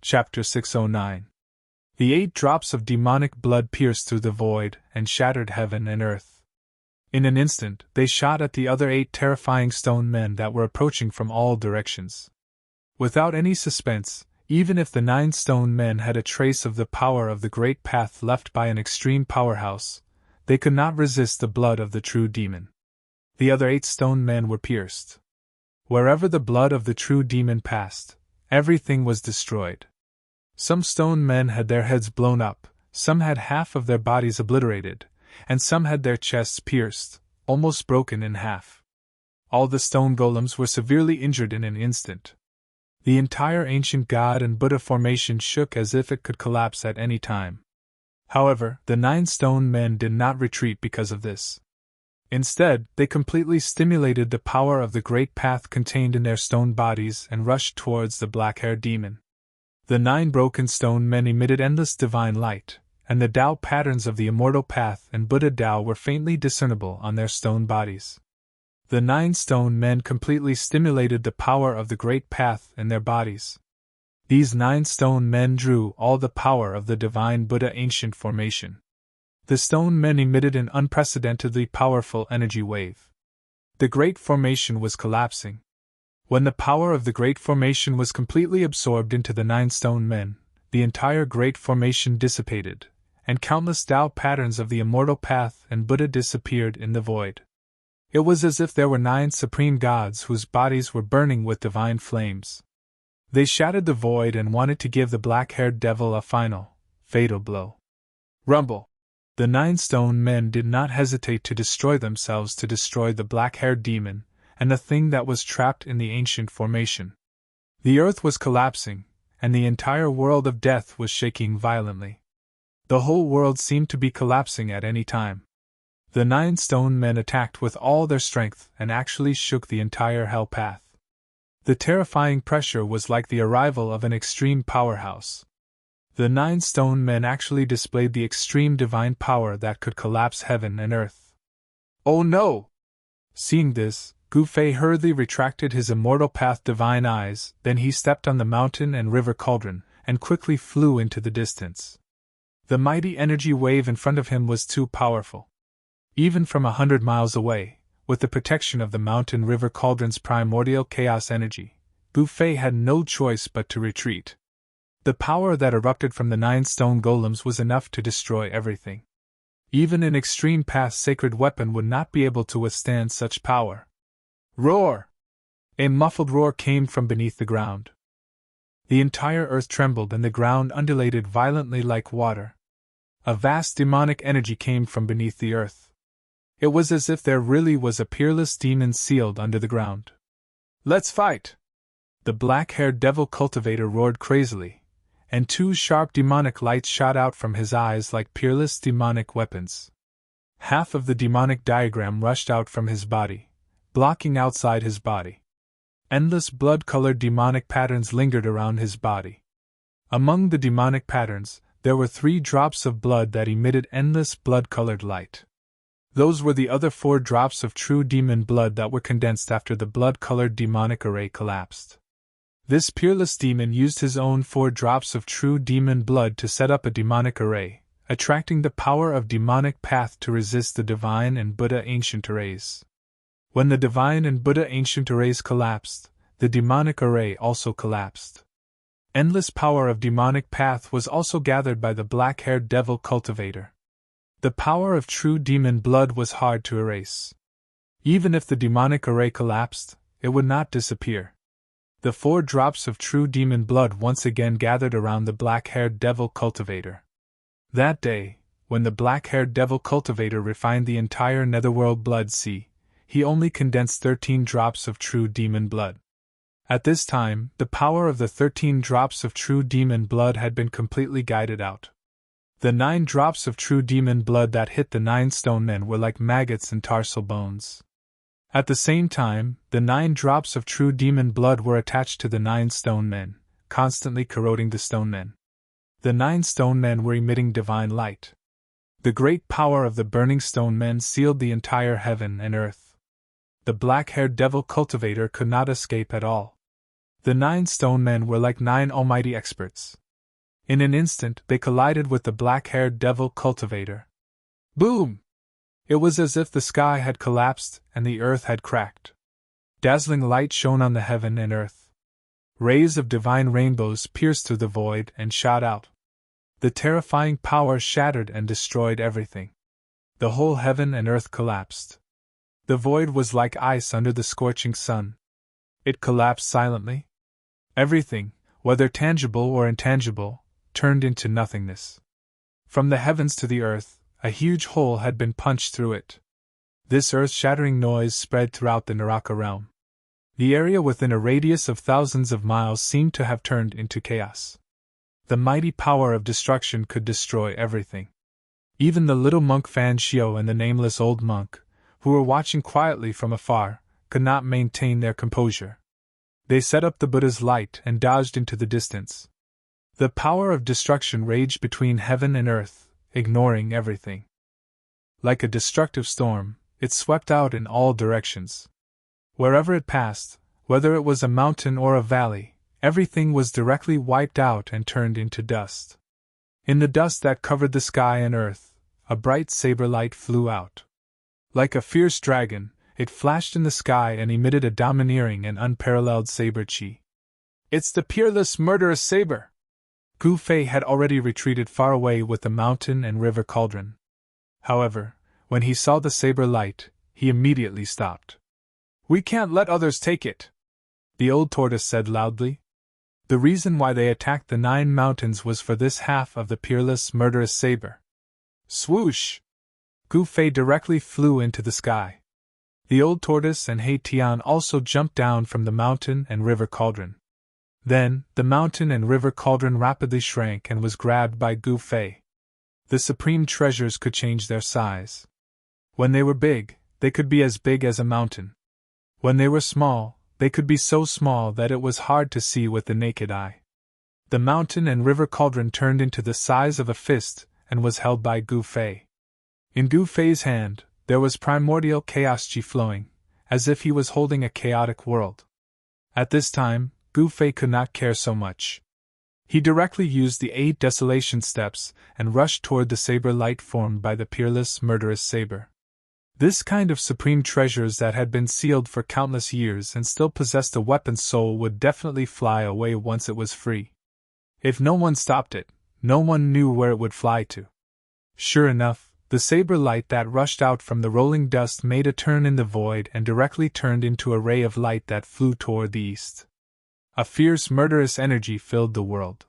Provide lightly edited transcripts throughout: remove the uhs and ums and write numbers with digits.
Chapter 609. The 8 drops of demonic blood pierced through the void and shattered heaven and earth. In an instant, they shot at the other 8 terrifying stone men that were approaching from all directions. Without any suspense, even if the 9 stone men had a trace of the power of the great path left by an extreme powerhouse, they could not resist the blood of the true demon. The other 8 stone men were pierced. Wherever the blood of the true demon passed, everything was destroyed. Some stone men had their heads blown up, some had half of their bodies obliterated, and some had their chests pierced, almost broken in half. All the stone golems were severely injured in an instant. The entire ancient God and Buddha formation shook as if it could collapse at any time. However, the 9 stone men did not retreat because of this. Instead, they completely stimulated the power of the great path contained in their stone bodies and rushed towards the black-haired demon. The 9 broken stone men emitted endless divine light, and the Tao patterns of the immortal path and Buddha Tao were faintly discernible on their stone bodies. The 9 stone men completely stimulated the power of the great path in their bodies. These 9 stone men drew all the power of the divine Buddha ancient formation. The stone men emitted an unprecedentedly powerful energy wave. The great formation was collapsing. When the power of the great formation was completely absorbed into the 9 stone men, the entire great formation dissipated, and countless Tao patterns of the immortal path and Buddha disappeared in the void. It was as if there were 9 supreme gods whose bodies were burning with divine flames. They shattered the void and wanted to give the black-haired devil a final, fatal blow. Rumble! The 9 stone men did not hesitate to destroy themselves to destroy the black-haired demon, and the thing that was trapped in the ancient formation. The earth was collapsing, and the entire world of death was shaking violently. The whole world seemed to be collapsing at any time. The 9 stone men attacked with all their strength and actually shook the entire hell path. The terrifying pressure was like the arrival of an extreme powerhouse. The 9 stone men actually displayed the extreme divine power that could collapse heaven and earth. Oh no! Seeing this, Gu Fei hurriedly retracted his immortal path divine eyes, then he stepped on the mountain and river cauldron, and quickly flew into the distance. The mighty energy wave in front of him was too powerful. Even from 100 miles away, with the protection of the mountain river cauldron's primordial chaos energy, Gu Fei had no choice but to retreat. The power that erupted from the 9 stone golems was enough to destroy everything. Even an extreme path sacred weapon would not be able to withstand such power. Roar! A muffled roar came from beneath the ground. The entire earth trembled and the ground undulated violently like water. A vast demonic energy came from beneath the earth. It was as if there really was a peerless demon sealed under the ground. Let's fight! The black-haired devil cultivator roared crazily, and 2 sharp demonic lights shot out from his eyes like peerless demonic weapons. Half of the demonic diagram rushed out from his body, blocking outside his body. Endless blood-colored demonic patterns lingered around his body. Among the demonic patterns, there were 3 drops of blood that emitted endless blood-colored light. Those were the other 4 drops of true demon blood that were condensed after the blood-colored demonic array collapsed. This peerless demon used his own 4 drops of true demon blood to set up a demonic array, attracting the power of demonic path to resist the divine and Buddha ancient arrays. When the divine and Buddha ancient arrays collapsed, the demonic array also collapsed. Endless power of demonic path was also gathered by the black-haired devil cultivator. The power of true demon blood was hard to erase. Even if the demonic array collapsed, it would not disappear. The 4 drops of true demon blood once again gathered around the black-haired devil cultivator. That day, when the black-haired devil cultivator refined the entire netherworld blood sea, he only condensed 13 drops of true demon blood. At this time, the power of the 13 drops of true demon blood had been completely guided out. The 9 drops of true demon blood that hit the 9 stone men were like maggots and tarsal bones. At the same time, the 9 drops of true demon blood were attached to the 9 stone men, constantly corroding the stone men. The 9 stone men were emitting divine light. The great power of the burning stone men sealed the entire heaven and earth. The black-haired devil cultivator could not escape at all. The 9 stone men were like 9 almighty experts. In an instant, they collided with the black-haired devil cultivator. Boom! It was as if the sky had collapsed and the earth had cracked. Dazzling light shone on the heaven and earth. Rays of divine rainbows pierced through the void and shot out. The terrifying power shattered and destroyed everything. The whole heaven and earth collapsed. The void was like ice under the scorching sun. It collapsed silently. Everything, whether tangible or intangible, turned into nothingness. From the heavens to the earth, a huge hole had been punched through it. This earth-shattering noise spread throughout the Naraka realm. The area within a radius of thousands of miles seemed to have turned into chaos. The mighty power of destruction could destroy everything. Even the little monk Fan Shio and the nameless old monk, who were watching quietly from afar, could not maintain their composure. They set up the Buddha's light and dodged into the distance. The power of destruction raged between heaven and earth, ignoring everything. Like a destructive storm, it swept out in all directions. Wherever it passed, whether it was a mountain or a valley, everything was directly wiped out and turned into dust. In the dust that covered the sky and earth, a bright saber light flew out. Like a fierce dragon, it flashed in the sky and emitted a domineering and unparalleled saber chi. It's the peerless murderous saber! Gu Fei had already retreated far away with the mountain and river cauldron. However, when he saw the saber light, he immediately stopped. We can't let others take it, the old tortoise said loudly. The reason why they attacked the 9 mountains was for this half of the peerless murderous saber. Swoosh! Gu Fei directly flew into the sky. The old tortoise and Hei Tian also jumped down from the mountain and river cauldron. Then, the mountain and river cauldron rapidly shrank and was grabbed by Gu Fei. The supreme treasures could change their size. When they were big, they could be as big as a mountain. When they were small, they could be so small that it was hard to see with the naked eye. The mountain and river cauldron turned into the size of a fist and was held by Gu Fei. In Gu Fei's hand, there was primordial chaos chi flowing, as if he was holding a chaotic world. At this time, Gu Fei could not care so much. He directly used the 8 desolation steps and rushed toward the saber light formed by the peerless murderous saber. This kind of supreme treasures that had been sealed for countless years and still possessed a weapon's soul would definitely fly away once it was free. If no one stopped it, no one knew where it would fly to. Sure enough, the saber light that rushed out from the rolling dust made a turn in the void and directly turned into a ray of light that flew toward the east. A fierce murderous energy filled the world.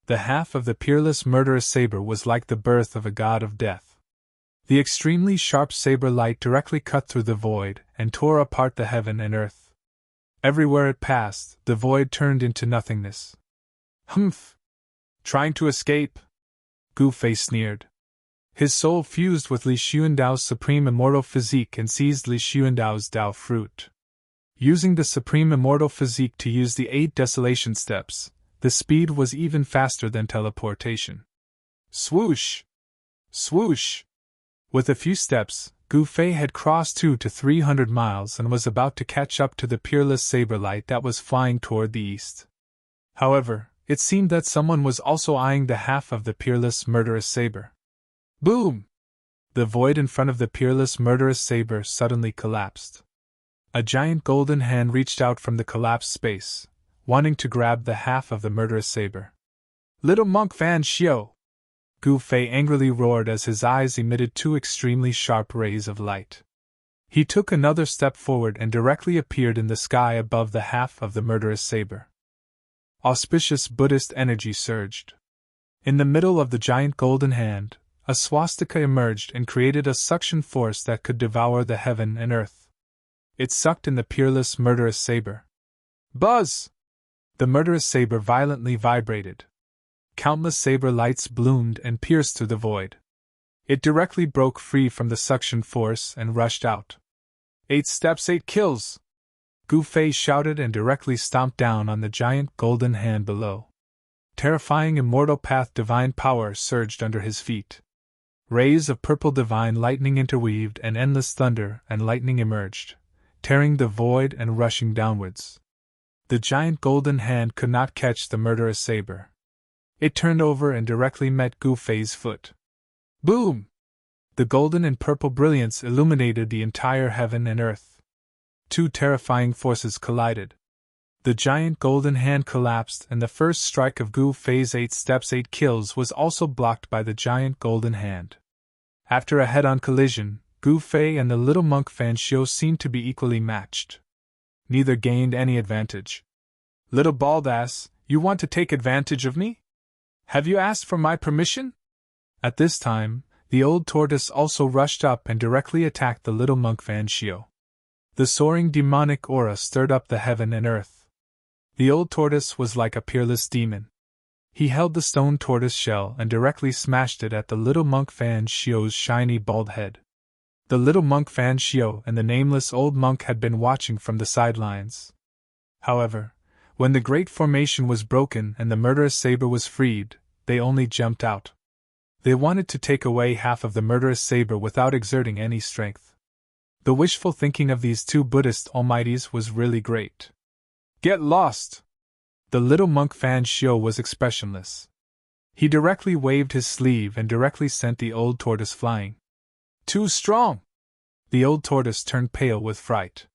The half of the peerless murderous saber was like the birth of a god of death. The extremely sharp saber light directly cut through the void and tore apart the heaven and earth. Everywhere it passed, the void turned into nothingness. Humph! Trying to escape? Gu Fei sneered. His soul fused with Li Xuandao's supreme immortal physique and seized Li Xuandao's Dao fruit. Using the supreme immortal physique to use the 8 desolation steps, the speed was even faster than teleportation. Swoosh! Swoosh! With a few steps, Gu Fei had crossed 200 to 300 miles and was about to catch up to the peerless saber light that was flying toward the east. However, it seemed that someone was also eyeing the half of the peerless murderous saber. Boom! The void in front of the peerless murderous saber suddenly collapsed. A giant golden hand reached out from the collapsed space, wanting to grab the half of the murderous saber. Little monk Fan Shio! Gu Fei angrily roared as his eyes emitted 2 extremely sharp rays of light. He took another step forward and directly appeared in the sky above the half of the murderous saber. Auspicious Buddhist energy surged. In the middle of the giant golden hand, a swastika emerged and created a suction force that could devour the heaven and earth. It sucked in the peerless murderous saber. Buzz! The murderous saber violently vibrated. Countless saber lights bloomed and pierced through the void. It directly broke free from the suction force and rushed out. 8 steps, 8 kills! Gu Fei shouted and directly stomped down on the giant golden hand below. Terrifying immortal path divine power surged under his feet. Rays of purple divine lightning interweaved and endless thunder and lightning emerged, tearing the void and rushing downwards. The giant golden hand could not catch the murderous saber. It turned over and directly met Gu Fei's foot. Boom! The golden and purple brilliance illuminated the entire heaven and earth. Two terrifying forces collided. The giant golden hand collapsed, and the first strike of Gu Fei's 8 steps 8 kills was also blocked by the giant golden hand. After a head-on collision, Gu Fei and the little monk Fan Xiu seemed to be equally matched. Neither gained any advantage. Little bald ass, you want to take advantage of me? Have you asked for my permission? At this time, the old tortoise also rushed up and directly attacked the little monk Fan Xiu. The soaring demonic aura stirred up the heaven and earth. The old tortoise was like a peerless demon. He held the stone tortoise shell and directly smashed it at the little monk Fan Xiu's shiny bald head. The little monk Fan Xiu and the nameless old monk had been watching from the sidelines. However, when the great formation was broken and the murderous saber was freed, they only jumped out. They wanted to take away half of the murderous saber without exerting any strength. The wishful thinking of these two Buddhist almighties was really great. Get lost! The little monk Fan Xiu was expressionless. He directly waved his sleeve and directly sent the old tortoise flying. Too strong! The old tortoise turned pale with fright.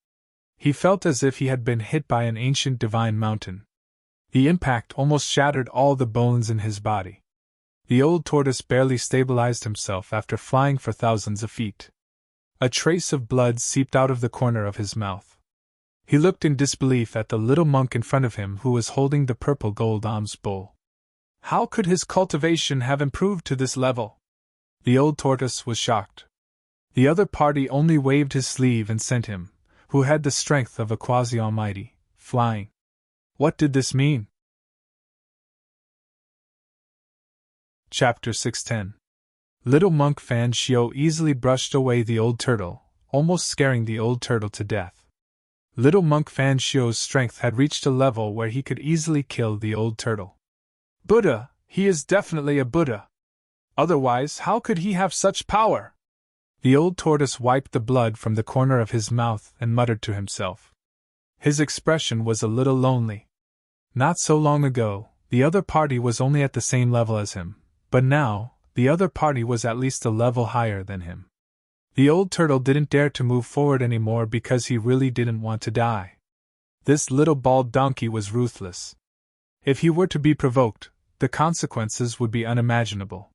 He felt as if he had been hit by an ancient divine mountain. The impact almost shattered all the bones in his body. The old tortoise barely stabilized himself after flying for thousands of feet. A trace of blood seeped out of the corner of his mouth. He looked in disbelief at the little monk in front of him who was holding the purple gold alms bowl. How could his cultivation have improved to this level? The old tortoise was shocked. The other party only waved his sleeve and sent him, who had the strength of a quasi-almighty, flying. What did this mean? Chapter 610. Little monk Fan Xiu easily brushed away the old turtle, almost scaring the old turtle to death. Little monk Fan Xiu's strength had reached a level where he could easily kill the old turtle. Buddha, he is definitely a Buddha. Otherwise, how could he have such power? The old tortoise wiped the blood from the corner of his mouth and muttered to himself. His expression was a little lonely. Not so long ago, the other party was only at the same level as him, but now, the other party was at least a level higher than him. The old turtle didn't dare to move forward anymore because he really didn't want to die. This little bald donkey was ruthless. If he were to be provoked, the consequences would be unimaginable.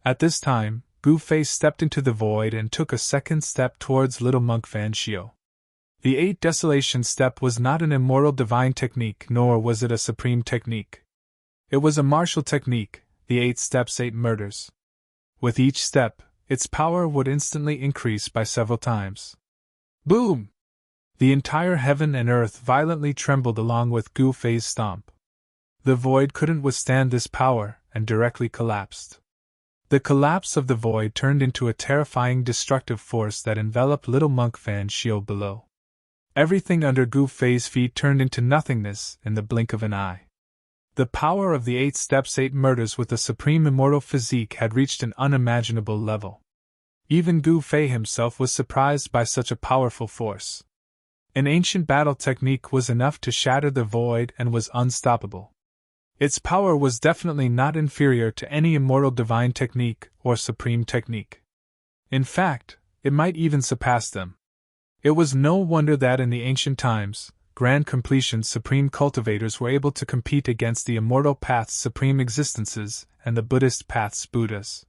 At this time, Gu Fei stepped into the void and took a second step towards little monk Fan Xiu. The 8 desolation step was not an immortal divine technique, nor was it a supreme technique. It was a martial technique, the 8 steps 8 murders. With each step, its power would instantly increase by several times. Boom! The entire heaven and earth violently trembled along with Gu Fei's stomp. The void couldn't withstand this power and directly collapsed. The collapse of the void turned into a terrifying destructive force that enveloped little monk Fan Xiu below. Everything under Gu Fei's feet turned into nothingness in the blink of an eye. The power of the 8 steps 8 murders with the supreme immortal physique had reached an unimaginable level. Even Gu Fei himself was surprised by such a powerful force. An ancient battle technique was enough to shatter the void and was unstoppable. Its power was definitely not inferior to any immortal divine technique or supreme technique. In fact, it might even surpass them. It was no wonder that in the ancient times, Grand Completion's supreme cultivators were able to compete against the Immortal Path's supreme existences and the Buddhist Path's Buddhas.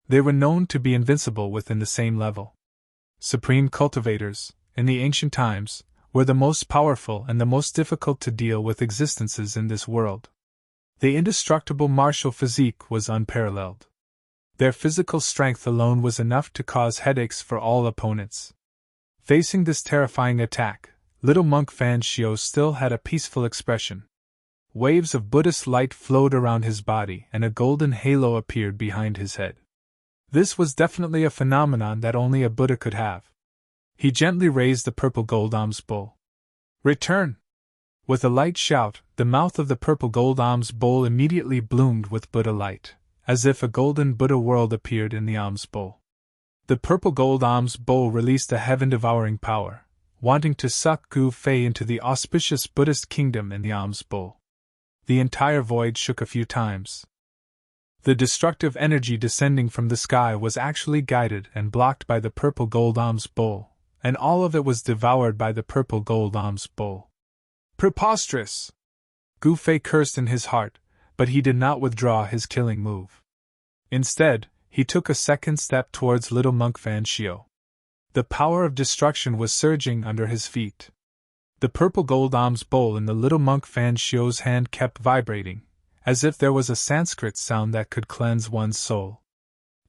They were known to be invincible within the same level. Supreme cultivators, in the ancient times, were the most powerful and the most difficult to deal with existences in this world. The indestructible martial physique was unparalleled. Their physical strength alone was enough to cause headaches for all opponents. Facing this terrifying attack, little monk Fan Xiu still had a peaceful expression. Waves of Buddhist light flowed around his body and a golden halo appeared behind his head. This was definitely a phenomenon that only a Buddha could have. He gently raised the purple gold alms bowl. Return! With a light shout, the mouth of the purple gold alms bowl immediately bloomed with Buddha light, as if a golden Buddha world appeared in the alms bowl. The purple gold alms bowl released a heaven-devouring power, wanting to suck Gu Fei into the auspicious Buddhist kingdom in the alms bowl. The entire void shook a few times. The destructive energy descending from the sky was actually guided and blocked by the purple gold alms bowl, and all of it was devoured by the purple gold alms bowl. Preposterous! Gu Fei cursed in his heart, but he did not withdraw his killing move. Instead, he took a second step towards little monk Fan Xiu. The power of destruction was surging under his feet. The purple gold alms bowl in the little monk Fan Xiu's hand kept vibrating, as if there was a Sanskrit sound that could cleanse one's soul.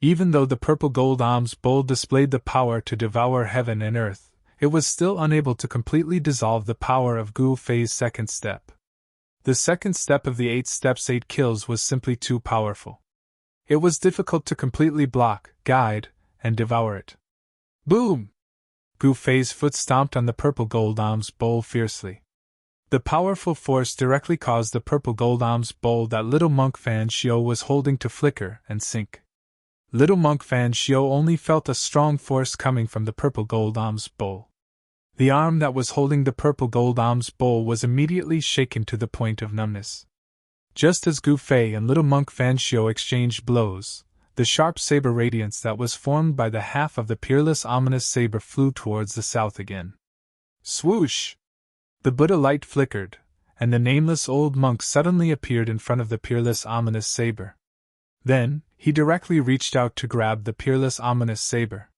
Even though the purple gold alms bowl displayed the power to devour heaven and earth, it was still unable to completely dissolve the power of Gu Fei's second step. The second step of the 8 steps 8 kills was simply too powerful. It was difficult to completely block, guide, and devour it. Boom! Gu Fei's foot stomped on the purple gold alms bowl fiercely. The powerful force directly caused the purple gold alms bowl that little monk Fan Xiu was holding to flicker and sink. Little monk Fan Xiu only felt a strong force coming from the purple gold alms bowl. The arm that was holding the purple gold alms bowl was immediately shaken to the point of numbness. Just as Gu Fei and little monk Fan Xiu exchanged blows, the sharp saber radiance that was formed by the half of the peerless ominous saber flew towards the south again. Swoosh! The Buddha light flickered, and the nameless old monk suddenly appeared in front of the peerless ominous saber. Then, he directly reached out to grab the peerless ominous saber.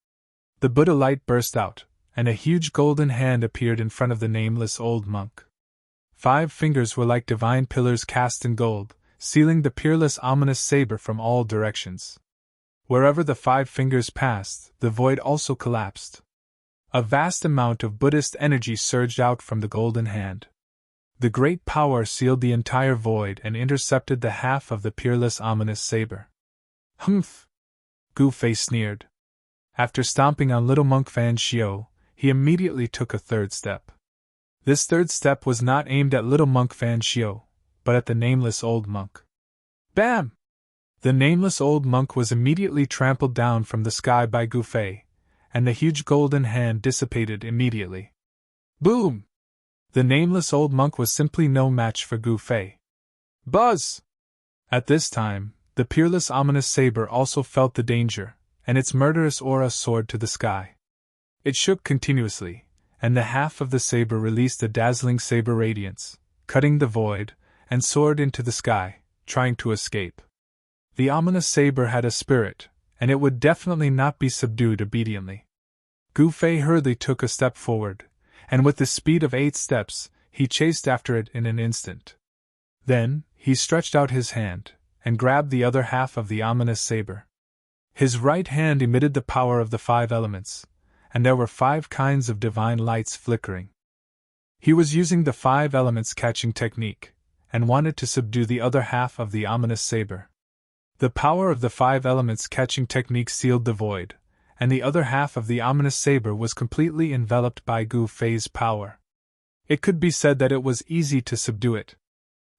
The Buddha light burst out, and a huge golden hand appeared in front of the nameless old monk. 5 fingers were like divine pillars cast in gold, sealing the peerless ominous saber from all directions. Wherever the 5 fingers passed, the void also collapsed. A vast amount of Buddhist energy surged out from the golden hand. The great power sealed the entire void and intercepted the half of the peerless ominous saber. Humph! Gu Fei sneered. After stomping on little monk Fan Xiu, he immediately took a third step. This third step was not aimed at little monk Fan Xiu, but at the nameless old monk. Bam! The nameless old monk was immediately trampled down from the sky by Gu Fei, and the huge golden hand dissipated immediately. Boom! The nameless old monk was simply no match for Gu Fei. Buzz! At this time, the peerless ominous saber also felt the danger, and its murderous aura soared to the sky. It shook continuously, and the half of the saber released a dazzling saber radiance, cutting the void, and soared into the sky, trying to escape. The ominous saber had a spirit, and it would definitely not be subdued obediently. Gu Fei hurriedly took a step forward, and with the speed of 8 steps, he chased after it in an instant. Then, he stretched out his hand, and grabbed the other half of the ominous saber. His right hand emitted the power of the 5 elements, and there were 5 kinds of divine lights flickering. He was using the 5 elements catching technique, and wanted to subdue the other half of the ominous saber. The power of the 5 elements catching technique sealed the void, and the other half of the ominous saber was completely enveloped by Gu Fei's power. It could be said that it was easy to subdue it.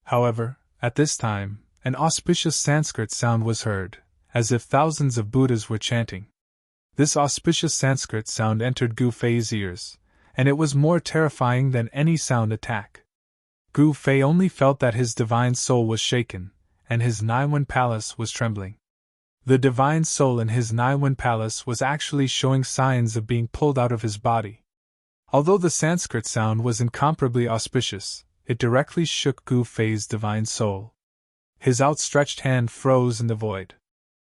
However, at this time, an auspicious Sanskrit sound was heard, as if thousands of Buddhas were chanting. This auspicious Sanskrit sound entered Gu Fei's ears, and it was more terrifying than any sound attack. Gu Fei only felt that his divine soul was shaken, and his Naiwen palace was trembling. The divine soul in his Naiwen palace was actually showing signs of being pulled out of his body. Although the Sanskrit sound was incomparably auspicious, it directly shook Gu Fei's divine soul. His outstretched hand froze in the void.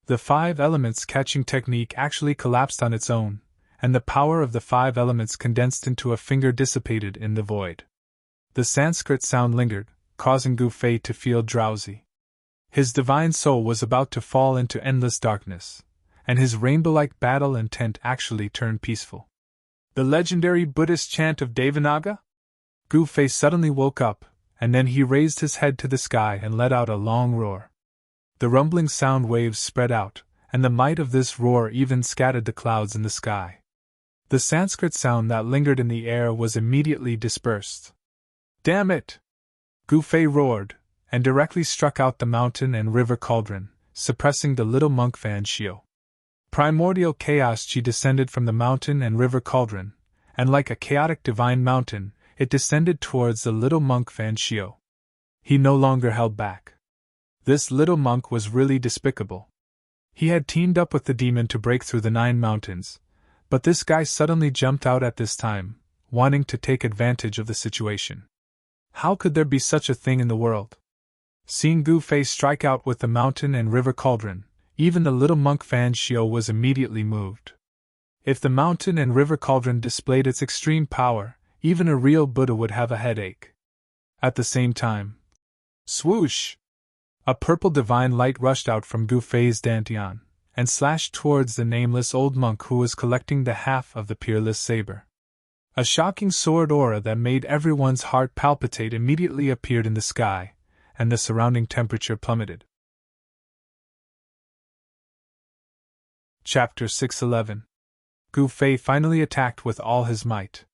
The 5 elements catching technique actually collapsed on its own, and the power of the 5 elements condensed into a finger dissipated in the void. The Sanskrit sound lingered, causing Gu Fei to feel drowsy. His divine soul was about to fall into endless darkness, and his rainbow-like battle intent actually turned peaceful. The legendary Buddhist chant of Devanaga? Gu Fei suddenly woke up, and then he raised his head to the sky and let out a long roar. The rumbling sound waves spread out, and the might of this roar even scattered the clouds in the sky. The Sanskrit sound that lingered in the air was immediately dispersed. Damn it! Gu Fei roared, and directly struck out the mountain and river cauldron, suppressing the little monk Fan Xiu. Primordial chaos chi descended from the mountain and river cauldron, and like a chaotic divine mountain, it descended towards the little monk Fan Shio. He no longer held back. This little monk was really despicable. He had teamed up with the demon to break through the 9 mountains, but this guy suddenly jumped out at this time, wanting to take advantage of the situation. How could there be such a thing in the world? Seeing Gu Fei strike out with the mountain and river cauldron, even the little monk Fan Shio was immediately moved. If the mountain and river cauldron displayed its extreme power, even a real Buddha would have a headache. At the same time, swoosh! A purple divine light rushed out from Gu Fei's dantian, and slashed towards the nameless old monk who was collecting the half of the peerless saber. A shocking sword aura that made everyone's heart palpitate immediately appeared in the sky, and the surrounding temperature plummeted. Chapter 611. Gu Fei finally attacked with all his might.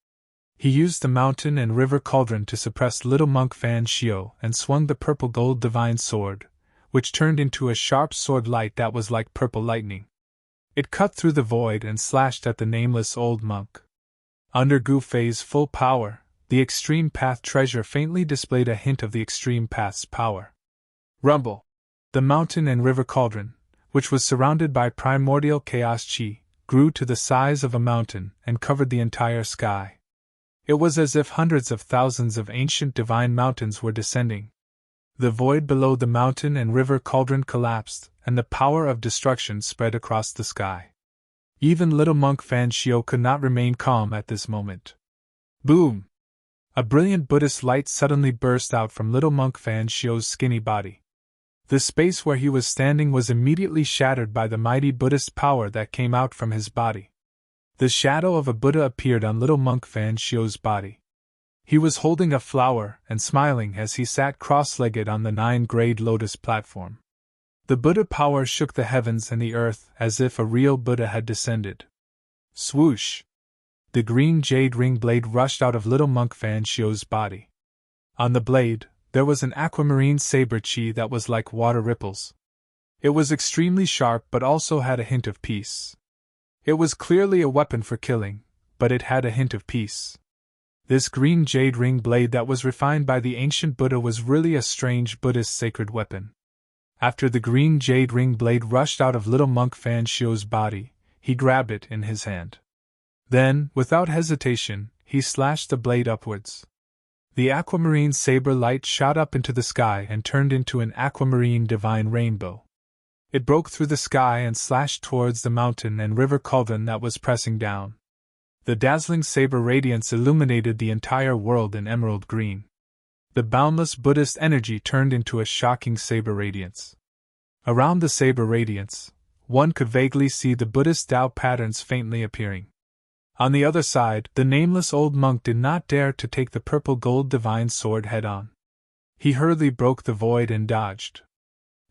He used the mountain and river cauldron to suppress little monk Fan Shio and swung the purple gold divine sword, which turned into a sharp sword light that was like purple lightning. It cut through the void and slashed at the nameless old monk. Under Gu Fei's full power, the Extreme Path treasure faintly displayed a hint of the Extreme Path's power. Rumble! The mountain and river cauldron, which was surrounded by primordial chaos chi, grew to the size of a mountain and covered the entire sky. It was as if hundreds of thousands of ancient divine mountains were descending. The void below the mountain and river cauldron collapsed, and the power of destruction spread across the sky. Even little monk Fan Shio could not remain calm at this moment. Boom! A brilliant Buddhist light suddenly burst out from little monk Fan Shio's skinny body. The space where he was standing was immediately shattered by the mighty Buddhist power that came out from his body. The shadow of a Buddha appeared on little monk Fan Shio's body. He was holding a flower and smiling as he sat cross-legged on the 9-grade lotus platform. The Buddha power shook the heavens and the earth as if a real Buddha had descended. Swoosh! The green jade ring blade rushed out of little monk Fan Shio's body. On the blade, there was an aquamarine saber chi that was like water ripples. It was extremely sharp but also had a hint of peace. It was clearly a weapon for killing, but it had a hint of peace. This green jade ring blade that was refined by the ancient Buddha was really a strange Buddhist sacred weapon. After the green jade ring blade rushed out of little monk Fan Shio's body, he grabbed it in his hand. Then, without hesitation, he slashed the blade upwards. The aquamarine saber light shot up into the sky and turned into an aquamarine divine rainbow. It broke through the sky and slashed towards the mountain and river cauldron that was pressing down. The dazzling saber radiance illuminated the entire world in emerald green. The boundless Buddhist energy turned into a shocking saber radiance. Around the saber radiance, one could vaguely see the Buddhist Tao patterns faintly appearing. On the other side, the nameless old monk did not dare to take the purple gold divine sword head-on. He hurriedly broke the void and dodged.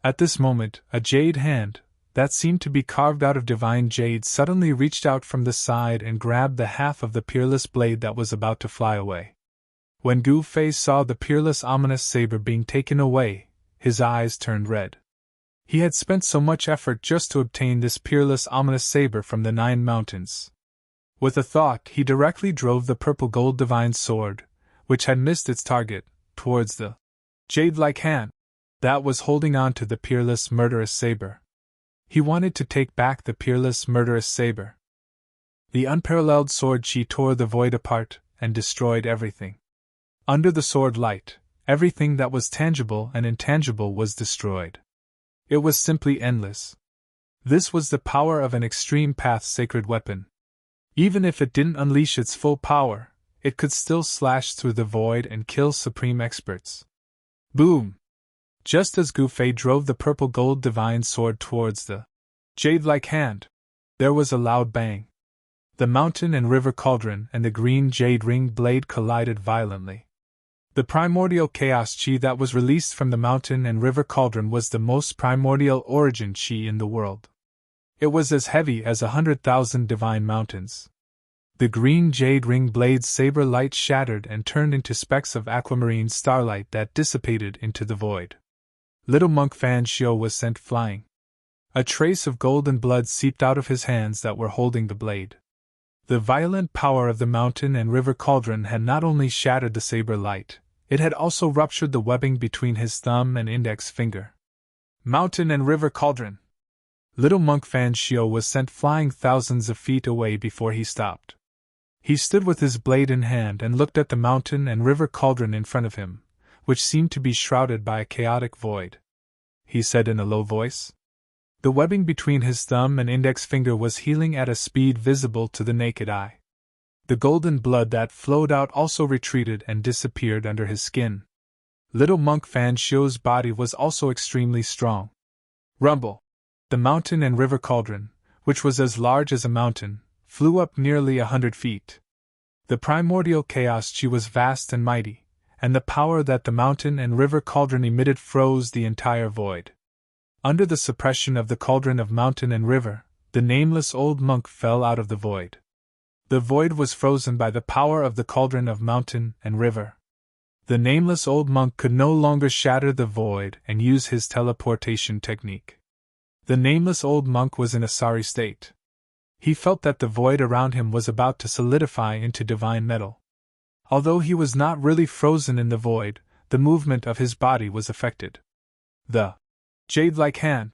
At this moment, a jade hand, that seemed to be carved out of divine jade, suddenly reached out from the side and grabbed the half of the peerless blade that was about to fly away. When Gu Fei saw the peerless ominous saber being taken away, his eyes turned red. He had spent so much effort just to obtain this peerless ominous saber from the 9 mountains. With a thought, he directly drove the purple gold divine sword, which had missed its target, towards the jade-like hand that was holding on to the peerless murderous saber. He wanted to take back the peerless murderous saber. The unparalleled sword chi tore the void apart and destroyed everything. Under the sword light, everything that was tangible and intangible was destroyed. It was simply endless. This was the power of an Extreme Path sacred weapon. Even if it didn't unleash its full power, it could still slash through the void and kill supreme experts. Boom! Just as Gu Fei drove the purple gold divine sword towards the jade-like hand, there was a loud bang. The mountain and river cauldron and the green jade ring blade collided violently. The primordial chaos chi that was released from the mountain and river cauldron was the most primordial origin chi in the world. It was as heavy as 100,000 divine mountains. The green jade ring blade's saber light shattered and turned into specks of aquamarine starlight that dissipated into the void. Little monk Fan Shio was sent flying. A trace of golden blood seeped out of his hands that were holding the blade. The violent power of the mountain and river cauldron had not only shattered the saber light, it had also ruptured the webbing between his thumb and index finger. Mountain and river cauldron! Little monk Fan Shio was sent flying thousands of feet away before he stopped. He stood with his blade in hand and looked at the mountain and river cauldron in front of him, which seemed to be shrouded by a chaotic void. He said in a low voice. The webbing between his thumb and index finger was healing at a speed visible to the naked eye. The golden blood that flowed out also retreated and disappeared under his skin. Little monk Fan Shio's body was also extremely strong. Rumble! The mountain and river cauldron, which was as large as a mountain, flew up nearly 100 feet. The primordial chaos chi was vast and mighty, and the power that the mountain and river cauldron emitted froze the entire void. Under the suppression of the cauldron of mountain and river, the nameless old monk fell out of the void. The void was frozen by the power of the cauldron of mountain and river. The nameless old monk could no longer shatter the void and use his teleportation technique. The nameless old monk was in a sorry state. He felt that the void around him was about to solidify into divine metal. Although he was not really frozen in the void, the movement of his body was affected. The jade-like hand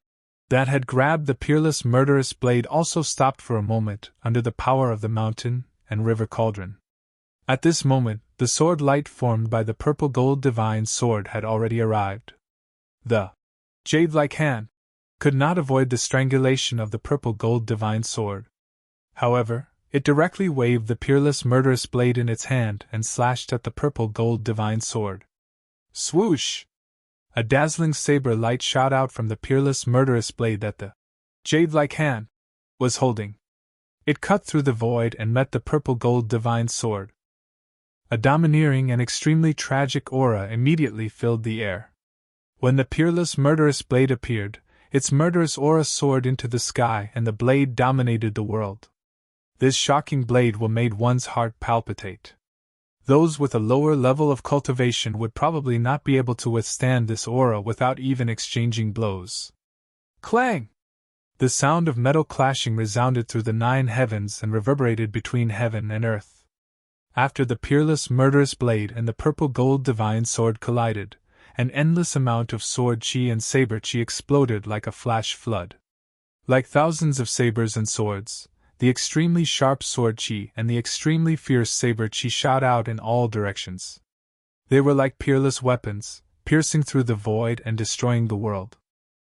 that had grabbed the peerless murderous blade also stopped for a moment under the power of the mountain and river cauldron. At this moment, the sword light formed by the purple gold divine sword had already arrived. The jade-like hand could not avoid the strangulation of the purple gold divine sword. However, it directly waved the peerless murderous blade in its hand and slashed at the purple gold divine sword. Swoosh! A dazzling saber light shot out from the peerless murderous blade that the jade-like hand was holding. It cut through the void and met the purple gold divine sword. A domineering and extremely tragic aura immediately filled the air. When the peerless murderous blade appeared, its murderous aura soared into the sky and the blade dominated the world. This shocking blade made one's heart palpitate. Those with a lower level of cultivation would probably not be able to withstand this aura without even exchanging blows. Clang! The sound of metal clashing resounded through the 9 heavens and reverberated between heaven and earth. After the peerless murderous blade and the purple gold divine sword collided, an endless amount of sword chi and saber chi exploded like a flash flood. Like thousands of sabers and swords, the extremely sharp sword chi and the extremely fierce saber chi shot out in all directions. They were like peerless weapons, piercing through the void and destroying the world.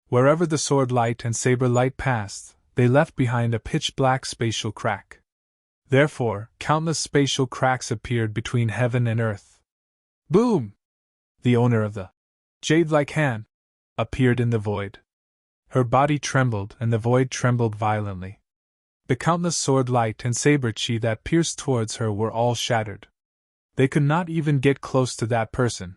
Wherever the sword light and saber light passed, they left behind a pitch-black spatial crack. Therefore, countless spatial cracks appeared between heaven and earth. Boom! The owner of the jade-like hand appeared in the void. Her body trembled and the void trembled violently. The countless sword light and saber chi that pierced towards her were all shattered. They could not even get close to that person.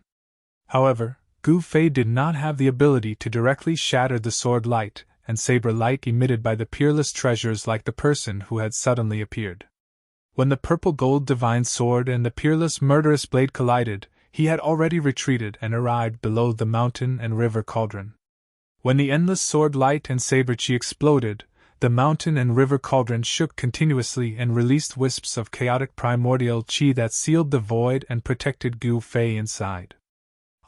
However, Gu Fei did not have the ability to directly shatter the sword light and saber light emitted by the peerless treasures like the person who had suddenly appeared. When the purple gold divine sword and the peerless murderous blade collided, he had already retreated and arrived below the mountain and river cauldron. When the endless sword light and saber chi exploded, the mountain and river cauldron shook continuously and released wisps of chaotic primordial chi that sealed the void and protected Gu Fei inside.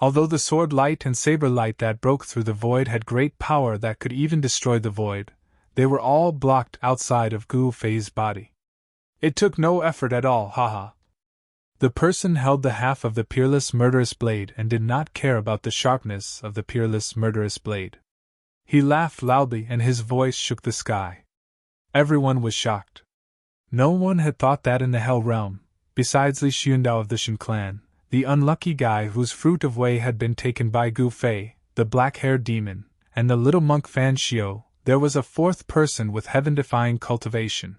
Although the sword light and saber light that broke through the void had great power that could even destroy the void, they were all blocked outside of Gu Fei's body. It took no effort at all, haha. The person held the half of the peerless murderous blade and did not care about the sharpness of the peerless murderous blade. He laughed loudly and his voice shook the sky. Everyone was shocked. No one had thought that in the Hell Realm, besides Li Xiundao of the Shen clan, the unlucky guy whose fruit of Wei had been taken by Gu Fei, the black-haired demon, and the little monk Fan Shio, there was a fourth person with heaven-defying cultivation.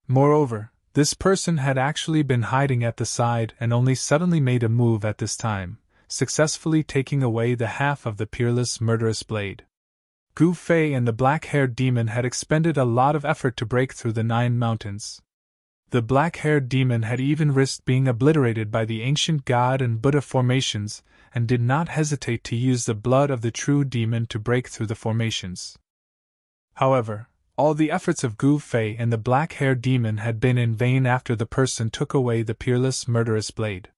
Moreover, this person had actually been hiding at the side and only suddenly made a move at this time, successfully taking away the half of the peerless murderous blade. Gu Fei and the black-haired demon had expended a lot of effort to break through the 9 mountains. The black-haired demon had even risked being obliterated by the ancient god and Buddha formations, and did not hesitate to use the blood of the true demon to break through the formations. However, All the efforts of Gu Fei and the black-haired demon had been in vain after the person took away the peerless murderous blade.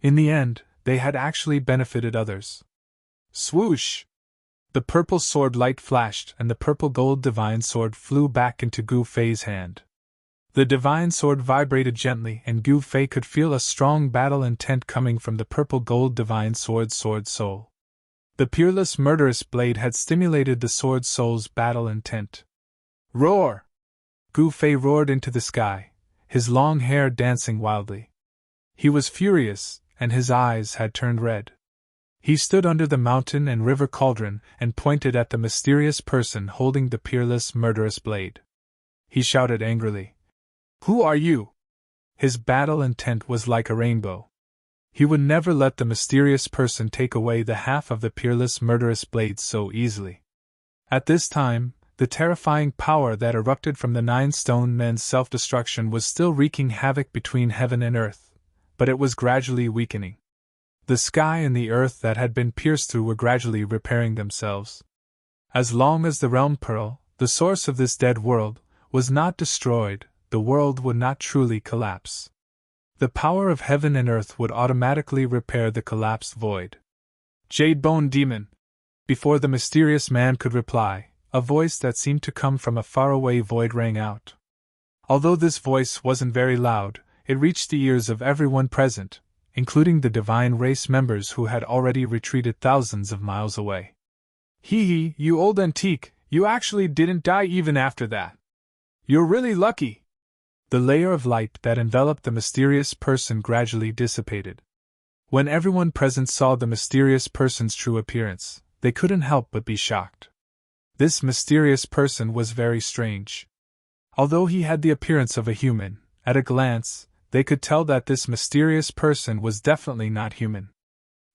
In the end, they had actually benefited others. Swoosh! The purple sword light flashed and the purple gold divine sword flew back into Gu Fei's hand. The divine sword vibrated gently and Gu Fei could feel a strong battle intent coming from the purple gold divine sword's sword soul. The peerless murderous blade had stimulated the sword soul's battle intent. Roar! Gu Fei roared into the sky, his long hair dancing wildly. He was furious, and his eyes had turned red. He stood under the mountain and river cauldron and pointed at the mysterious person holding the peerless murderous blade. He shouted angrily, "Who are you?" His battle intent was like a rainbow. He would never let the mysterious person take away the half of the peerless murderous blade so easily. At this time, the terrifying power that erupted from the 9 stone men's self-destruction was still wreaking havoc between heaven and earth, but it was gradually weakening. The sky and the earth that had been pierced through were gradually repairing themselves. As long as the realm pearl, the source of this dead world, was not destroyed, the world would not truly collapse. The power of heaven and earth would automatically repair the collapsed void. Jade Bone Demon! Before the mysterious man could reply, a voice that seemed to come from a faraway void rang out. Although this voice wasn't very loud, it reached the ears of everyone present, including the divine race members who had already retreated thousands of miles away. Hee hee, you old antique, you actually didn't die even after that. You're really lucky. The layer of light that enveloped the mysterious person gradually dissipated. When everyone present saw the mysterious person's true appearance, they couldn't help but be shocked. This mysterious person was very strange. Although he had the appearance of a human, at a glance, they could tell that this mysterious person was definitely not human.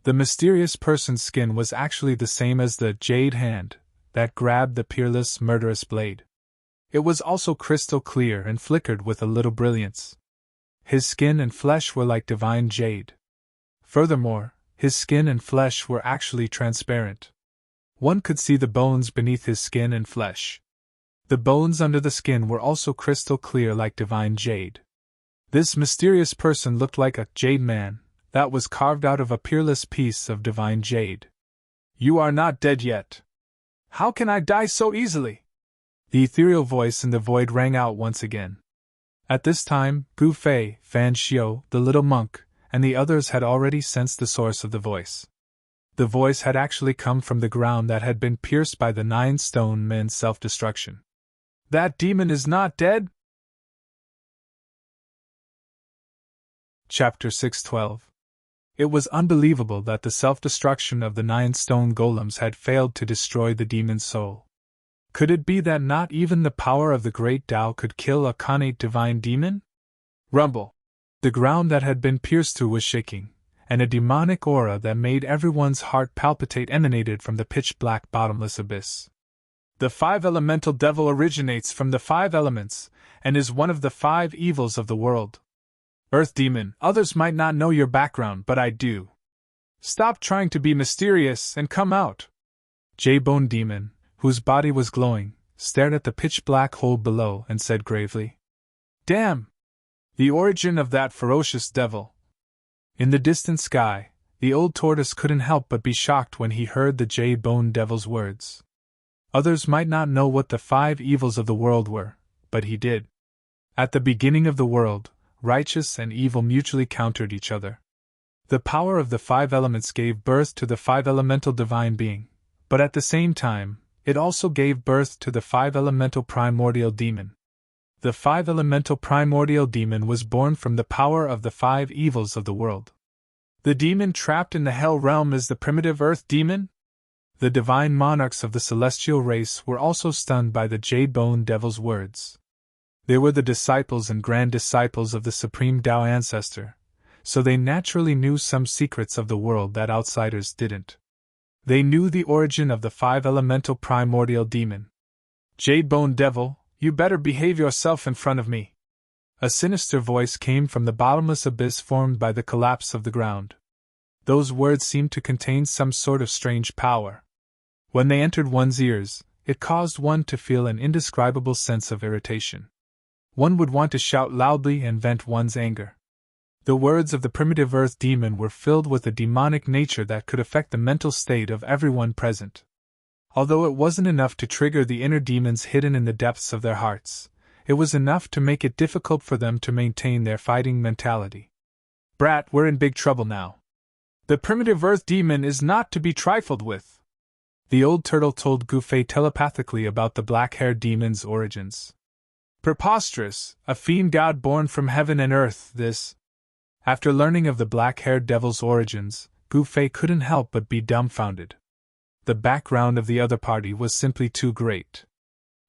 The mysterious person's skin was actually the same as the jade hand that grabbed the peerless murderous blade. It was also crystal clear and flickered with a little brilliance. His skin and flesh were like divine jade. Furthermore, his skin and flesh were actually transparent. One could see the bones beneath his skin and flesh. The bones under the skin were also crystal clear like divine jade. This mysterious person looked like a jade man that was carved out of a peerless piece of divine jade. You are not dead yet. How can I die so easily? The ethereal voice in the void rang out once again. At this time, Gu Fei, Fan Xiu, the little monk, and the others had already sensed the source of the voice. The voice had actually come from the ground that had been pierced by the 9 stone men's self-destruction. That demon is not dead? Chapter 612. It was unbelievable that the self-destruction of the 9 stone golems had failed to destroy the demon's soul. Could it be that not even the power of the great Tao could kill a connate divine demon? Rumble! The ground that had been pierced through was shaking, and a demonic aura that made everyone's heart palpitate emanated from the pitch-black bottomless abyss. The 5 elemental devil originates from the 5 elements, and is one of the 5 evils of the world. Earth demon, others might not know your background, but I do. Stop trying to be mysterious and come out. J-Bone demon, whose body was glowing, stared at the pitch-black hole below and said gravely, Damn! The origin of that ferocious devil. In the distant sky, the old tortoise couldn't help but be shocked when he heard the J-Bone devil's words. Others might not know what the 5 evils of the world were, but he did. At the beginning of the world, righteous and evil mutually countered each other. The power of the 5 elements gave birth to the 5 elemental divine being, but at the same time, it also gave birth to the 5 elemental primordial demon. The 5 elemental primordial demon was born from the power of the 5 evils of the world. The demon trapped in the hell realm is the primitive earth demon? The divine monarchs of the celestial race were also stunned by the Jade-Bone devil's words. They were the disciples and grand disciples of the supreme Tao ancestor, so they naturally knew some secrets of the world that outsiders didn't. They knew the origin of the 5 elemental primordial demon. Jade-Bone devil, you better behave yourself in front of me. A sinister voice came from the bottomless abyss formed by the collapse of the ground. Those words seemed to contain some sort of strange power. When they entered one's ears, it caused one to feel an indescribable sense of irritation. One would want to shout loudly and vent one's anger. The words of the primitive earth demon were filled with a demonic nature that could affect the mental state of everyone present. Although it wasn't enough to trigger the inner demons hidden in the depths of their hearts, it was enough to make it difficult for them to maintain their fighting mentality. Brat, we're in big trouble now. The primitive earth demon is not to be trifled with. The old turtle told Gufei telepathically about the black-haired demon's origins. Preposterous, a fiend god born from heaven and earth, this. After learning of the black-haired devil's origins, Gufei couldn't help but be dumbfounded. The background of the other party was simply too great.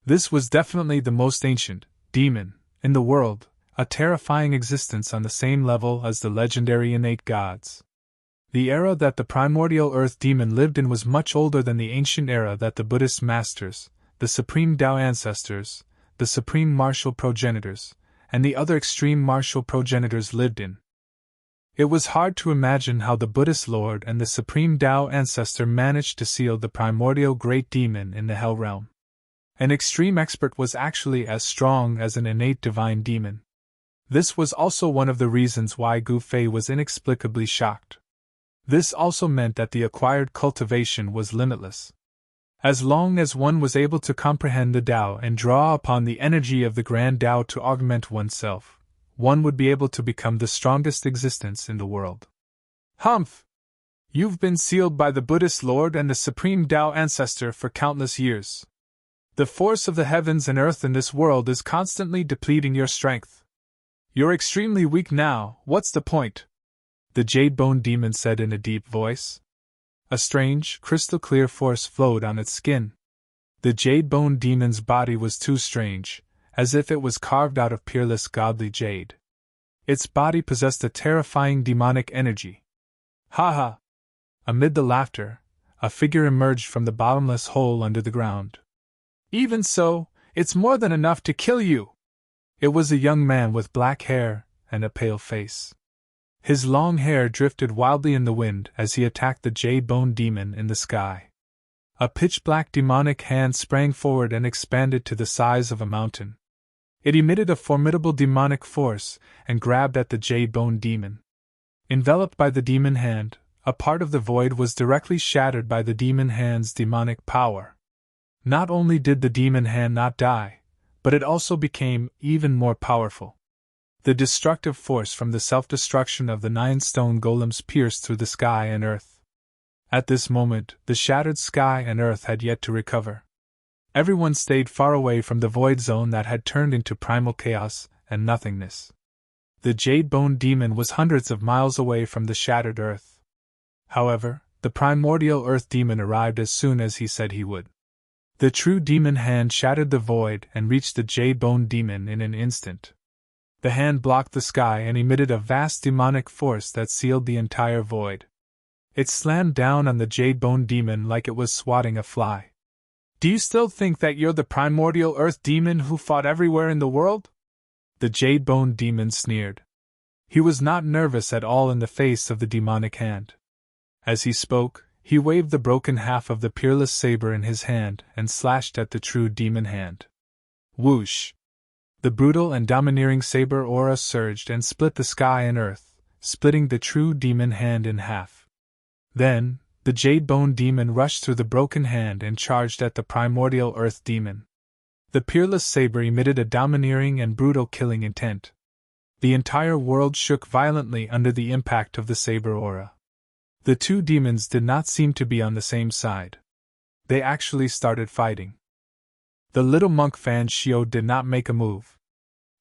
This was definitely the most ancient demon in the world, a terrifying existence on the same level as the legendary innate gods. The era that the primordial earth demon lived in was much older than the ancient era that the Buddhist masters, the supreme Tao ancestors, the supreme martial progenitors, and the other extreme martial progenitors lived in. It was hard to imagine how the Buddhist lord and the supreme Tao ancestor managed to seal the primordial great demon in the hell realm. An extreme expert was actually as strong as an innate divine demon. This was also one of the reasons why Gufei was inexplicably shocked. This also meant that the acquired cultivation was limitless. As long as one was able to comprehend the Tao and draw upon the energy of the grand Tao to augment oneself, one would be able to become the strongest existence in the world. Humph! You've been sealed by the Buddhist Lord and the Supreme Tao Ancestor for countless years. The force of the heavens and earth in this world is constantly depleting your strength. You're extremely weak now, what's the point? The jade-bone demon said in a deep voice. A strange, crystal-clear force flowed on its skin. The jade-bone demon's body was too strange, as if it was carved out of peerless godly jade. Its body possessed a terrifying demonic energy. Ha ha! Amid the laughter, a figure emerged from the bottomless hole under the ground. Even so, it's more than enough to kill you! It was a young man with black hair and a pale face. His long hair drifted wildly in the wind as he attacked the jade-bone demon in the sky. A pitch-black demonic hand sprang forward and expanded to the size of a mountain. It emitted a formidable demonic force and grabbed at the jade-bone demon. Enveloped by the demon hand, a part of the void was directly shattered by the demon hand's demonic power. Not only did the demon hand not die, but it also became even more powerful. The destructive force from the self-destruction of the 9 stone golems pierced through the sky and earth. At this moment, the shattered sky and earth had yet to recover. Everyone stayed far away from the void zone that had turned into primal chaos and nothingness. The jade-bone demon was hundreds of miles away from the shattered earth. However, the primordial earth demon arrived as soon as he said he would. The true demon hand shattered the void and reached the jade-bone demon in an instant. The hand blocked the sky and emitted a vast demonic force that sealed the entire void. It slammed down on the jade-bone demon like it was swatting a fly. Do you still think that you're the primordial earth demon who fought everywhere in the world? The jade-bone demon sneered. He was not nervous at all in the face of the demonic hand. As he spoke, he waved the broken half of the peerless saber in his hand and slashed at the true demon hand. Whoosh! The brutal and domineering saber aura surged and split the sky and earth, splitting the true demon hand in half. Then, the jade-bone demon rushed through the broken hand and charged at the primordial earth demon. The peerless saber emitted a domineering and brutal killing intent. The entire world shook violently under the impact of the saber aura. The two demons did not seem to be on the same side. They actually started fighting. The little monk Fan Shio did not make a move.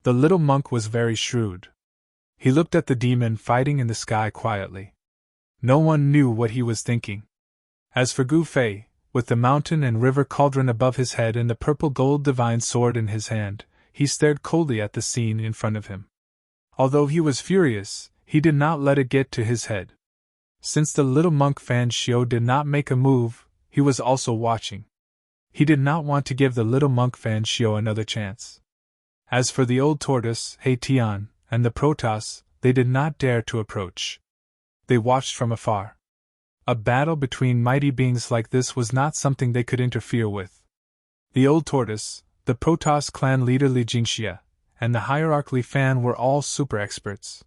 The little monk was very shrewd. He looked at the demon fighting in the sky quietly. No one knew what he was thinking. As for Gufei, with the mountain and river cauldron above his head and the purple gold divine sword in his hand, he stared coldly at the scene in front of him. Although he was furious, he did not let it get to his head. Since the little monk Fan Shio did not make a move, he was also watching. He did not want to give the little monk Fan Shio another chance. As for the old tortoise, He Tian, and the Protoss, they did not dare to approach. They watched from afar. A battle between mighty beings like this was not something they could interfere with. The old tortoise, the Protoss clan leader Li Jingxia, and the hierarch Li Fan were all super experts.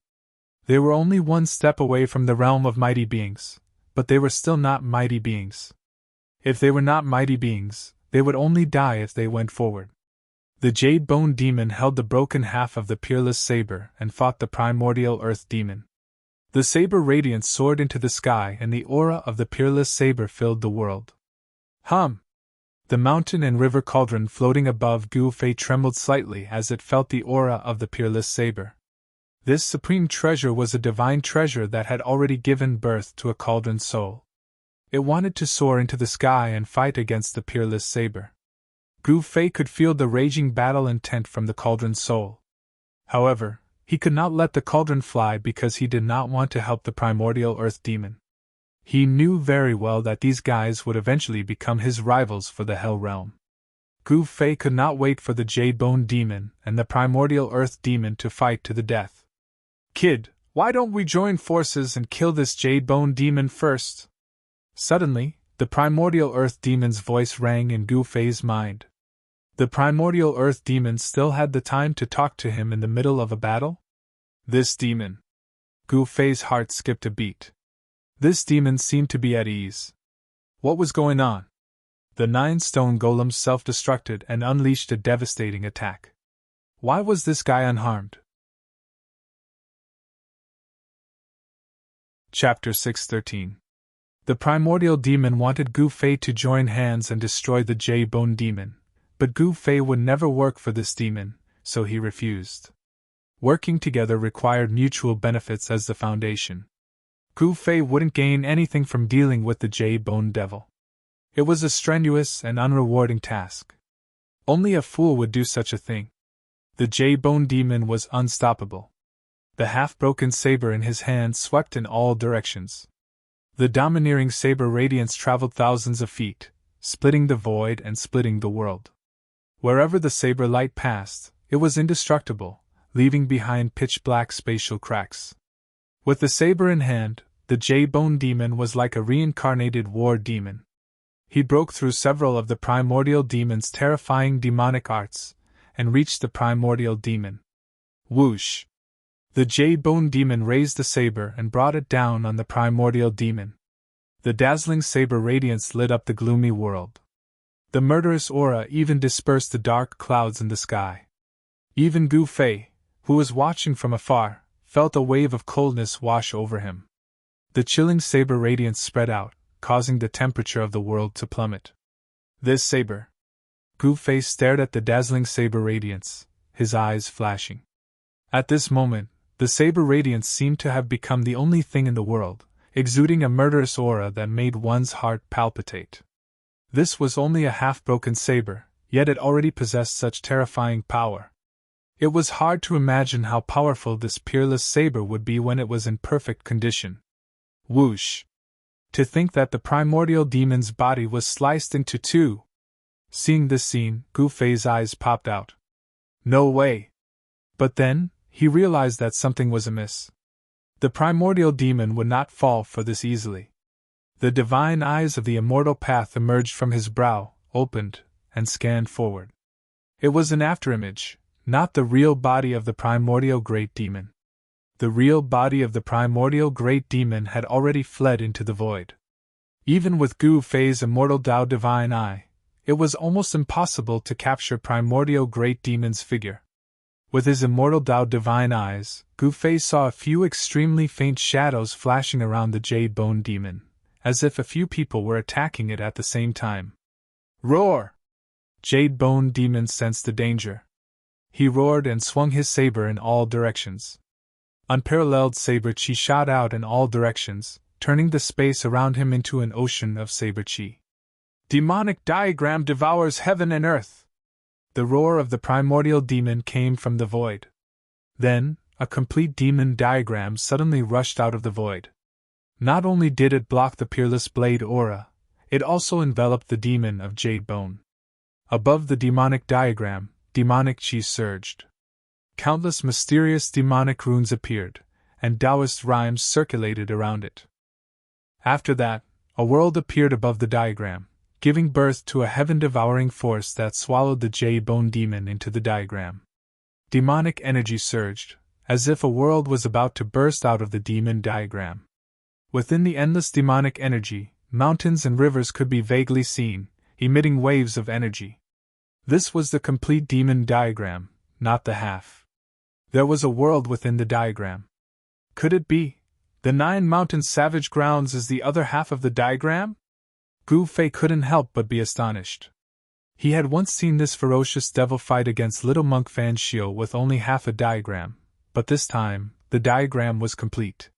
They were only one step away from the realm of mighty beings, but they were still not mighty beings. If they were not mighty beings, they would only die if they went forward. The Jade Bone Demon held the broken half of the peerless saber and fought the primordial Earth Demon. The saber radiance soared into the sky and the aura of the peerless saber filled the world. Hum! The mountain and river cauldron floating above Gu Fei trembled slightly as it felt the aura of the peerless saber. This supreme treasure was a divine treasure that had already given birth to a cauldron soul. It wanted to soar into the sky and fight against the peerless saber. Gu Fei could feel the raging battle intent from the cauldron soul. However, he could not let the cauldron fly because he did not want to help the primordial Earth Demon. He knew very well that these guys would eventually become his rivals for the Hell Realm. Gu Fei could not wait for the Jade Bone Demon and the primordial Earth Demon to fight to the death. Kid, why don't we join forces and kill this Jade Bone Demon first? Suddenly, the primordial Earth Demon's voice rang in Gu Fei's mind. The primordial Earth Demon still had the time to talk to him in the middle of a battle? This demon. Gu Fei's heart skipped a beat. This demon seemed to be at ease. What was going on? The 9 stone golems self-destructed and unleashed a devastating attack. Why was this guy unharmed? Chapter 613. The primordial demon wanted Gu Fei to join hands and destroy the Jade Bone Demon, but Gu Fei would never work for this demon, so he refused. Working together required mutual benefits as the foundation. Gu Fei wouldn't gain anything from dealing with the Jade Bone Devil. It was a strenuous and unrewarding task. Only a fool would do such a thing. The Jade Bone Demon was unstoppable. The half-broken saber in his hand swept in all directions. The domineering saber radiance traveled thousands of feet, splitting the void and splitting the world. Wherever the saber light passed, it was indestructible, leaving behind pitch-black spatial cracks. With the saber in hand, the Jade Bone Demon was like a reincarnated war demon. He broke through several of the primordial demon's terrifying demonic arts, and reached the primordial demon. Whoosh! The Jade Bone Demon raised the saber and brought it down on the primordial demon. The dazzling saber radiance lit up the gloomy world. The murderous aura even dispersed the dark clouds in the sky. Even Gu Fei, who was watching from afar, felt a wave of coldness wash over him. The chilling saber radiance spread out, causing the temperature of the world to plummet. This saber. Gu Fei stared at the dazzling saber radiance, his eyes flashing. At this moment, the saber radiance seemed to have become the only thing in the world, exuding a murderous aura that made one's heart palpitate. This was only a half-broken saber, yet it already possessed such terrifying power. It was hard to imagine how powerful this peerless saber would be when it was in perfect condition. Whoosh! To think that the primordial demon's body was sliced into 2. Seeing this scene, Gu Fei's eyes popped out. No way! But then, he realized that something was amiss. The primordial demon would not fall for this easily. The divine eyes of the immortal path emerged from his brow, opened, and scanned forward. It was an afterimage, not the real body of the primordial great demon. The real body of the primordial great demon had already fled into the void. Even with Gu Fei's immortal Dao divine eye, it was almost impossible to capture primordial great demon's figure. With his immortal Dao divine eyes, Gu Fei saw a few extremely faint shadows flashing around the Jade Bone Demon, as if a few people were attacking it at the same time. Roar! Jade Bone Demon sensed the danger. He roared and swung his saber in all directions. Unparalleled saber chi shot out in all directions, turning the space around him into an ocean of saber chi. Demonic diagram devours heaven and earth! The roar of the primordial demon came from the void. Then, a complete demon diagram suddenly rushed out of the void. Not only did it block the peerless blade aura, it also enveloped the demon of Jade Bone. Above the demonic diagram, demonic chi surged. Countless mysterious demonic runes appeared, and Taoist rhymes circulated around it. After that, a world appeared above the diagram, giving birth to a heaven-devouring force that swallowed the J-Bone demon into the diagram. Demonic energy surged, as if a world was about to burst out of the demon diagram. Within the endless demonic energy, mountains and rivers could be vaguely seen, emitting waves of energy. This was the complete demon diagram, not the half. There was a world within the diagram. Could it be? The 9 mountain savage grounds is the other half of the diagram? Gu Fei couldn't help but be astonished. He had once seen this ferocious devil fight against little monk Fan Shio with only half a diagram, but this time, the diagram was complete.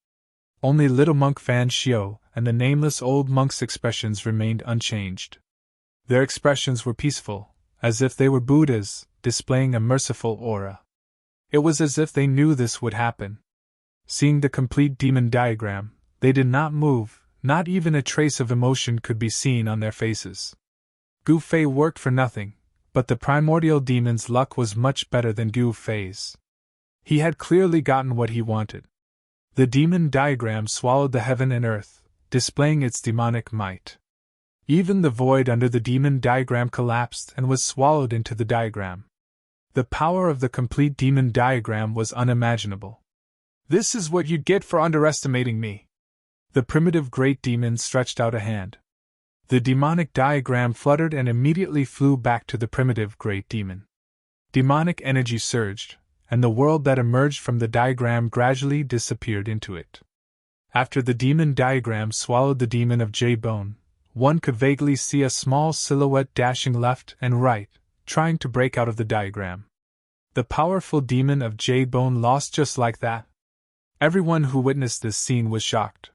Only little monk Fan Shio and the nameless old monk's expressions remained unchanged. Their expressions were peaceful, as if they were Buddhas, displaying a merciful aura. It was as if they knew this would happen. Seeing the complete demon diagram, they did not move, not even a trace of emotion could be seen on their faces. Gu Fei worked for nothing, but the primordial demon's luck was much better than Gu Fei's. He had clearly gotten what he wanted. The demon diagram swallowed the heaven and earth, displaying its demonic might. Even the void under the demon diagram collapsed and was swallowed into the diagram. The power of the complete demon diagram was unimaginable. This is what you get for underestimating me. The primitive great demon stretched out a hand. The demonic diagram fluttered and immediately flew back to the primitive great demon. Demonic energy surged, and the world that emerged from the diagram gradually disappeared into it. After the demon diagram swallowed the demon of J-Bone, one could vaguely see a small silhouette dashing left and right, trying to break out of the diagram. The powerful demon of J-Bone lost just like that. Everyone who witnessed this scene was shocked.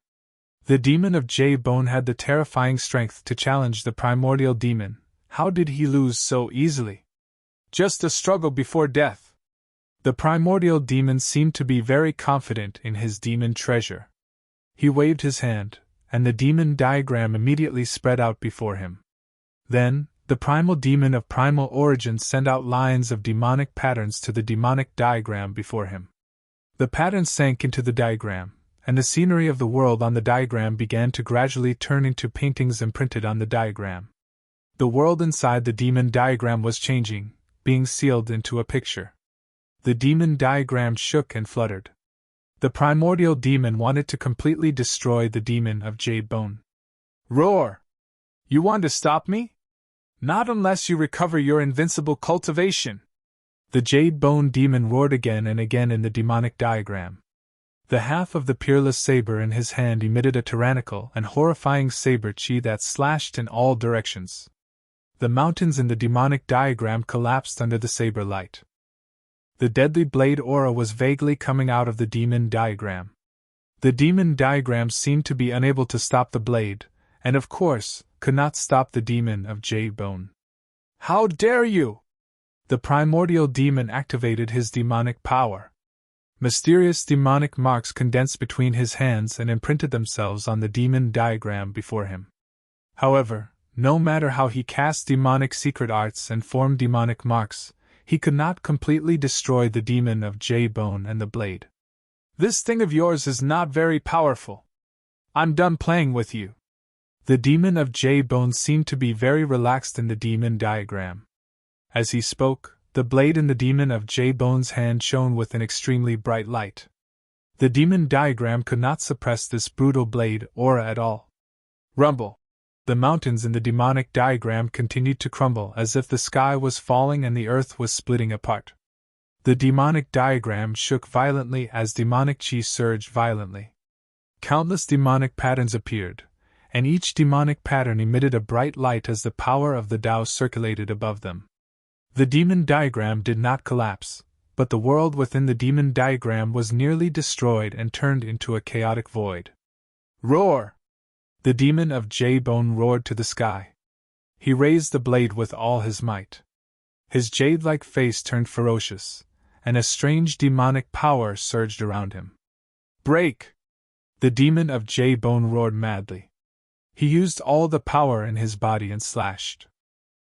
The demon of J-Bone had the terrifying strength to challenge the primordial demon. How did he lose so easily? Just a struggle before death. The primordial demon seemed to be very confident in his demon treasure. He waved his hand, and the demon diagram immediately spread out before him. Then, the primal demon of primal origin sent out lines of demonic patterns to the demonic diagram before him. The patterns sank into the diagram, and the scenery of the world on the diagram began to gradually turn into paintings imprinted on the diagram. The world inside the demon diagram was changing, being sealed into a picture. The demon diagram shook and fluttered. The primordial demon wanted to completely destroy the demon of J-Bone. Roar! You want to stop me? Not unless you recover your invincible cultivation! The J-Bone demon roared again and again in the demonic diagram. The half of the peerless saber in his hand emitted a tyrannical and horrifying saber chi that slashed in all directions. The mountains in the demonic diagram collapsed under the saber light. The deadly blade aura was vaguely coming out of the demon diagram. The demon diagram seemed to be unable to stop the blade, and of course, could not stop the demon of J-Bone. How dare you! The primordial demon activated his demonic power. Mysterious demonic marks condensed between his hands and imprinted themselves on the demon diagram before him. However, no matter how he cast demonic secret arts and formed demonic marks, he could not completely destroy the demon of J-Bone and the blade. This thing of yours is not very powerful. I'm done playing with you. The demon of J-Bone seemed to be very relaxed in the demon diagram. As he spoke, the blade in the demon of J-Bone's hand shone with an extremely bright light. The demon diagram could not suppress this brutal blade aura at all. Rumble! The mountains in the demonic diagram continued to crumble as if the sky was falling and the earth was splitting apart. The demonic diagram shook violently as demonic chi surged violently. Countless demonic patterns appeared, and each demonic pattern emitted a bright light as the power of the Tao circulated above them. The demon diagram did not collapse, but the world within the demon diagram was nearly destroyed and turned into a chaotic void. Roar! The demon of J-Bone roared to the sky. He raised the blade with all his might. His jade-like face turned ferocious, and a strange demonic power surged around him. Break! The demon of J-Bone roared madly. He used all the power in his body and slashed.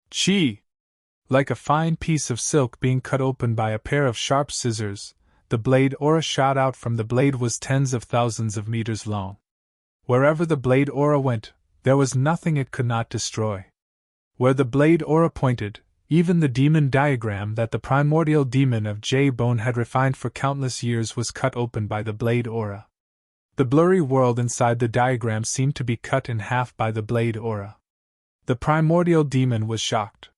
Chi! Like a fine piece of silk being cut open by a pair of sharp scissors, the blade aura shot out from the blade was tens of thousands of meters long. Wherever the blade aura went, there was nothing it could not destroy. Where the blade aura pointed, even the demon diagram that the primordial demon of J-Bone had refined for countless years was cut open by the blade aura. The blurry world inside the diagram seemed to be cut in half by the blade aura. The primordial demon was shocked.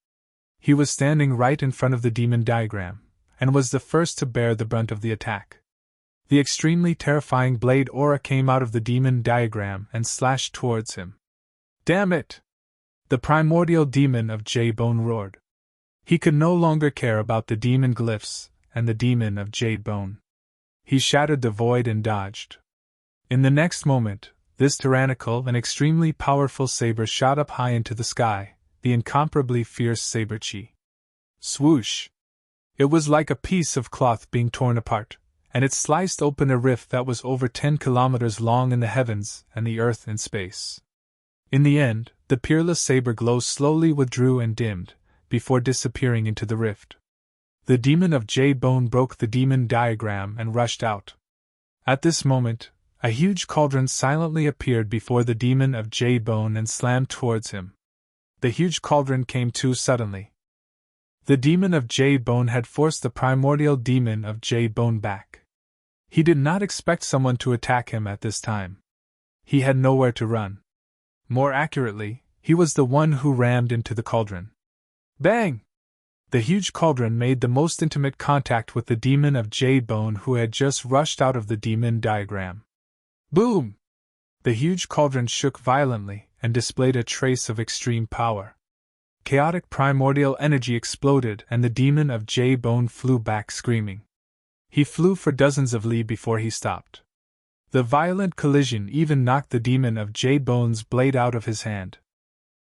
He was standing right in front of the demon diagram, and was the first to bear the brunt of the attack. The extremely terrifying blade aura came out of the demon diagram and slashed towards him. "Damn it!" the primordial demon of J-Bone roared. He could no longer care about the demon glyphs and the demon of J-Bone. He shattered the void and dodged. In the next moment, this tyrannical and extremely powerful saber shot up high into the sky, the incomparably fierce saber-chi. Swoosh! It was like a piece of cloth being torn apart, and it sliced open a rift that was over 10 kilometers long in the heavens and the earth in space. In the end, the peerless saber glow slowly withdrew and dimmed, before disappearing into the rift. The demon of J-Bone broke the demon diagram and rushed out. At this moment, a huge cauldron silently appeared before the demon of J-Bone and slammed towards him. The huge cauldron came too suddenly. The demon of J-Bone had forced the primordial demon of J-Bone back. He did not expect someone to attack him at this time. He had nowhere to run. More accurately, he was the one who rammed into the cauldron. Bang! The huge cauldron made the most intimate contact with the demon of J-Bone, who had just rushed out of the demon diagram. Boom! The huge cauldron shook violently and displayed a trace of extreme power. Chaotic primordial energy exploded and the demon of J-Bone flew back screaming. He flew for dozens of li before he stopped. The violent collision even knocked the demon of J-Bone's blade out of his hand.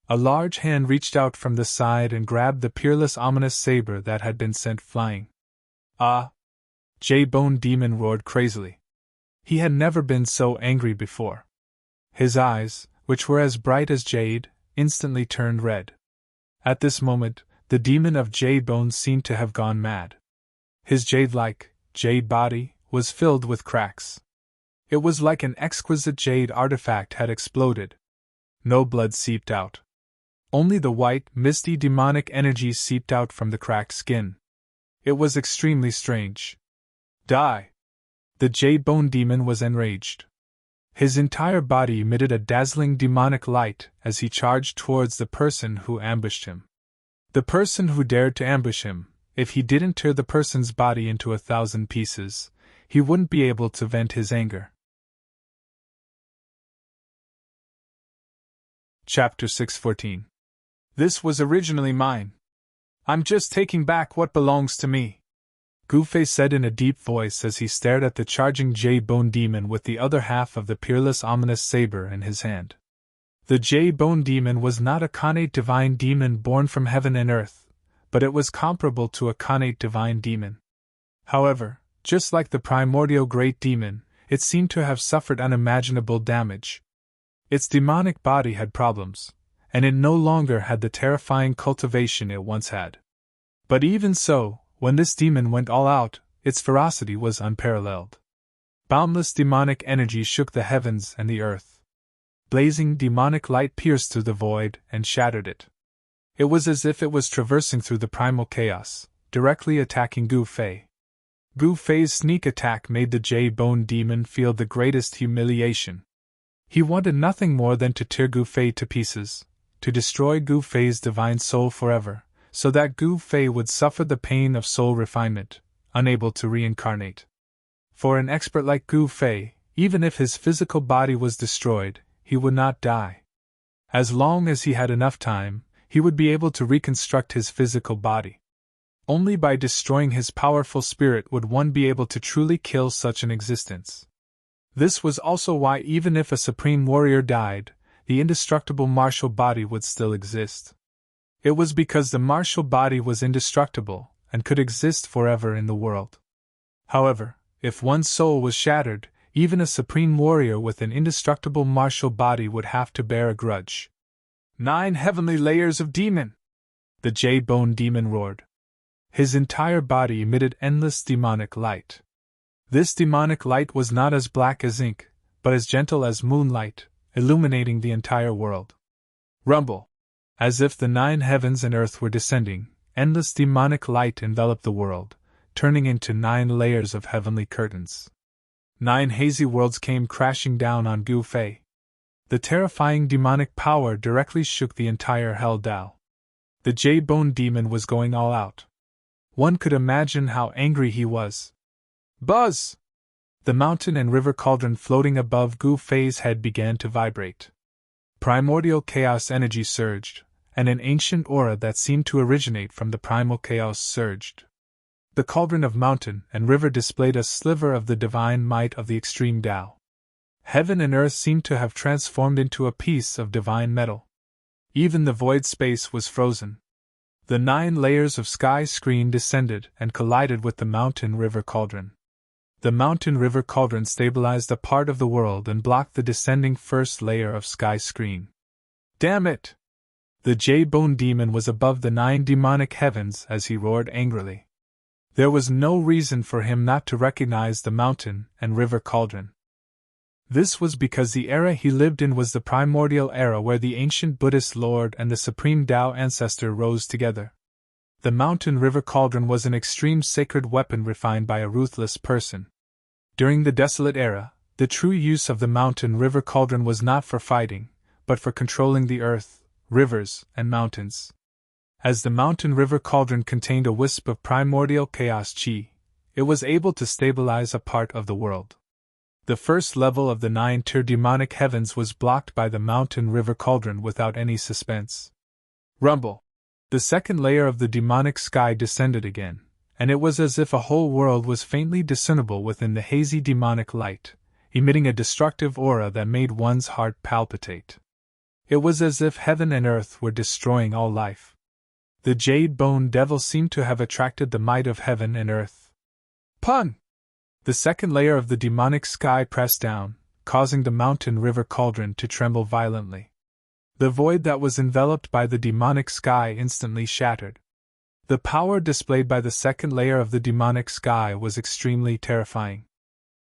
A large hand reached out from the side and grabbed the peerless ominous saber that had been sent flying. Ah! J-Bone demon roared crazily. He had never been so angry before. His eyes, which were as bright as jade, instantly turned red. At this moment, the demon of J-Bone seemed to have gone mad. His jade-like, jade body, was filled with cracks. It was like an exquisite jade artifact had exploded. No blood seeped out. Only the white, misty demonic energy seeped out from the cracked skin. It was extremely strange. Die! The J-Bone demon was enraged. His entire body emitted a dazzling demonic light as he charged towards the person who ambushed him. The person who dared to ambush him, if he didn't tear the person's body into 1,000 pieces, he wouldn't be able to vent his anger. Chapter 614. This was originally mine. I'm just taking back what belongs to me, Gu-Fei said in a deep voice as he stared at the charging J-Bone demon with the other half of the peerless ominous saber in his hand. The J-Bone demon was not a connate divine demon born from heaven and earth, but it was comparable to a connate divine demon. However, just like the primordial great demon, it seemed to have suffered unimaginable damage. Its demonic body had problems, and it no longer had the terrifying cultivation it once had. But even so, when this demon went all out, its ferocity was unparalleled. Boundless demonic energy shook the heavens and the earth. Blazing demonic light pierced through the void and shattered it. It was as if it was traversing through the primal chaos, directly attacking Gu-Fei. Gu-Fei's sneak attack made the J-Bone demon feel the greatest humiliation. He wanted nothing more than to tear Gu-Fei to pieces, to destroy Gu-Fei's divine soul forever, so that Gu-Fei would suffer the pain of soul refinement, unable to reincarnate. For an expert like Gu-Fei, even if his physical body was destroyed, he would not die. As long as he had enough time, he would be able to reconstruct his physical body. Only by destroying his powerful spirit would one be able to truly kill such an existence. This was also why even if a supreme warrior died, the indestructible martial body would still exist. It was because the martial body was indestructible and could exist forever in the world. However, if one's soul was shattered, even a supreme warrior with an indestructible martial body would have to bear a grudge. 9 heavenly layers of demon! The J-Bone demon roared. His entire body emitted endless demonic light. This demonic light was not as black as ink, but as gentle as moonlight, illuminating the entire world. Rumble! As if the 9 heavens and earth were descending, endless demonic light enveloped the world, turning into 9 layers of heavenly curtains. 9 hazy worlds came crashing down on Gu Fei. The terrifying demonic power directly shook the entire Hell Dao. The Jade-Bone Demon was going all out. One could imagine how angry he was. Buzz! The mountain and river cauldron floating above Gu Fei's head began to vibrate. Primordial chaos energy surged, and an ancient aura that seemed to originate from the primal chaos surged. The cauldron of mountain and river displayed a sliver of the divine might of the extreme Tao. Heaven and earth seemed to have transformed into a piece of divine metal. Even the void space was frozen. The 9 layers of sky screen descended and collided with the mountain river cauldron. The mountain river cauldron stabilized a part of the world and blocked the descending first layer of sky screen. Damn it! The Jade-Bone Demon was above the 9 demonic heavens as he roared angrily. There was no reason for him not to recognize the mountain and river cauldron. This was because the era he lived in was the primordial era where the ancient Buddhist Lord and the supreme Tao ancestor rose together. The mountain river cauldron was an extreme sacred weapon refined by a ruthless person. During the desolate era, the true use of the mountain river cauldron was not for fighting, but for controlling the earth, rivers, and mountains. As the mountain river cauldron contained a wisp of primordial chaos chi, it was able to stabilize a part of the world. The first level of the 9-tier demonic heavens was blocked by the mountain river cauldron without any suspense. Rumble! The second layer of the demonic sky descended again, and it was as if a whole world was faintly discernible within the hazy demonic light, emitting a destructive aura that made one's heart palpitate. It was as if heaven and earth were destroying all life. The Jade-Bone Devil seemed to have attracted the might of heaven and earth. Pun! The second layer of the demonic sky pressed down, causing the mountain river cauldron to tremble violently. The void that was enveloped by the demonic sky instantly shattered. The power displayed by the second layer of the demonic sky was extremely terrifying.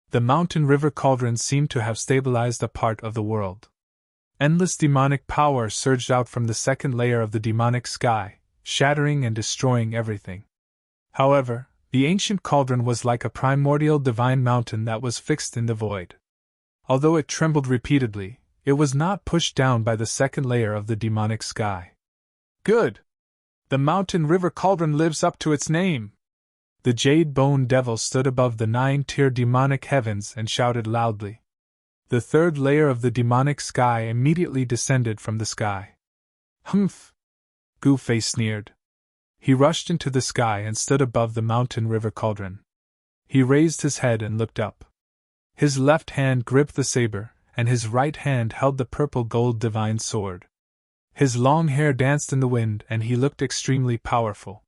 The mountain river cauldron seemed to have stabilized a part of the world. Endless demonic power surged out from the second layer of the demonic sky, shattering and destroying everything. However, the ancient cauldron was like a primordial divine mountain that was fixed in the void. Although it trembled repeatedly, it was not pushed down by the second layer of the demonic sky. Good! The mountain river cauldron lives up to its name! The Jade-Bone Devil stood above the 9-tier demonic heavens and shouted loudly. The third layer of the demonic sky immediately descended from the sky. Humph! Gu Fei sneered. He rushed into the sky and stood above the mountain river cauldron. He raised his head and looked up. His left hand gripped the saber, and his right hand held the purple-gold divine sword. His long hair danced in the wind and he looked extremely powerful.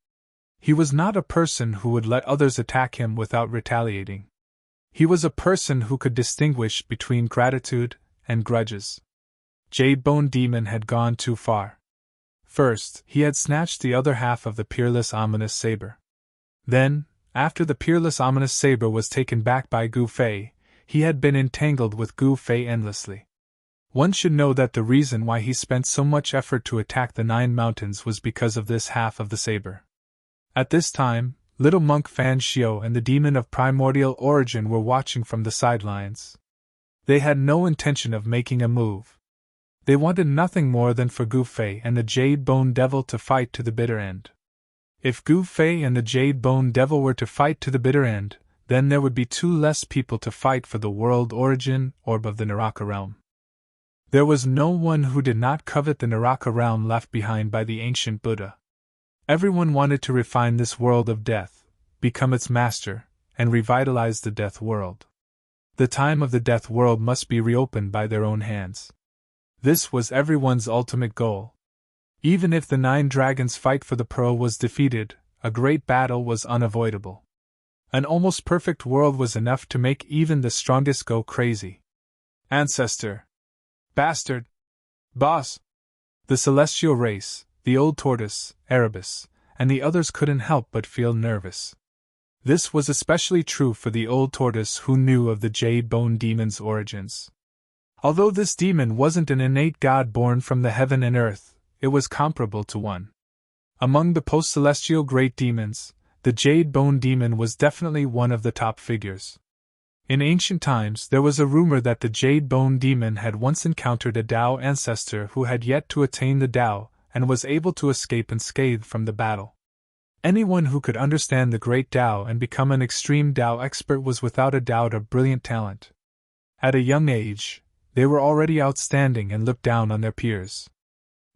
He was not a person who would let others attack him without retaliating. He was a person who could distinguish between gratitude and grudges. Jade-Bone Demon had gone too far. First, he had snatched the other half of the peerless ominous saber. Then, after the peerless ominous saber was taken back by Gu Fei, he had been entangled with Gu Fei endlessly. One should know that the reason why he spent so much effort to attack the 9 mountains was because of this half of the saber. At this time, little monk Fan Xiao and the demon of primordial origin were watching from the sidelines. They had no intention of making a move. They wanted nothing more than for Gu Fei and the Jade-Bone Devil to fight to the bitter end. If Gu Fei and the Jade-Bone Devil were to fight to the bitter end, then there would be 2 less people to fight for the world origin orb of the Naraka realm. There was no one who did not covet the Naraka realm left behind by the ancient Buddha. Everyone wanted to refine this world of death, become its master, and revitalize the death world. The time of the death world must be reopened by their own hands. This was everyone's ultimate goal. Even if the 9 dragons' fight for the pearl was defeated, a great battle was unavoidable. An almost perfect world was enough to make even the strongest go crazy. Ancestor! Bastard! Boss! The celestial race, the old tortoise, Erebus, and the others couldn't help but feel nervous. This was especially true for the old tortoise who knew of the Jade-Bone Demon's origins. Although this demon wasn't an innate god born from the heaven and earth, it was comparable to one. Among the post-celestial great demons, the Jade Bone Demon was definitely one of the top figures. In ancient times, there was a rumor that the Jade Bone Demon had once encountered a Tao ancestor who had yet to attain the Tao and was able to escape unscathed from the battle. Anyone who could understand the great Tao and become an extreme Tao expert was without a doubt a brilliant talent. At a young age, they were already outstanding and looked down on their peers.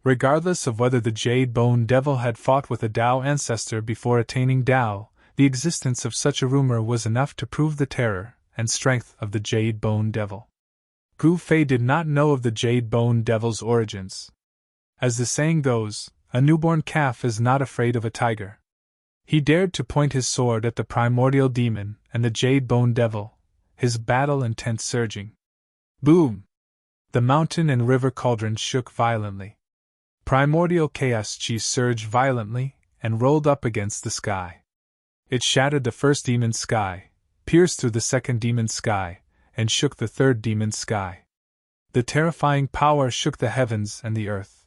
Regardless of whether the Jade Bone Devil had fought with a Tao ancestor before attaining Tao, the existence of such a rumor was enough to prove the terror and strength of the Jade Bone Devil. Gu Fei did not know of the Jade Bone Devil's origins. As the saying goes, a newborn calf is not afraid of a tiger. He dared to point his sword at the primordial demon and the Jade Bone Devil, his battle intent surging. Boom! The mountain and river cauldron shook violently. Primordial chaos chi surged violently and rolled up against the sky. It shattered the first demon's sky, pierced through the second demon's sky, and shook the third demon's sky. The terrifying power shook the heavens and the earth.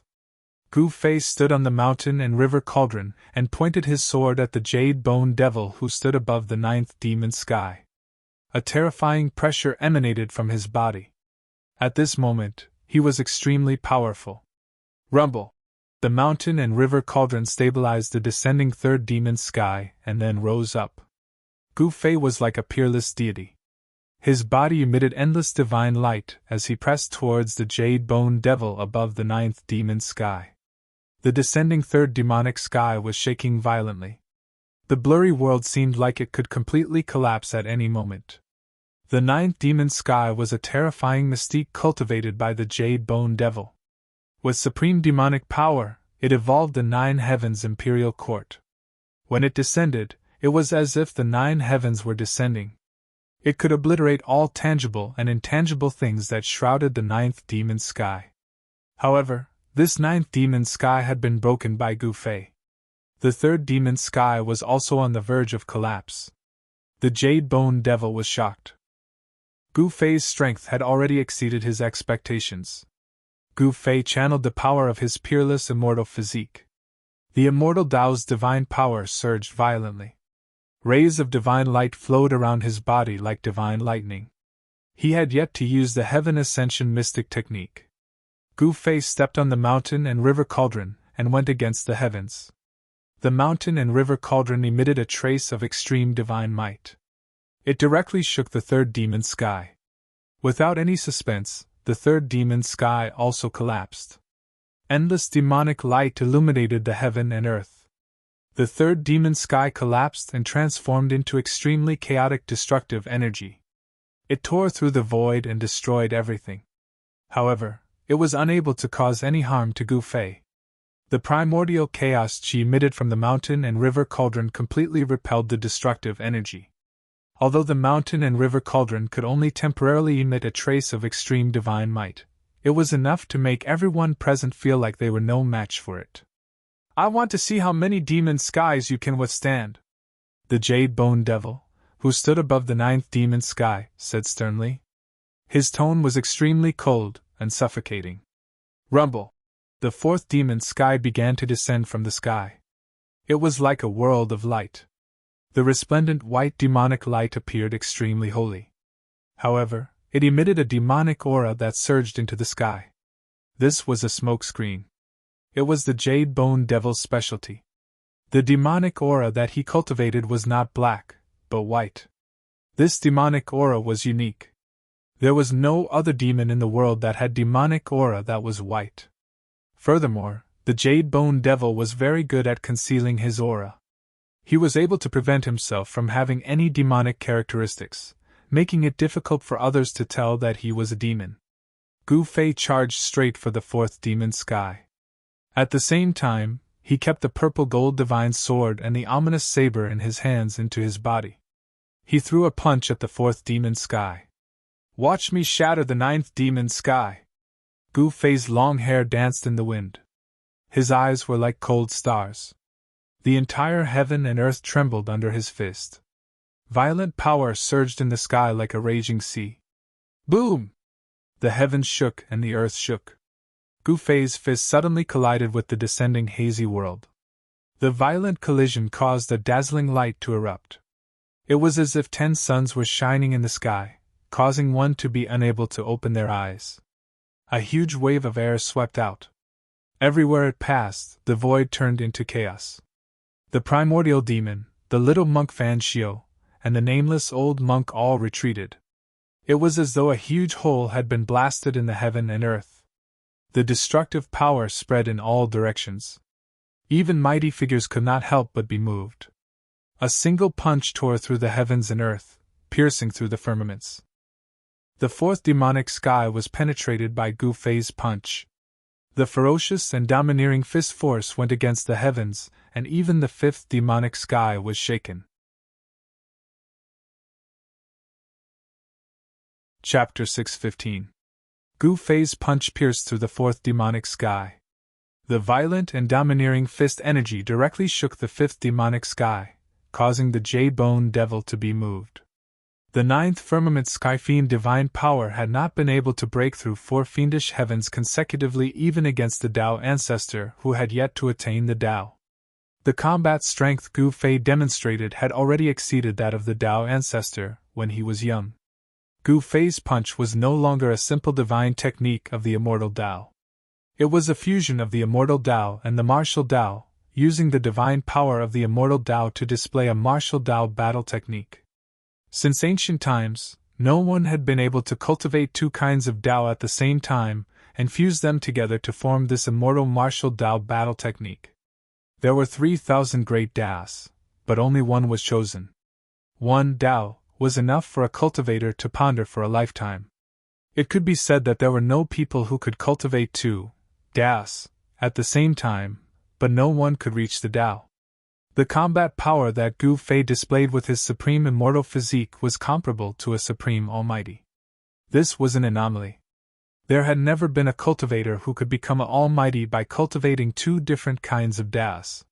Gu Fei stood on the mountain and river cauldron and pointed his sword at the Jade Bone Devil who stood above the ninth demon's sky. A terrifying pressure emanated from his body. At this moment, he was extremely powerful. Rumble! The mountain and river cauldron stabilized the descending third demon's sky and then rose up. Gu Fei was like a peerless deity. His body emitted endless divine light as he pressed towards the Jade Bone Devil above the ninth demon's sky. The descending third demonic sky was shaking violently. The blurry world seemed like it could completely collapse at any moment. The ninth demon's sky was a terrifying mystique cultivated by the Jade Bone Devil. With supreme demonic power, it evolved the nine heavens imperial court. When it descended, it was as if the nine heavens were descending. It could obliterate all tangible and intangible things that shrouded the ninth demon's sky. However, this ninth demon's sky had been broken by Gu Fei. The third demon's sky was also on the verge of collapse. The Jade Bone Devil was shocked. Gu Fei's strength had already exceeded his expectations. Gu Fei channeled the power of his peerless immortal physique. The immortal Tao's divine power surged violently. Rays of divine light flowed around his body like divine lightning. He had yet to use the Heaven Ascension mystic technique. Gu Fei stepped on the mountain and river cauldron and went against the heavens. The mountain and river cauldron emitted a trace of extreme divine might. It directly shook the third demon's sky. Without any suspense, the third demon's sky also collapsed. Endless demonic light illuminated the heaven and earth. The third demon's sky collapsed and transformed into extremely chaotic destructive energy. It tore through the void and destroyed everything. However, it was unable to cause any harm to Gu Fei. The primordial chaos chi emitted from the mountain and river cauldron completely repelled the destructive energy. Although the mountain and river cauldron could only temporarily emit a trace of extreme divine might, it was enough to make everyone present feel like they were no match for it. I want to see how many demon skies you can withstand. The Jade Bone Devil, who stood above the ninth demon sky, said sternly. His tone was extremely cold and suffocating. Rumble! The fourth demon sky began to descend from the sky. It was like a world of light. The resplendent white demonic light appeared extremely holy. However, it emitted a demonic aura that surged into the sky. This was a smoke screen. It was the Jade Bone Devil's specialty. The demonic aura that he cultivated was not black, but white. This demonic aura was unique. There was no other demon in the world that had demonic aura that was white. Furthermore, the Jade Bone Devil was very good at concealing his aura. He was able to prevent himself from having any demonic characteristics, making it difficult for others to tell that he was a demon. Gu Fei charged straight for the fourth demon sky. At the same time, he kept the purple gold divine sword and the ominous saber in his hands into his body. He threw a punch at the fourth demon sky. Watch me shatter the ninth demon sky! Gu Fei's long hair danced in the wind. His eyes were like cold stars. The entire heaven and earth trembled under his fist. Violent power surged in the sky like a raging sea. Boom! The heavens shook and the earth shook. Gu Fei's fist suddenly collided with the descending hazy world. The violent collision caused a dazzling light to erupt. It was as if 10 suns were shining in the sky, causing one to be unable to open their eyes. A huge wave of air swept out. Everywhere it passed, the void turned into chaos. The primordial demon, the little monk Fan Xiu, and the nameless old monk all retreated. It was as though a huge hole had been blasted in the heaven and earth. The destructive power spread in all directions. Even mighty figures could not help but be moved. A single punch tore through the heavens and earth, piercing through the firmaments. The fourth demonic sky was penetrated by Gu Fei's punch. The ferocious and domineering fist force went against the heavens, and even the fifth demonic sky was shaken. Chapter 6:15. Gu Fei's punch pierced through the fourth demonic sky. The violent and domineering fist energy directly shook the fifth demonic sky, causing the Jade Bone Devil to be moved. The ninth firmament sky fiend divine power had not been able to break through 4 fiendish heavens consecutively even against the Tao ancestor who had yet to attain the Tao. The combat strength Gu Fei demonstrated had already exceeded that of the Tao ancestor when he was young. Gu Fei's punch was no longer a simple divine technique of the immortal Tao. It was a fusion of the immortal Tao and the martial Tao, using the divine power of the immortal Tao to display a martial Tao battle technique. Since ancient times, no one had been able to cultivate 2 kinds of Tao at the same time and fuse them together to form this immortal martial Tao battle technique. There were 3,000 great Taos, but only one was chosen. One Tao was enough for a cultivator to ponder for a lifetime. It could be said that there were no people who could cultivate 2 Taos at the same time, but no one could reach the Tao. The combat power that Gu Fei displayed with his supreme immortal physique was comparable to a supreme almighty. This was an anomaly. There had never been a cultivator who could become an almighty by cultivating 2 different kinds of Taos.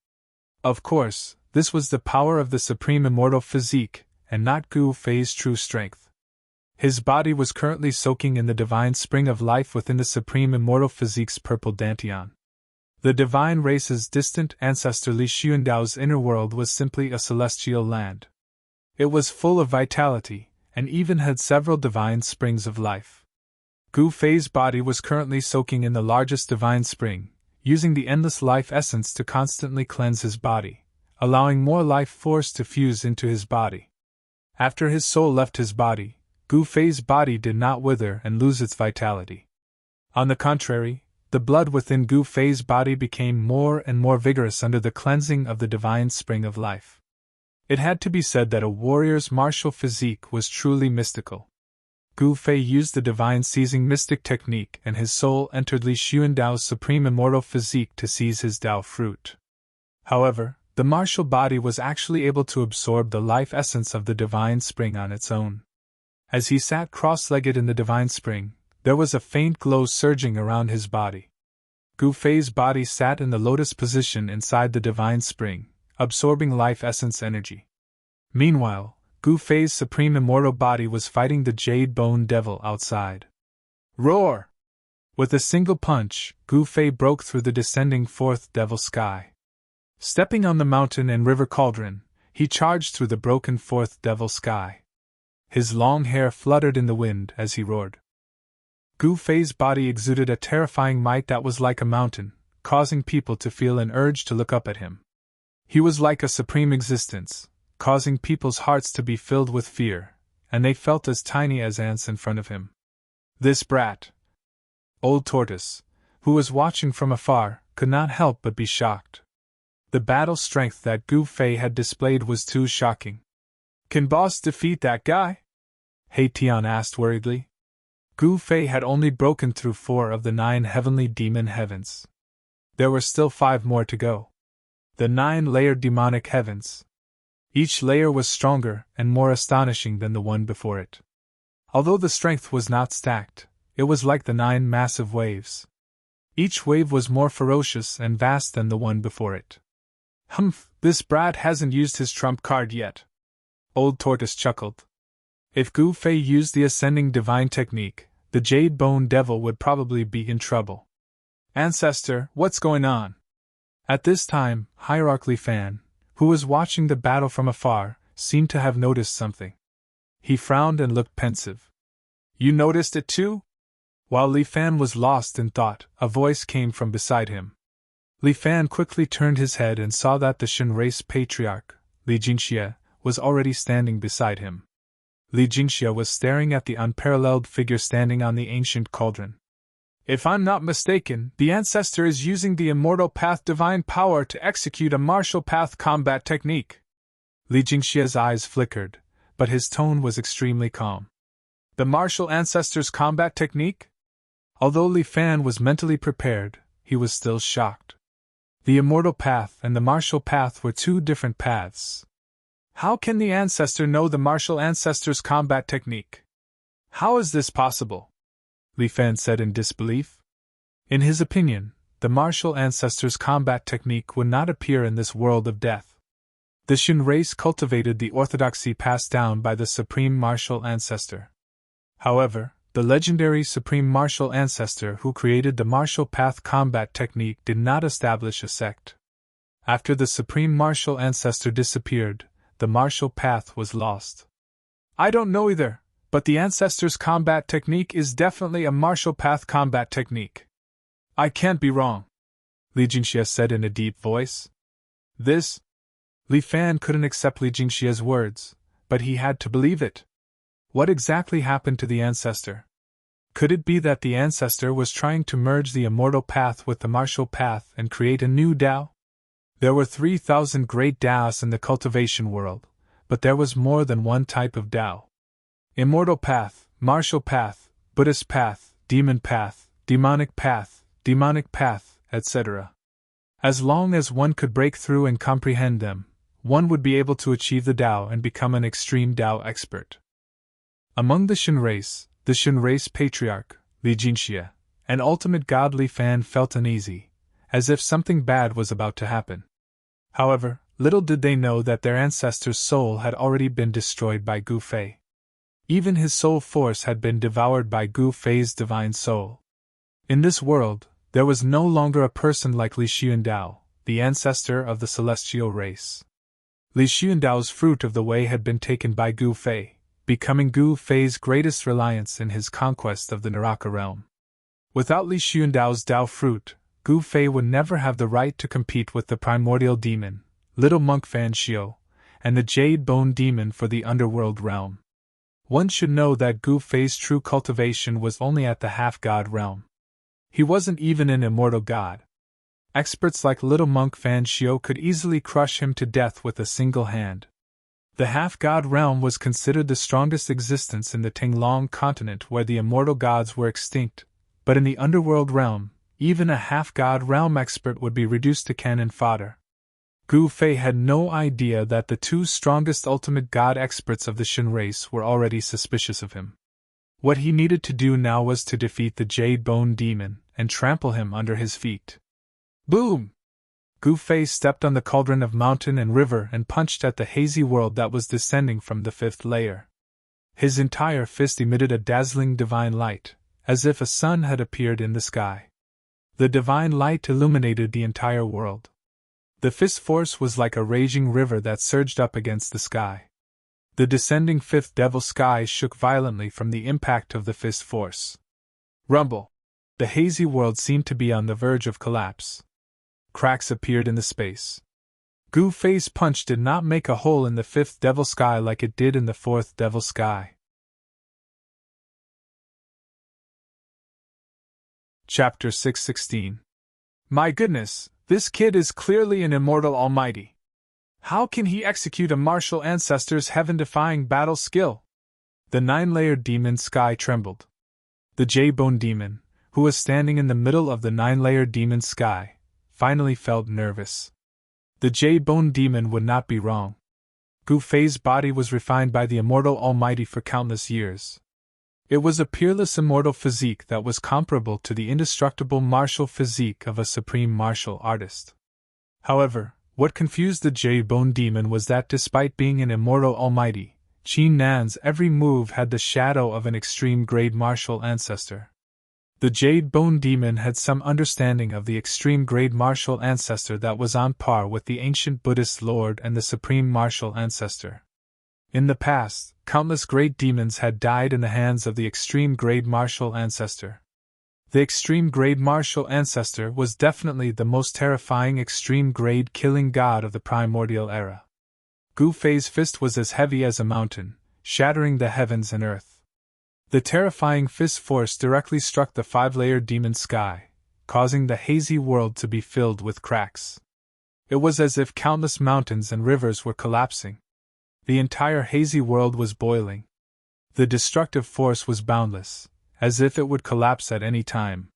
Of course, this was the power of the supreme immortal physique, and not Gu Fei's true strength. His body was currently soaking in the divine spring of life within the supreme immortal physique's purple dantian. The divine race's distant ancestor Li Xuandao's inner world was simply a celestial land. It was full of vitality, and even had several divine springs of life. Gu Fei's body was currently soaking in the largest divine spring, using the endless life essence to constantly cleanse his body, allowing more life force to fuse into his body. After his soul left his body, Gu Fei's body did not wither and lose its vitality. On the contrary, the blood within Gu Fei's body became more and more vigorous under the cleansing of the divine spring of life. It had to be said that a warrior's martial physique was truly mystical. Gu Fei used the divine seizing mystic technique and his soul entered Li Xuandao's supreme immortal physique to seize his Tao fruit. However, the martial body was actually able to absorb the life essence of the divine spring on its own. As he sat cross-legged in the divine spring, there was a faint glow surging around his body. Gu Fei's body sat in the lotus position inside the divine spring, absorbing life essence energy. Meanwhile, Gu Fei's supreme immortal body was fighting the Jade Bone Devil outside. Roar! With a single punch, Gu Fei broke through the descending 4th devil sky. Stepping on the mountain and river cauldron, he charged through the broken 4th devil sky. His long hair fluttered in the wind as he roared. Gu Fei's body exuded a terrifying might that was like a mountain, causing people to feel an urge to look up at him. He was like a supreme existence, causing people's hearts to be filled with fear, and they felt as tiny as ants in front of him. This brat, Old Tortoise, who was watching from afar, could not help but be shocked. The battle strength that Gu Fei had displayed was too shocking. Can boss defeat that guy? He Tian asked worriedly. Gu Fei had only broken through 4 of the 9 heavenly demon heavens. There were still 5 more to go. The 9-layered demonic heavens. Each layer was stronger and more astonishing than the one before it. Although the strength was not stacked, it was like the 9 massive waves. Each wave was more ferocious and vast than the one before it. Humph, this brat hasn't used his trump card yet. Old Tortoise chuckled. If Gu Fei used the ascending divine technique, the Jade Bone Devil would probably be in trouble. Ancestor, what's going on? At this time, Hierarch Li Fan, who was watching the battle from afar, seemed to have noticed something. He frowned and looked pensive. You noticed it too? While Li Fan was lost in thought, a voice came from beside him. Li Fan quickly turned his head and saw that the Shen race patriarch, Li Jingxie, was already standing beside him. Li Jingxie was staring at the unparalleled figure standing on the ancient cauldron. If I'm not mistaken, the ancestor is using the immortal path divine power to execute a martial path combat technique. Li Jingxie's eyes flickered, but his tone was extremely calm. The martial ancestor's combat technique? Although Li Fan was mentally prepared, he was still shocked. The immortal path and the martial path were two different paths. How can the ancestor know the martial ancestor's combat technique? How is this possible? Li Fan said in disbelief. In his opinion, the martial ancestor's combat technique would not appear in this world of death. The Shen race cultivated the orthodoxy passed down by the supreme martial ancestor. However, the legendary supreme martial ancestor who created the martial path combat technique did not establish a sect. After the supreme martial ancestor disappeared, the martial path was lost. I don't know either, but the ancestor's combat technique is definitely a martial path combat technique. I can't be wrong, Li Jingxie said in a deep voice. This? Li Fan couldn't accept Li Jingxie's words, but he had to believe it. What exactly happened to the ancestor? Could it be that the ancestor was trying to merge the immortal path with the martial path and create a new Tao? There were 3,000 great Taos in the cultivation world, but there was more than one type of Tao. Immortal path, martial path, Buddhist path, demonic path, etc. As long as one could break through and comprehend them, one would be able to achieve the Tao and become an extreme Tao expert. Among the Shen race patriarch, Li Jingxie, and ultimate god Li Fan felt uneasy, as if something bad was about to happen. However, little did they know that their ancestor's soul had already been destroyed by Gu Fei. Even his soul force had been devoured by Gu Fei's divine soul. In this world, there was no longer a person like Li Xiandao, the ancestor of the celestial race. Li Xiandao's fruit of the way had been taken by Gu Fei, becoming Gu Fei's greatest reliance in his conquest of the Naraka realm. Without Li Xiandao's Tao fruit, Gu Fei would never have the right to compete with the primordial demon, Little Monk Fan Xiu, and the Jade Bone Demon for the underworld realm. One should know that Gu Fei's true cultivation was only at the half-god realm. He wasn't even an immortal god. Experts like Little Monk Fan Xiu could easily crush him to death with a single hand. The half-god realm was considered the strongest existence in the Tinglong continent where the immortal gods were extinct, but in the underworld realm, even a half-god realm expert would be reduced to cannon fodder. Gu Fei had no idea that the two strongest ultimate god experts of the Shen race were already suspicious of him. What he needed to do now was to defeat the Jade Bone Demon and trample him under his feet. Boom! Gu Fei stepped on the cauldron of mountain and river and punched at the hazy world that was descending from the fifth layer. His entire fist emitted a dazzling divine light, as if a sun had appeared in the sky. The divine light illuminated the entire world. The fist force was like a raging river that surged up against the sky. The descending fifth devil sky shook violently from the impact of the fist force. Rumble! The hazy world seemed to be on the verge of collapse. Cracks appeared in the space. Gu Fei's punch did not make a hole in the fifth devil sky like it did in the fourth devil sky. Chapter 616. My goodness, this kid is clearly an immortal almighty. How can he execute a martial ancestor's heaven-defying battle skill? The nine-layered demon sky trembled. The J-Bone demon, who was standing in the middle of the nine-layered demon sky, finally felt nervous. The J-Bone demon would not be wrong. Gu Fei's body was refined by the immortal almighty for countless years. It was a peerless immortal physique that was comparable to the indestructible martial physique of a supreme martial artist. However, what confused the J-Bone demon was that despite being an immortal almighty, Qin Nan's every move had the shadow of an extreme-grade martial ancestor. The Jade Bone Demon had some understanding of the extreme grade martial ancestor that was on par with the ancient Buddhist Lord and the supreme martial ancestor. In the past, countless great demons had died in the hands of the extreme grade martial ancestor. The extreme grade martial ancestor was definitely the most terrifying extreme grade killing god of the primordial era. Gu Fei's fist was as heavy as a mountain, shattering the heavens and earth. The terrifying fist force directly struck the five-layered demon sky, causing the hazy world to be filled with cracks. It was as if countless mountains and rivers were collapsing. The entire hazy world was boiling. The destructive force was boundless, as if it would collapse at any time.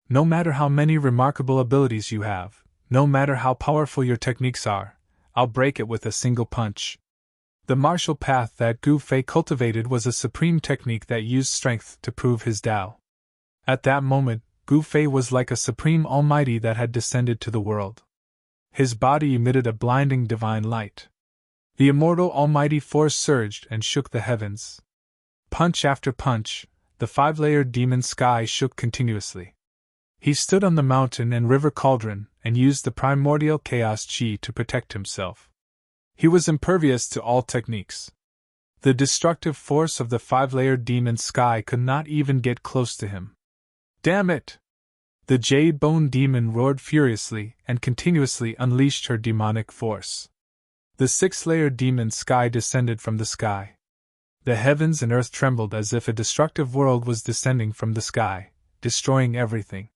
No matter how many remarkable abilities you have, no matter how powerful your techniques are, I'll break it with a single punch. The martial path that Gu Fei cultivated was a supreme technique that used strength to prove his Tao. At that moment, Gu Fei was like a supreme almighty that had descended to the world. His body emitted a blinding divine light. The immortal almighty force surged and shook the heavens. Punch after punch, the five-layered demon sky shook continuously. He stood on the mountain and river cauldron and used the primordial chaos chi to protect himself. He was impervious to all techniques. The destructive force of the five-layered demon sky could not even get close to him. Damn it! The Jade Bone Demon roared furiously and continuously unleashed her demonic force. The six-layered demon sky descended from the sky. The heavens and earth trembled as if a destructive world was descending from the sky, destroying everything.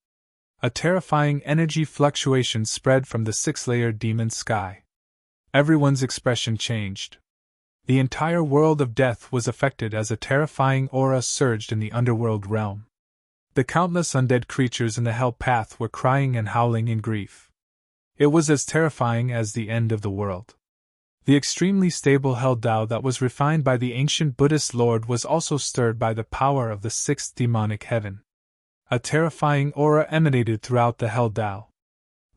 A terrifying energy fluctuation spread from the six-layered demon sky. Everyone's expression changed. The entire world of death was affected as a terrifying aura surged in the underworld realm. The countless undead creatures in the hell path were crying and howling in grief. It was as terrifying as the end of the world. The extremely stable Hell Tao that was refined by the ancient Buddhist Lord was also stirred by the power of the sixth demonic heaven. A terrifying aura emanated throughout the Hell Tao.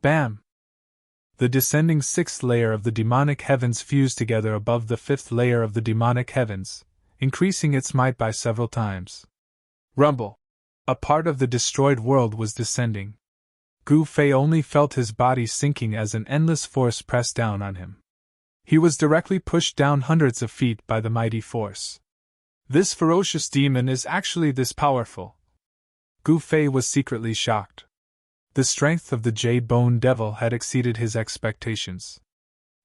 Bam! The descending sixth layer of the demonic heavens fused together above the fifth layer of the demonic heavens, increasing its might by several times. Rumble! A part of the destroyed world was descending. Gu Fei only felt his body sinking as an endless force pressed down on him. He was directly pushed down hundreds of feet by the mighty force. This ferocious demon is actually this powerful. Gu Fei was secretly shocked. The strength of the Jade Bone Devil had exceeded his expectations.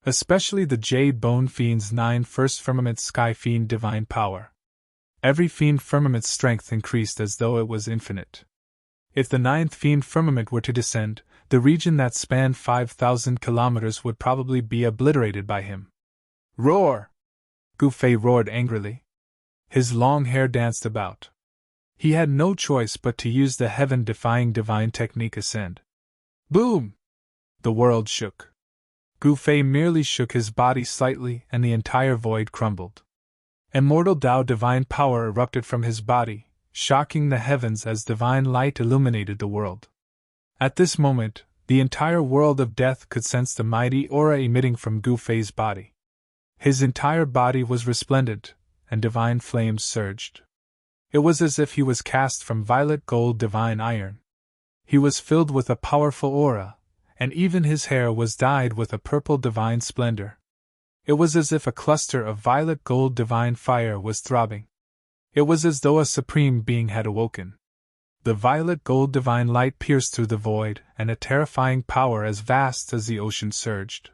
Especially the Jade Bone Fiend's 9 first firmament Sky Fiend divine power. Every fiend firmament's strength increased as though it was infinite. If the 9th fiend firmament were to descend, the region that spanned 5,000 kilometers would probably be obliterated by him. Roar! Gu Fei roared angrily. His long hair danced about. He had no choice but to use the heaven-defying divine technique Ascend. Boom! The world shook. Gu Fei merely shook his body slightly and the entire void crumbled. Immortal Tao divine power erupted from his body, shocking the heavens as divine light illuminated the world. At this moment, the entire world of death could sense the mighty aura emitting from Gu Fei's body. His entire body was resplendent, and divine flames surged. It was as if he was cast from violet gold divine iron. He was filled with a powerful aura, and even his hair was dyed with a purple divine splendor. It was as if a cluster of violet gold divine fire was throbbing. It was as though a supreme being had awoken. The violet gold divine light pierced through the void, and a terrifying power as vast as the ocean surged.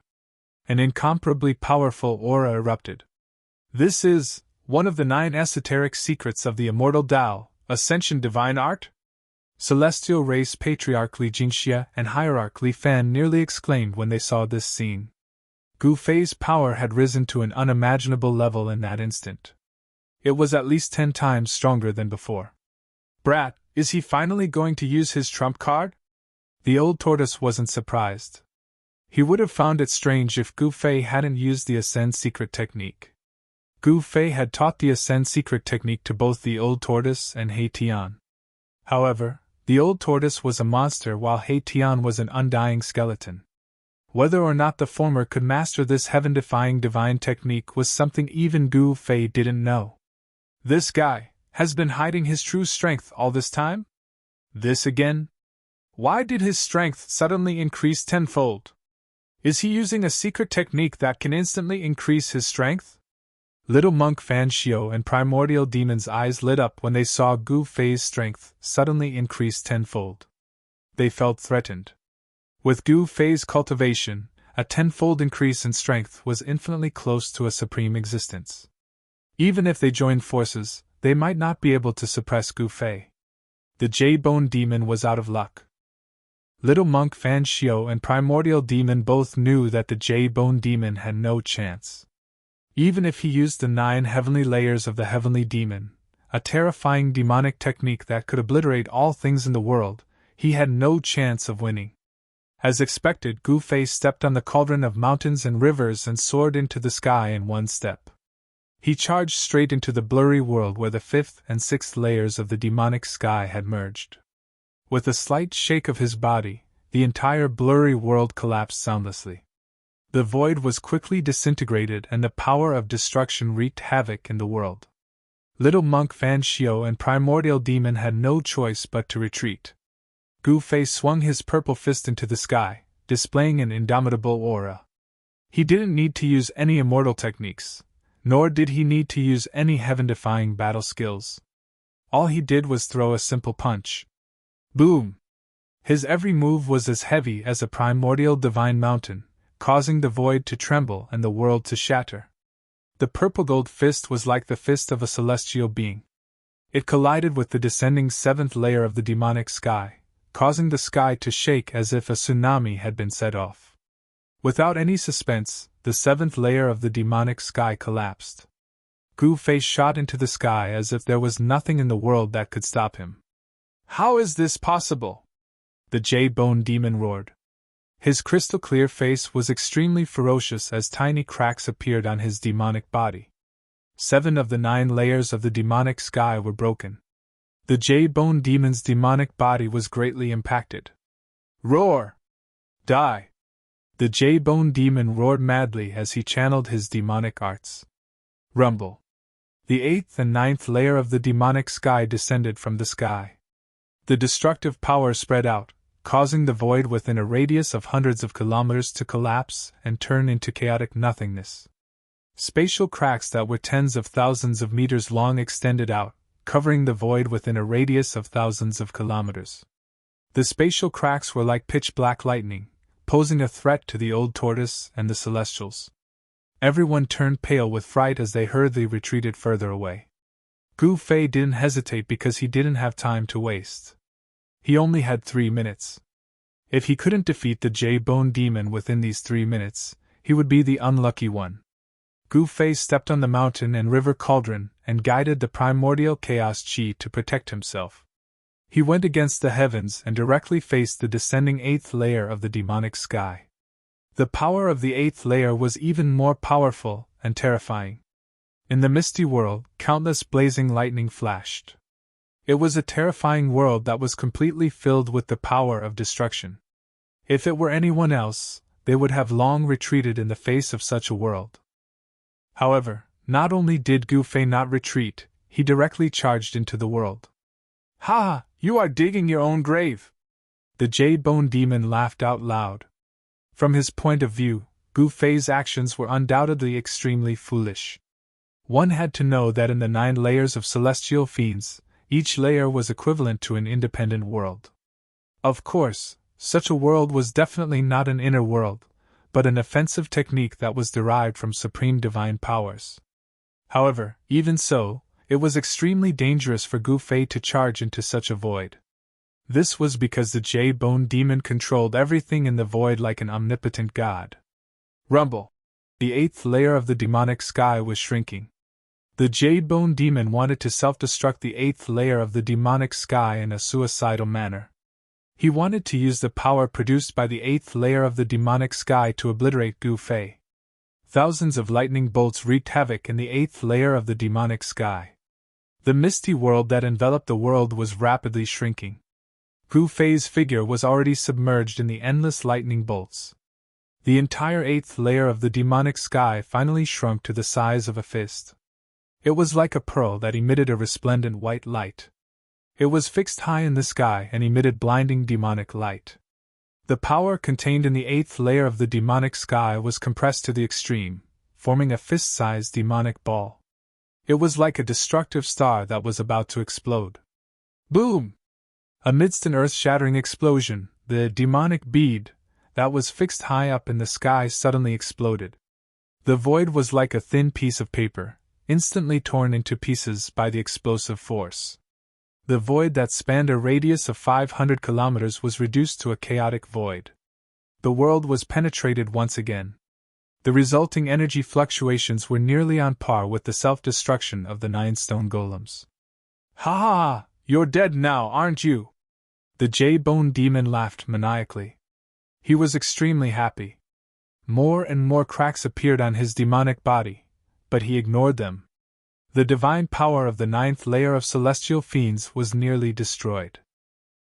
An incomparably powerful aura erupted. This is one of the 9 esoteric secrets of the immortal Tao, Ascension Divine Art? Celestial Race Patriarch Li Jingxia and Hierarch Li Fan nearly exclaimed when they saw this scene. Gu Fei's power had risen to an unimaginable level in that instant. It was at least 10 times stronger than before. Brat, is he finally going to use his trump card? The old tortoise wasn't surprised. He would have found it strange if Gu Fei hadn't used the Ascend secret technique. Gu Fei had taught the Ascend secret technique to both the old tortoise and He Tian. However, the old tortoise was a monster while He Tian was an undying skeleton. Whether or not the former could master this heaven-defying divine technique was something even Gu Fei didn't know. This guy has been hiding his true strength all this time? This again? Why did his strength suddenly increase tenfold? Is he using a secret technique that can instantly increase his strength? Little monk Fan Xiao and primordial demon's eyes lit up when they saw Gu Fei's strength suddenly increase tenfold. They felt threatened. With Gu Fei's cultivation, a tenfold increase in strength was infinitely close to a supreme existence. Even if they joined forces, they might not be able to suppress Gu Fei. The Jade-Bone Demon was out of luck. Little monk Fan Xiao and primordial demon both knew that the Jade-Bone Demon had no chance. Even if he used the 9 heavenly layers of the heavenly demon, a terrifying demonic technique that could obliterate all things in the world, he had no chance of winning. As expected, Gu Fei stepped on the cauldron of mountains and rivers and soared into the sky in one step. He charged straight into the blurry world where the 5th and 6th layers of the demonic sky had merged. With a slight shake of his body, the entire blurry world collapsed soundlessly. The void was quickly disintegrated and the power of destruction wreaked havoc in the world. Little monk Fan Xiao and primordial demon had no choice but to retreat. Gu Fei swung his purple fist into the sky, displaying an indomitable aura. He didn't need to use any immortal techniques, nor did he need to use any heaven-defying battle skills. All he did was throw a simple punch. Boom! His every move was as heavy as a primordial divine mountain, causing the void to tremble and the world to shatter. The purple gold fist was like the fist of a celestial being. It collided with the descending 7th layer of the demonic sky, causing the sky to shake as if a tsunami had been set off. Without any suspense, the 7th layer of the demonic sky collapsed. Gu Fei shot into the sky as if there was nothing in the world that could stop him. How is this possible? The Jade-Bone Demon roared. His crystal-clear face was extremely ferocious as tiny cracks appeared on his demonic body. 7 of the 9 layers of the demonic sky were broken. The Jade-Bone Demon's demonic body was greatly impacted. Roar! Die! The Jade-Bone Demon roared madly as he channeled his demonic arts. Rumble! The 8th and 9th layer of the demonic sky descended from the sky. The destructive power spread out, causing the void within a radius of hundreds of kilometers to collapse and turn into chaotic nothingness. Spatial cracks that were tens of thousands of meters long extended out, covering the void within a radius of thousands of kilometers. The spatial cracks were like pitch-black lightning, posing a threat to the old tortoise and the celestials. Everyone turned pale with fright as they hurriedly retreated further away. Gu Fei didn't hesitate because he didn't have time to waste. He only had 3 minutes. If he couldn't defeat the Jade-Bone Demon within these 3 minutes, he would be the unlucky one. Gu Fei stepped on the mountain and river cauldron and guided the primordial chaos chi to protect himself. He went against the heavens and directly faced the descending 8th layer of the demonic sky. The power of the 8th layer was even more powerful and terrifying. In the misty world, countless blazing lightning flashed. It was a terrifying world that was completely filled with the power of destruction. If it were anyone else, they would have long retreated in the face of such a world. However, not only did Gu Fei not retreat, he directly charged into the world. Ha! You are digging your own grave! The Jade-Bone Demon laughed out loud. From his point of view, Gu Fei's actions were undoubtedly extremely foolish. One had to know that in the 9 layers of celestial fiends, each layer was equivalent to an independent world. Of course, such a world was definitely not an inner world, but an offensive technique that was derived from supreme divine powers. However, even so, it was extremely dangerous for Gu Fei to charge into such a void. This was because the Jade-Bone Demon controlled everything in the void like an omnipotent god. Rumble! The 8th layer of the demonic sky was shrinking. The Jade-Bone Demon wanted to self-destruct the 8th layer of the demonic sky in a suicidal manner. He wanted to use the power produced by the 8th layer of the demonic sky to obliterate Gu Fei. Thousands of lightning bolts wreaked havoc in the 8th layer of the demonic sky. The misty world that enveloped the world was rapidly shrinking. Gu Fei's figure was already submerged in the endless lightning bolts. The entire 8th layer of the demonic sky finally shrunk to the size of a fist. It was like a pearl that emitted a resplendent white light. It was fixed high in the sky and emitted blinding demonic light. The power contained in the 8th layer of the demonic sky was compressed to the extreme, forming a fist-sized demonic ball. It was like a destructive star that was about to explode. Boom! Amidst an earth-shattering explosion, the demonic bead, that was fixed high up in the sky, suddenly exploded. The void was like a thin piece of paper, instantly torn into pieces by the explosive force. The void that spanned a radius of 500 kilometers was reduced to a chaotic void. The world was penetrated once again. The resulting energy fluctuations were nearly on par with the self-destruction of the 9 stone golems. Ha ha ha! You're dead now, aren't you? The J-Bone demon laughed maniacally. He was extremely happy. More and more cracks appeared on his demonic body, but he ignored them. The divine power of the 9th layer of celestial fiends was nearly destroyed.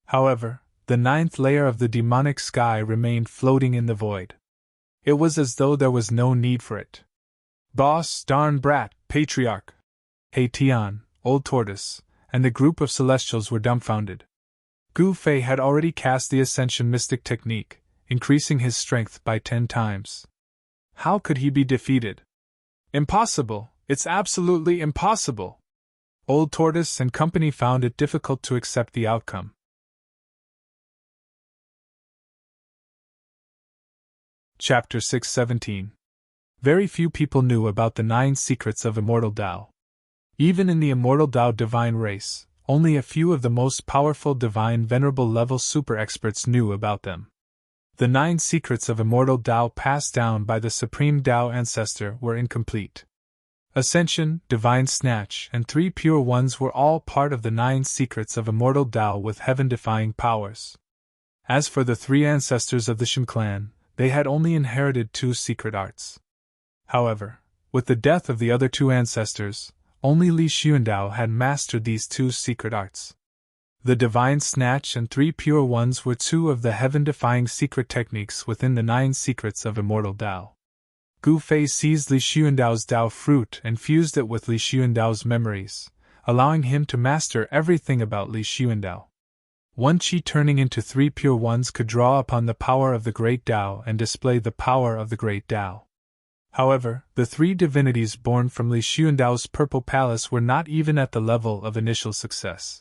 However, the 9th layer of the demonic sky remained floating in the void. It was as though there was no need for it. Boss, darn brat, patriarch, Tian, old tortoise, and the group of celestials were dumbfounded. Gu Fei had already cast the Ascension Mystic Technique, increasing his strength by 10 times. How could he be defeated? Impossible! It's absolutely impossible! Old Tortoise and company found it difficult to accept the outcome. Chapter 617. Very few people knew about the 9 secrets of Immortal Tao. Even in the Immortal Tao divine race, only a few of the most powerful divine Venerable level super experts knew about them. The 9 secrets of Immortal Tao passed down by the Supreme Tao Ancestor were incomplete. Ascension, Divine Snatch, and 3 Pure Ones were all part of the 9 secrets of Immortal Tao with heaven-defying powers. As for the 3 ancestors of the Shen clan, they had only inherited 2 secret arts. However, with the death of the other 2 ancestors, only Li Xuandao had mastered these 2 secret arts. The Divine Snatch and 3 Pure Ones were 2 of the heaven-defying secret techniques within the 9 secrets of Immortal Tao. Gu Fei seized Li Xuandao's Tao fruit and fused it with Li Xuandao's memories, allowing him to master everything about Li Xuandao. One Qi turning into 3 Pure Ones could draw upon the power of the Great Tao and display the power of the Great Tao. However, the 3 divinities born from Li Xuandao's Purple Palace were not even at the level of initial success.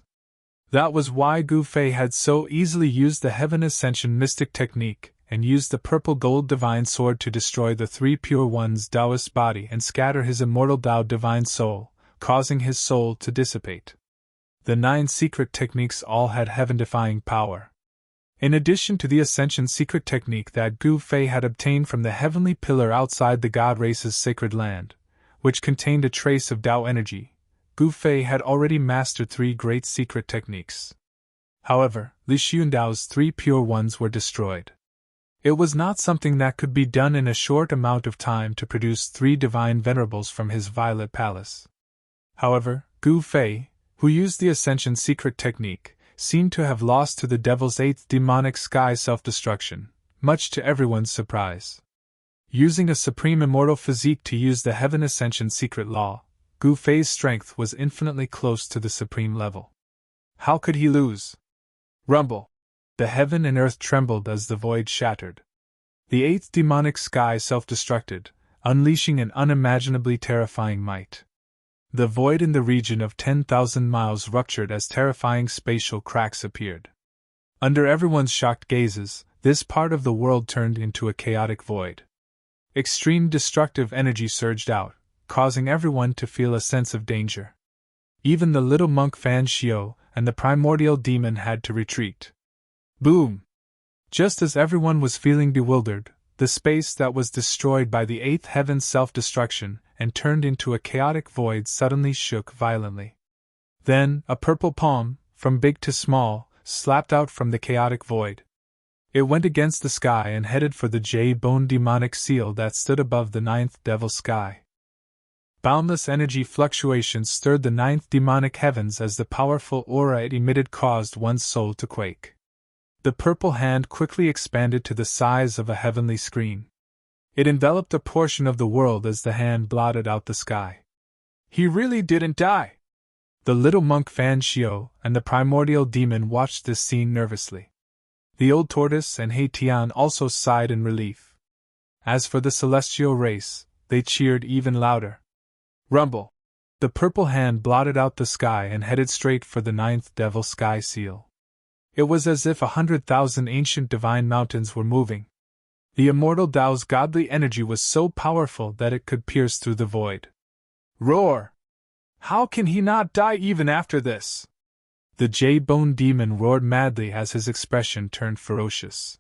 That was why Gu Fei had so easily used the Heaven Ascension Mystic Technique and used the Purple Gold Divine Sword to destroy the 3 Pure Ones' Taoist body and scatter his Immortal Tao Divine Soul, causing his soul to dissipate. The 9 secret techniques all had heaven-defying power. In addition to the Ascension secret technique that Gu Fei had obtained from the heavenly pillar outside the God Race's sacred land, which contained a trace of Tao energy, Gu Fei had already mastered 3 great secret techniques. However, Li Xuandao's 3 Pure Ones were destroyed. It was not something that could be done in a short amount of time to produce 3 divine venerables from his Violet Palace. However, Gu Fei, who used the Ascension secret technique, seemed to have lost to the Devil's 8th demonic sky self-destruction, much to everyone's surprise. Using a supreme immortal physique to use the Heaven Ascension secret law, Gu Fei's strength was infinitely close to the supreme level. How could he lose? Rumble! The heaven and earth trembled as the void shattered. The 8th demonic sky self-destructed, unleashing an unimaginably terrifying might. The void in the region of 10,000 miles ruptured as terrifying spatial cracks appeared. Under everyone's shocked gazes, this part of the world turned into a chaotic void. Extreme destructive energy surged out, causing everyone to feel a sense of danger. Even the little monk Fan Xiao and the primordial demon had to retreat. Boom! Just as everyone was feeling bewildered, the space that was destroyed by the 8th heaven's self-destruction and turned into a chaotic void suddenly shook violently. Then, a purple palm, from big to small, slapped out from the chaotic void. It went against the sky and headed for the J-Bone demonic seal that stood above the 9th devil sky. Boundless energy fluctuations stirred the 9th demonic heavens as the powerful aura it emitted caused one's soul to quake. The purple hand quickly expanded to the size of a heavenly screen. It enveloped a portion of the world as the hand blotted out the sky. He really didn't die! The little monk Fan Xiao and the primordial demon watched this scene nervously. The old tortoise and He Tian also sighed in relief. As for the celestial race, they cheered even louder. Rumble! The purple hand blotted out the sky and headed straight for the 9th devil sky seal. It was as if 100,000 ancient divine mountains were moving. The immortal Tao's godly energy was so powerful that it could pierce through the void. Roar! How can he not die even after this? The J-Bone demon roared madly as his expression turned ferocious.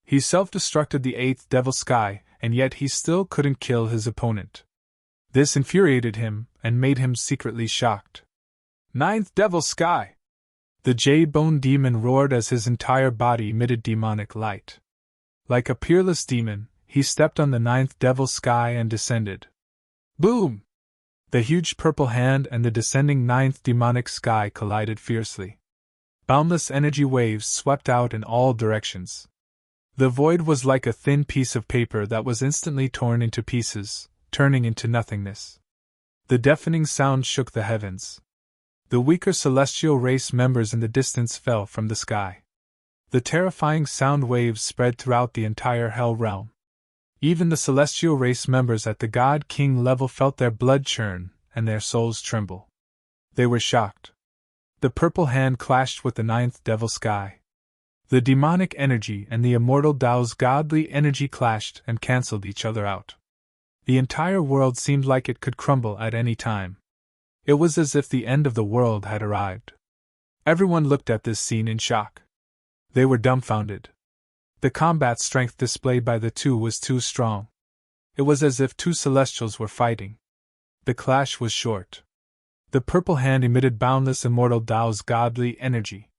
He self-destructed the 8th devil sky, and yet he still couldn't kill his opponent. This infuriated him, and made him secretly shocked. 9th devil sky! The J-Bone demon roared as his entire body emitted demonic light. Like a peerless demon, he stepped on the 9th devil sky and descended. Boom! The huge purple hand and the descending 9th demonic sky collided fiercely. Boundless energy waves swept out in all directions. The void was like a thin piece of paper that was instantly torn into pieces, turning into nothingness. The deafening sound shook the heavens. The weaker celestial race members in the distance fell from the sky. The terrifying sound waves spread throughout the entire hell realm. Even the celestial race members at the God King level felt their blood churn and their souls tremble. They were shocked. The purple hand clashed with the 9th devil sky. The demonic energy and the immortal Tao's godly energy clashed and cancelled each other out. The entire world seemed like it could crumble at any time. It was as if the end of the world had arrived. Everyone looked at this scene in shock. They were dumbfounded. The combat strength displayed by the two was too strong. It was as if two celestials were fighting. The clash was short. The purple hand emitted boundless immortal Tao's godly energy.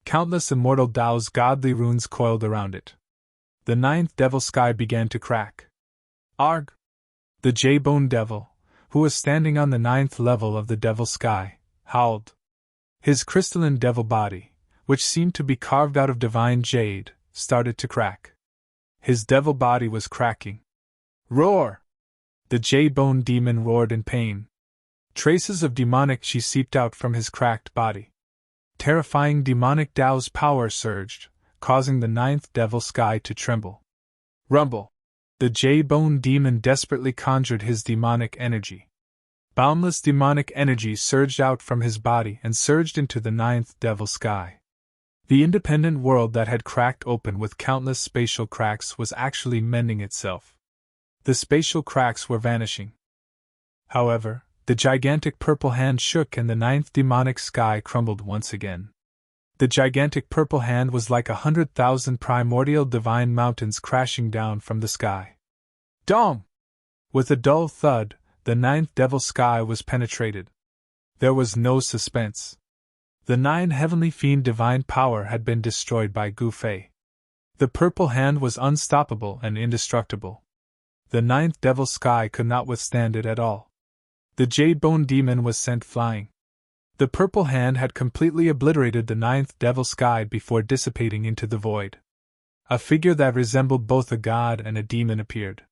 Countless immortal Tao's godly runes coiled around it. The 9th devil sky began to crack. Arg! The J-Bone devil, who was standing on the 9th level of the devil sky, howled. His crystalline devil body, which seemed to be carved out of divine jade, started to crack. His devil body was cracking. Roar! The J-Bone demon roared in pain. Traces of demonic chi seeped out from his cracked body. Terrifying demonic Tao's power surged, causing the 9th devil sky to tremble. Rumble! The J-Bone demon desperately conjured his demonic energy. Boundless demonic energy surged out from his body and surged into the 9th devil sky. The independent world that had cracked open with countless spatial cracks was actually mending itself. The spatial cracks were vanishing. However, the gigantic purple hand shook and the 9th demonic sky crumbled once again. The gigantic purple hand was like 100,000 primordial divine mountains crashing down from the sky. Dong! With a dull thud, the 9th devil sky was penetrated. There was no suspense. The 9 heavenly fiend divine power had been destroyed by Gu Fei. The purple hand was unstoppable and indestructible. The 9th devil sky could not withstand it at all. The J-Bone demon was sent flying. The purple hand had completely obliterated the 9th devil sky before dissipating into the void. A figure that resembled both a god and a demon appeared.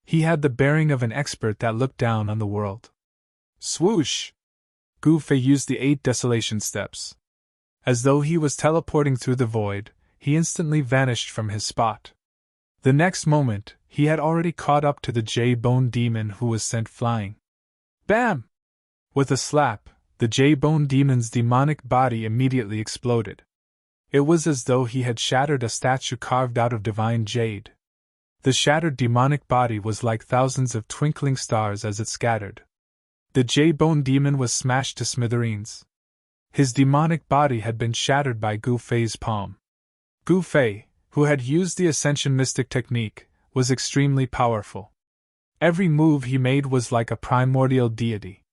He had the bearing of an expert that looked down on the world. Swoosh! Gu Fei used the 8 desolation steps. As though he was teleporting through the void, he instantly vanished from his spot. The next moment, he had already caught up to the J-Bone demon who was sent flying. Bam! With a slap, the J-Bone demon's demonic body immediately exploded. It was as though he had shattered a statue carved out of divine jade. The shattered demonic body was like thousands of twinkling stars as it scattered. The J-Bone demon was smashed to smithereens. His demonic body had been shattered by Gu Fei's palm. Gu Fei, who had used the Ascension Mystic technique, was extremely powerful. Every move he made was like a primordial deity.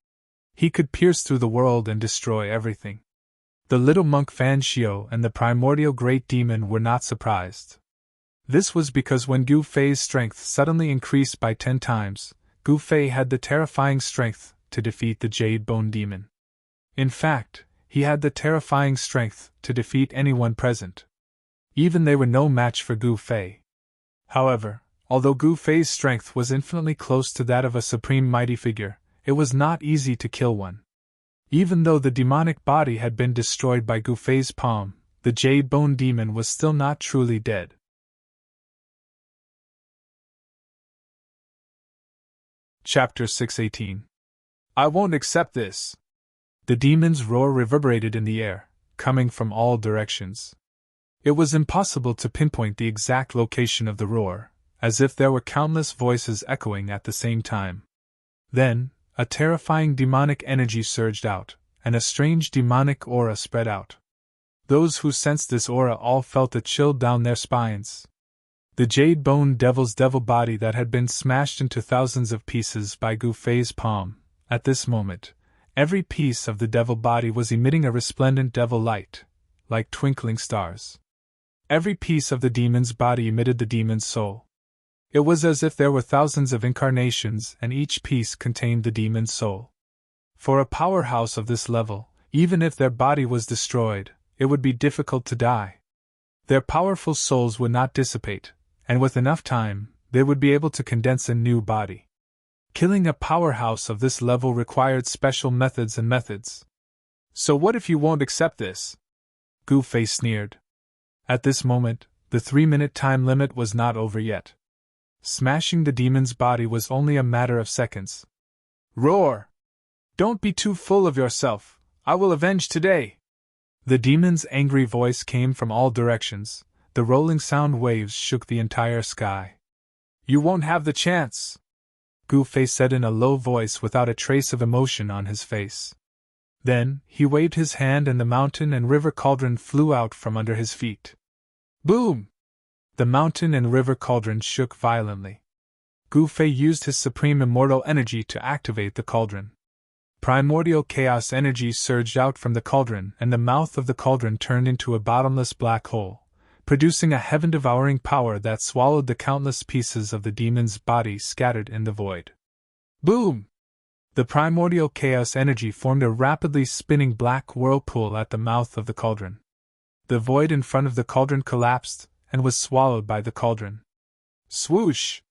He could pierce through the world and destroy everything. The little monk Fan Xiao and the primordial great demon were not surprised. This was because when Gu Fei's strength suddenly increased by 10 times, Gu Fei had the terrifying strength to defeat the Jade-Bone demon. In fact, he had the terrifying strength to defeat anyone present. Even they were no match for Gu Fei. However, although Gu Fei's strength was infinitely close to that of a supreme mighty figure, it was not easy to kill one. Even though the demonic body had been destroyed by Gu Fei's palm, the Jade Bone Demon was still not truly dead. Chapter 618. I won't accept this. The demon's roar reverberated in the air, coming from all directions. It was impossible to pinpoint the exact location of the roar, as if there were countless voices echoing at the same time. Then, a terrifying demonic energy surged out, and a strange demonic aura spread out. Those who sensed this aura all felt a chill down their spines. The Jade Bone Devil's devil body that had been smashed into thousands of pieces by Gu Fei's palm, at this moment, every piece of the devil body was emitting a resplendent devil light, like twinkling stars. Every piece of the demon's body emitted the demon's soul. It was as if there were thousands of incarnations and each piece contained the demon's soul. For a powerhouse of this level, even if their body was destroyed, it would be difficult to die. Their powerful souls would not dissipate, and with enough time, they would be able to condense a new body. Killing a powerhouse of this level required special methods and methods. So what if you won't accept this? Gu Fei sneered. At this moment, the 3-minute time limit was not over yet. Smashing the demon's body was only a matter of seconds. Roar! Don't be too full of yourself. I will avenge today. The demon's angry voice came from all directions. The rolling sound waves shook the entire sky. You won't have the chance, Gu Fei said in a low voice without a trace of emotion on his face. Then, he waved his hand and the mountain and river cauldron flew out from under his feet. Boom! The mountain and river cauldron shook violently. Gu Fei used his supreme immortal energy to activate the cauldron. Primordial chaos energy surged out from the cauldron, and the mouth of the cauldron turned into a bottomless black hole, producing a heaven-devouring power that swallowed the countless pieces of the demon's body scattered in the void. Boom! The primordial chaos energy formed a rapidly spinning black whirlpool at the mouth of the cauldron. The void in front of the cauldron collapsed, and was swallowed by the cauldron. Swoosh!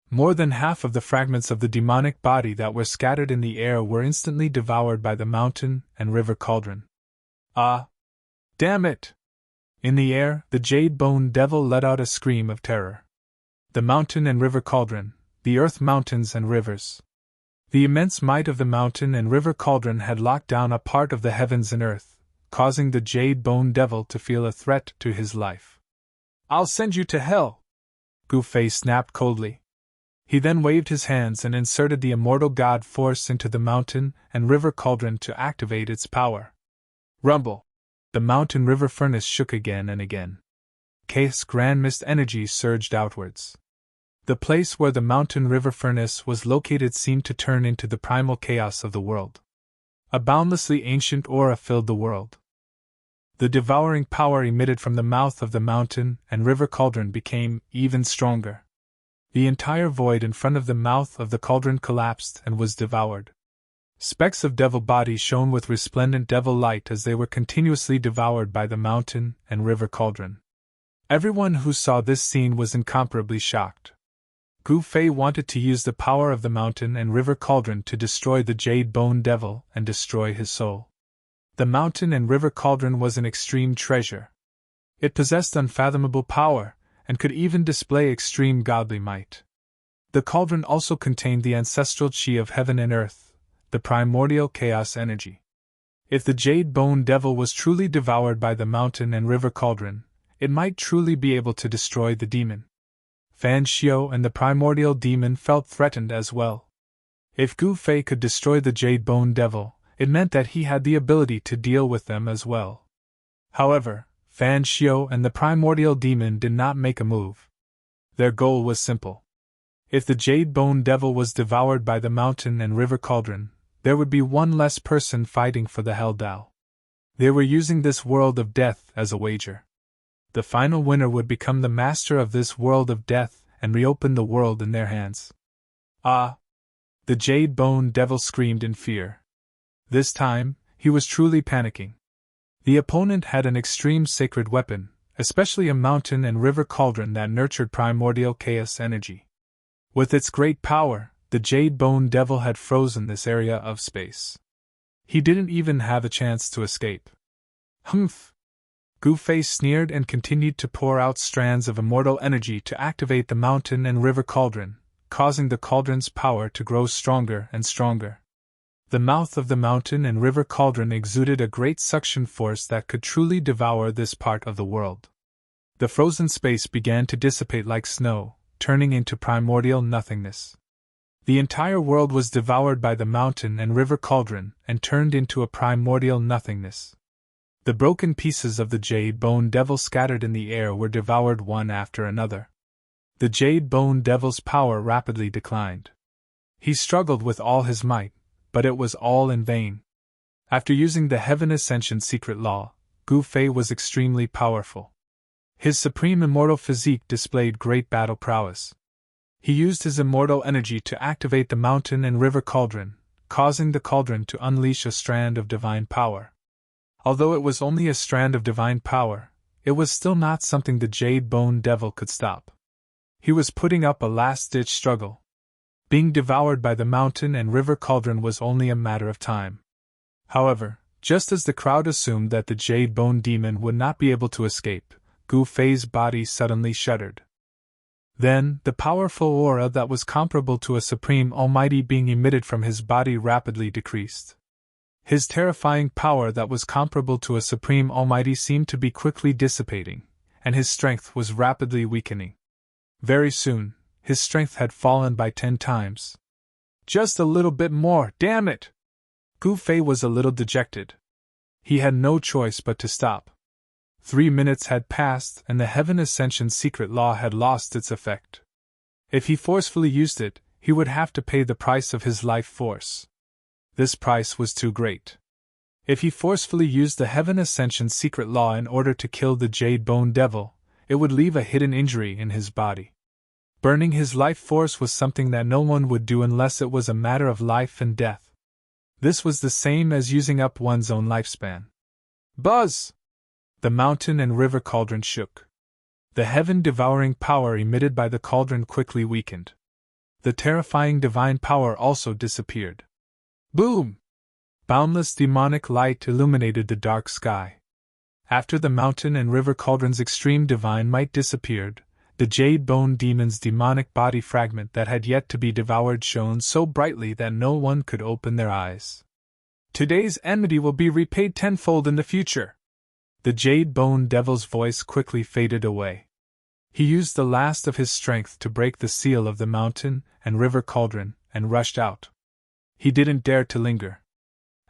More than half of the fragments of the demonic body that were scattered in the air were instantly devoured by the mountain and river cauldron. Ah! Damn it! In the air, the Jade Bone Devil let out a scream of terror. The mountain and river cauldron, the earth mountains and rivers. The immense might of the mountain and river cauldron had locked down a part of the heavens and earth, causing the Jade Bone Devil to feel a threat to his life. I'll send you to hell! Gu Fei snapped coldly. He then waved his hands and inserted the immortal god force into the mountain and river cauldron to activate its power. Rumble! The mountain river furnace shook again and again. Chaos grand mist energy surged outwards. The place where the mountain river furnace was located seemed to turn into the primal chaos of the world. A boundlessly ancient aura filled the world. The devouring power emitted from the mouth of the mountain and river cauldron became even stronger. The entire void in front of the mouth of the cauldron collapsed and was devoured. Specks of devil bodies shone with resplendent devil light as they were continuously devoured by the mountain and river cauldron. Everyone who saw this scene was incomparably shocked. Gu Fei wanted to use the power of the mountain and river cauldron to destroy the Jade Bone Devil and destroy his soul. The mountain and river cauldron was an extreme treasure. It possessed unfathomable power, and could even display extreme godly might. The cauldron also contained the ancestral chi of heaven and earth, the primordial chaos energy. If the Jade Bone Devil was truly devoured by the mountain and river cauldron, it might truly be able to destroy the demon. Fan Xiao and the primordial demon felt threatened as well. If Gu Fei could destroy the Jade Bone Devil, it meant that he had the ability to deal with them as well. However, Fan Xiao and the primordial demon did not make a move. Their goal was simple. If the Jade Bone Devil was devoured by the mountain and river cauldron, there would be one less person fighting for the Hell Dao. They were using this world of death as a wager. The final winner would become the master of this world of death and reopen the world in their hands. Ah! The Jade Bone Devil screamed in fear. This time, he was truly panicking. The opponent had an extreme sacred weapon, especially a mountain and river cauldron that nurtured primordial chaos energy. With its great power, the Jade Bone Devil had frozen this area of space. He didn't even have a chance to escape. Humph! Gu Fei sneered and continued to pour out strands of immortal energy to activate the mountain and river cauldron, causing the cauldron's power to grow stronger and stronger. The mouth of the mountain and river cauldron exuded a great suction force that could truly devour this part of the world. The frozen space began to dissipate like snow, turning into primordial nothingness. The entire world was devoured by the mountain and river cauldron and turned into a primordial nothingness. The broken pieces of the Jade Bone Devil scattered in the air were devoured one after another. The Jade Bone Devil's power rapidly declined. He struggled with all his might, but it was all in vain. After using the Heaven Ascension secret law, Gu Fei was extremely powerful. His supreme immortal physique displayed great battle prowess. He used his immortal energy to activate the mountain and river cauldron, causing the cauldron to unleash a strand of divine power. Although it was only a strand of divine power, it was still not something the Jade Bone Devil could stop. He was putting up a last-ditch struggle. Being devoured by the mountain and river cauldron was only a matter of time. However, just as the crowd assumed that the Jade Bone Demon would not be able to escape, Gu Fei's body suddenly shuddered. Then, the powerful aura that was comparable to a supreme almighty being emitted from his body rapidly decreased. His terrifying power that was comparable to a supreme almighty seemed to be quickly dissipating, and his strength was rapidly weakening. Very soon, his strength had fallen by 10 times. Just a little bit more, damn it! Gu Fei was a little dejected. He had no choice but to stop. 3 minutes had passed and the Heaven Ascension secret law had lost its effect. If he forcefully used it, he would have to pay the price of his life force. This price was too great. If he forcefully used the Heaven Ascension secret law in order to kill the Jade Bone Devil, it would leave a hidden injury in his body. Burning his life force was something that no one would do unless it was a matter of life and death. This was the same as using up one's own lifespan. Buzz! The mountain and river cauldron shook. The heaven-devouring power emitted by the cauldron quickly weakened. The terrifying divine power also disappeared. Boom! Boundless demonic light illuminated the dark sky. After the mountain and river cauldron's extreme divine might disappeared, the Jade Bone Demon's demonic body fragment that had yet to be devoured shone so brightly that no one could open their eyes. Today's enmity will be repaid tenfold in the future. The Jade Bone Devil's voice quickly faded away. He used the last of his strength to break the seal of the mountain and river cauldron and rushed out. He didn't dare to linger.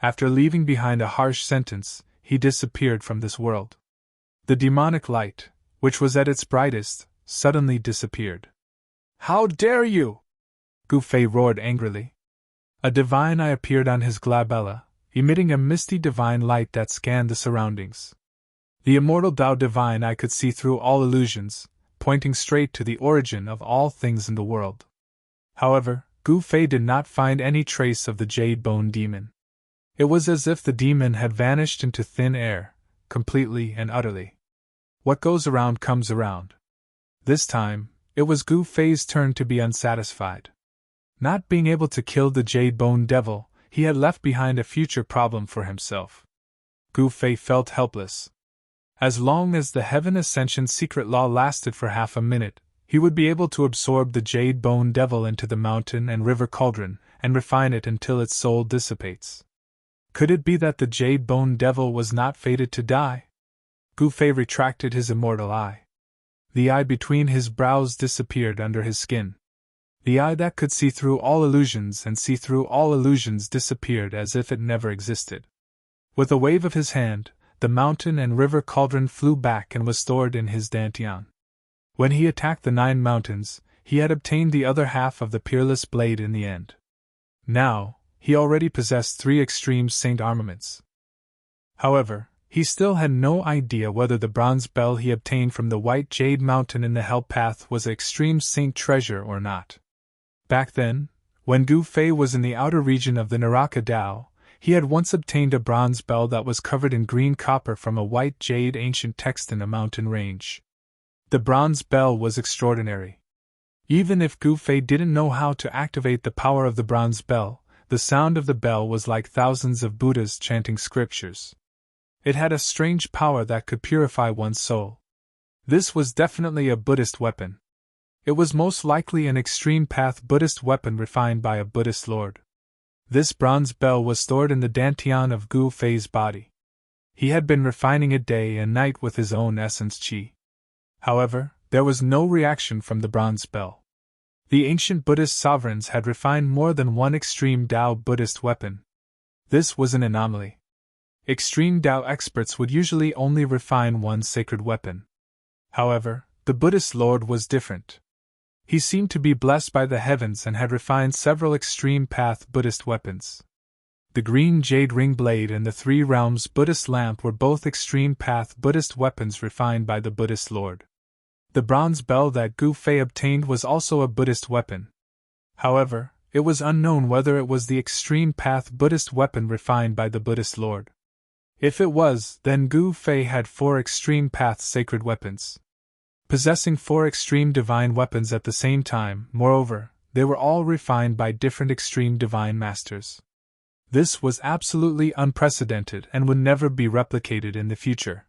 After leaving behind a harsh sentence, he disappeared from this world. The demonic light, which was at its brightest, suddenly disappeared. How dare you! Gu Fei roared angrily. A divine eye appeared on his glabella, emitting a misty divine light that scanned the surroundings. The immortal Tao divine eye could see through all illusions, pointing straight to the origin of all things in the world. However, Gu Fei did not find any trace of the Jade Bone Demon. It was as if the demon had vanished into thin air, completely and utterly. What goes around comes around. This time, it was Gu Fei's turn to be unsatisfied. Not being able to kill the Jade Bone Devil, he had left behind a future problem for himself. Gu Fei felt helpless. As long as the Heaven Ascension secret law lasted for half a minute, he would be able to absorb the Jade Bone Devil into the mountain and river cauldron and refine it until its soul dissipates. Could it be that the Jade Bone Devil was not fated to die? Gu Fei retracted his immortal eye. The eye between his brows disappeared under his skin. The eye that could see through all illusions and see through all illusions disappeared as if it never existed. With a wave of his hand, the mountain and river cauldron flew back and was stored in his dantian. When he attacked the 9 mountains, he had obtained the other half of the peerless blade in the end. Now, he already possessed 3 extreme saint armaments. However, he still had no idea whether the bronze bell he obtained from the White Jade Mountain in the Hell Path was an extreme saint treasure or not. Back then, when Gu Fei was in the outer region of the Naraka Dao, he had once obtained a bronze bell that was covered in green copper from a white jade ancient text in a mountain range. The bronze bell was extraordinary. Even if Gu Fei didn't know how to activate the power of the bronze bell, The sound of the bell was like thousands of Buddhas chanting scriptures. It had a strange power that could purify one's soul. This was definitely a Buddhist weapon. It was most likely an extreme path Buddhist weapon refined by a Buddhist lord. This bronze bell was stored in the dantian of Gu Fei's body. He had been refining it day and night with his own essence qi. However, there was no reaction from the bronze bell. The ancient Buddhist sovereigns had refined more than one extreme Tao Buddhist weapon. This was an anomaly. Extreme Tao experts would usually only refine one sacred weapon. However, the Buddhist lord was different. He seemed to be blessed by the heavens and had refined several extreme path Buddhist weapons. The green jade ring blade and the three realms Buddhist lamp were both extreme path Buddhist weapons refined by the Buddhist lord. The bronze bell that Gu Fei obtained was also a Buddhist weapon. However, it was unknown whether it was the extreme path Buddhist weapon refined by the Buddhist lord. If it was, then Gu Fei had 4 extreme path sacred weapons. Possessing 4 extreme divine weapons at the same time, moreover, they were all refined by different extreme divine masters. This was absolutely unprecedented and would never be replicated in the future.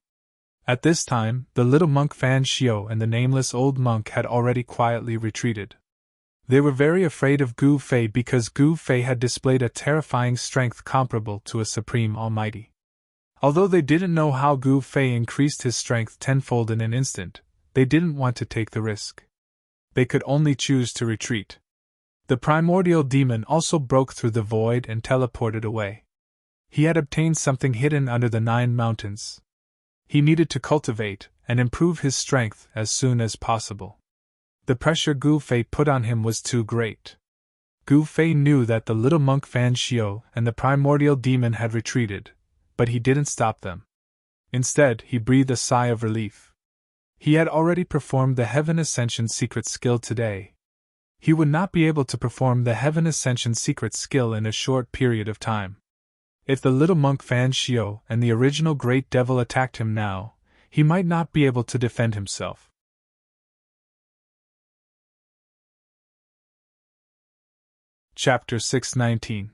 At this time, the little monk Fan Xiao and the nameless old monk had already quietly retreated. They were very afraid of Gu Fei because Gu Fei had displayed a terrifying strength comparable to a supreme almighty. Although they didn't know how Gu Fei increased his strength tenfold in an instant, they didn't want to take the risk. They could only choose to retreat. The primordial demon also broke through the void and teleported away. He had obtained something hidden under the 9 mountains. He needed to cultivate and improve his strength as soon as possible. The pressure Gu Fei put on him was too great. Gu Fei knew that the little monk Fan Xiao and the primordial demon had retreated, but he didn't stop them. Instead, he breathed a sigh of relief. He had already performed the Heaven Ascension secret skill today. He would not be able to perform the Heaven Ascension secret skill in a short period of time. If the little monk Fan Xiao and the original Great Devil attacked him now, he might not be able to defend himself. Chapter 619.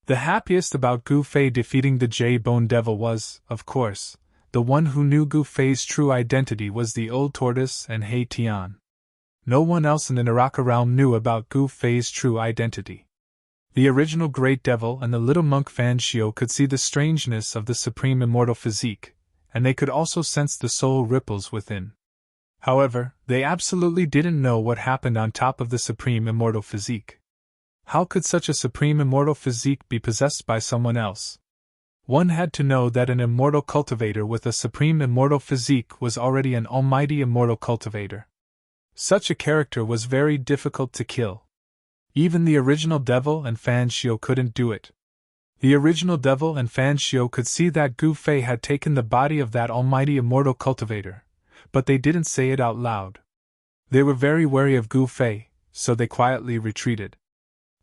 The happiest about Gu Fei defeating the J-Bone Devil was, of course, the one who knew Gu Fei's true identity was the old tortoise and Hei Tian. No one else in the Naraka realm knew about Gu Fei's true identity. The original Great Devil and the little monk Fan Xiao could see the strangeness of the supreme immortal physique, and they could also sense the soul ripples within. However, they absolutely didn't know what happened on top of the supreme immortal physique. How could such a supreme immortal physique be possessed by someone else? One had to know that an immortal cultivator with a supreme immortal physique was already an almighty immortal cultivator. Such a character was very difficult to kill. Even the original devil and Fan Xiao couldn't do it. The original devil and Fan Xiao could see that Gu Fei had taken the body of that almighty immortal cultivator, but they didn't say it out loud. They were very wary of Gu Fei, so they quietly retreated.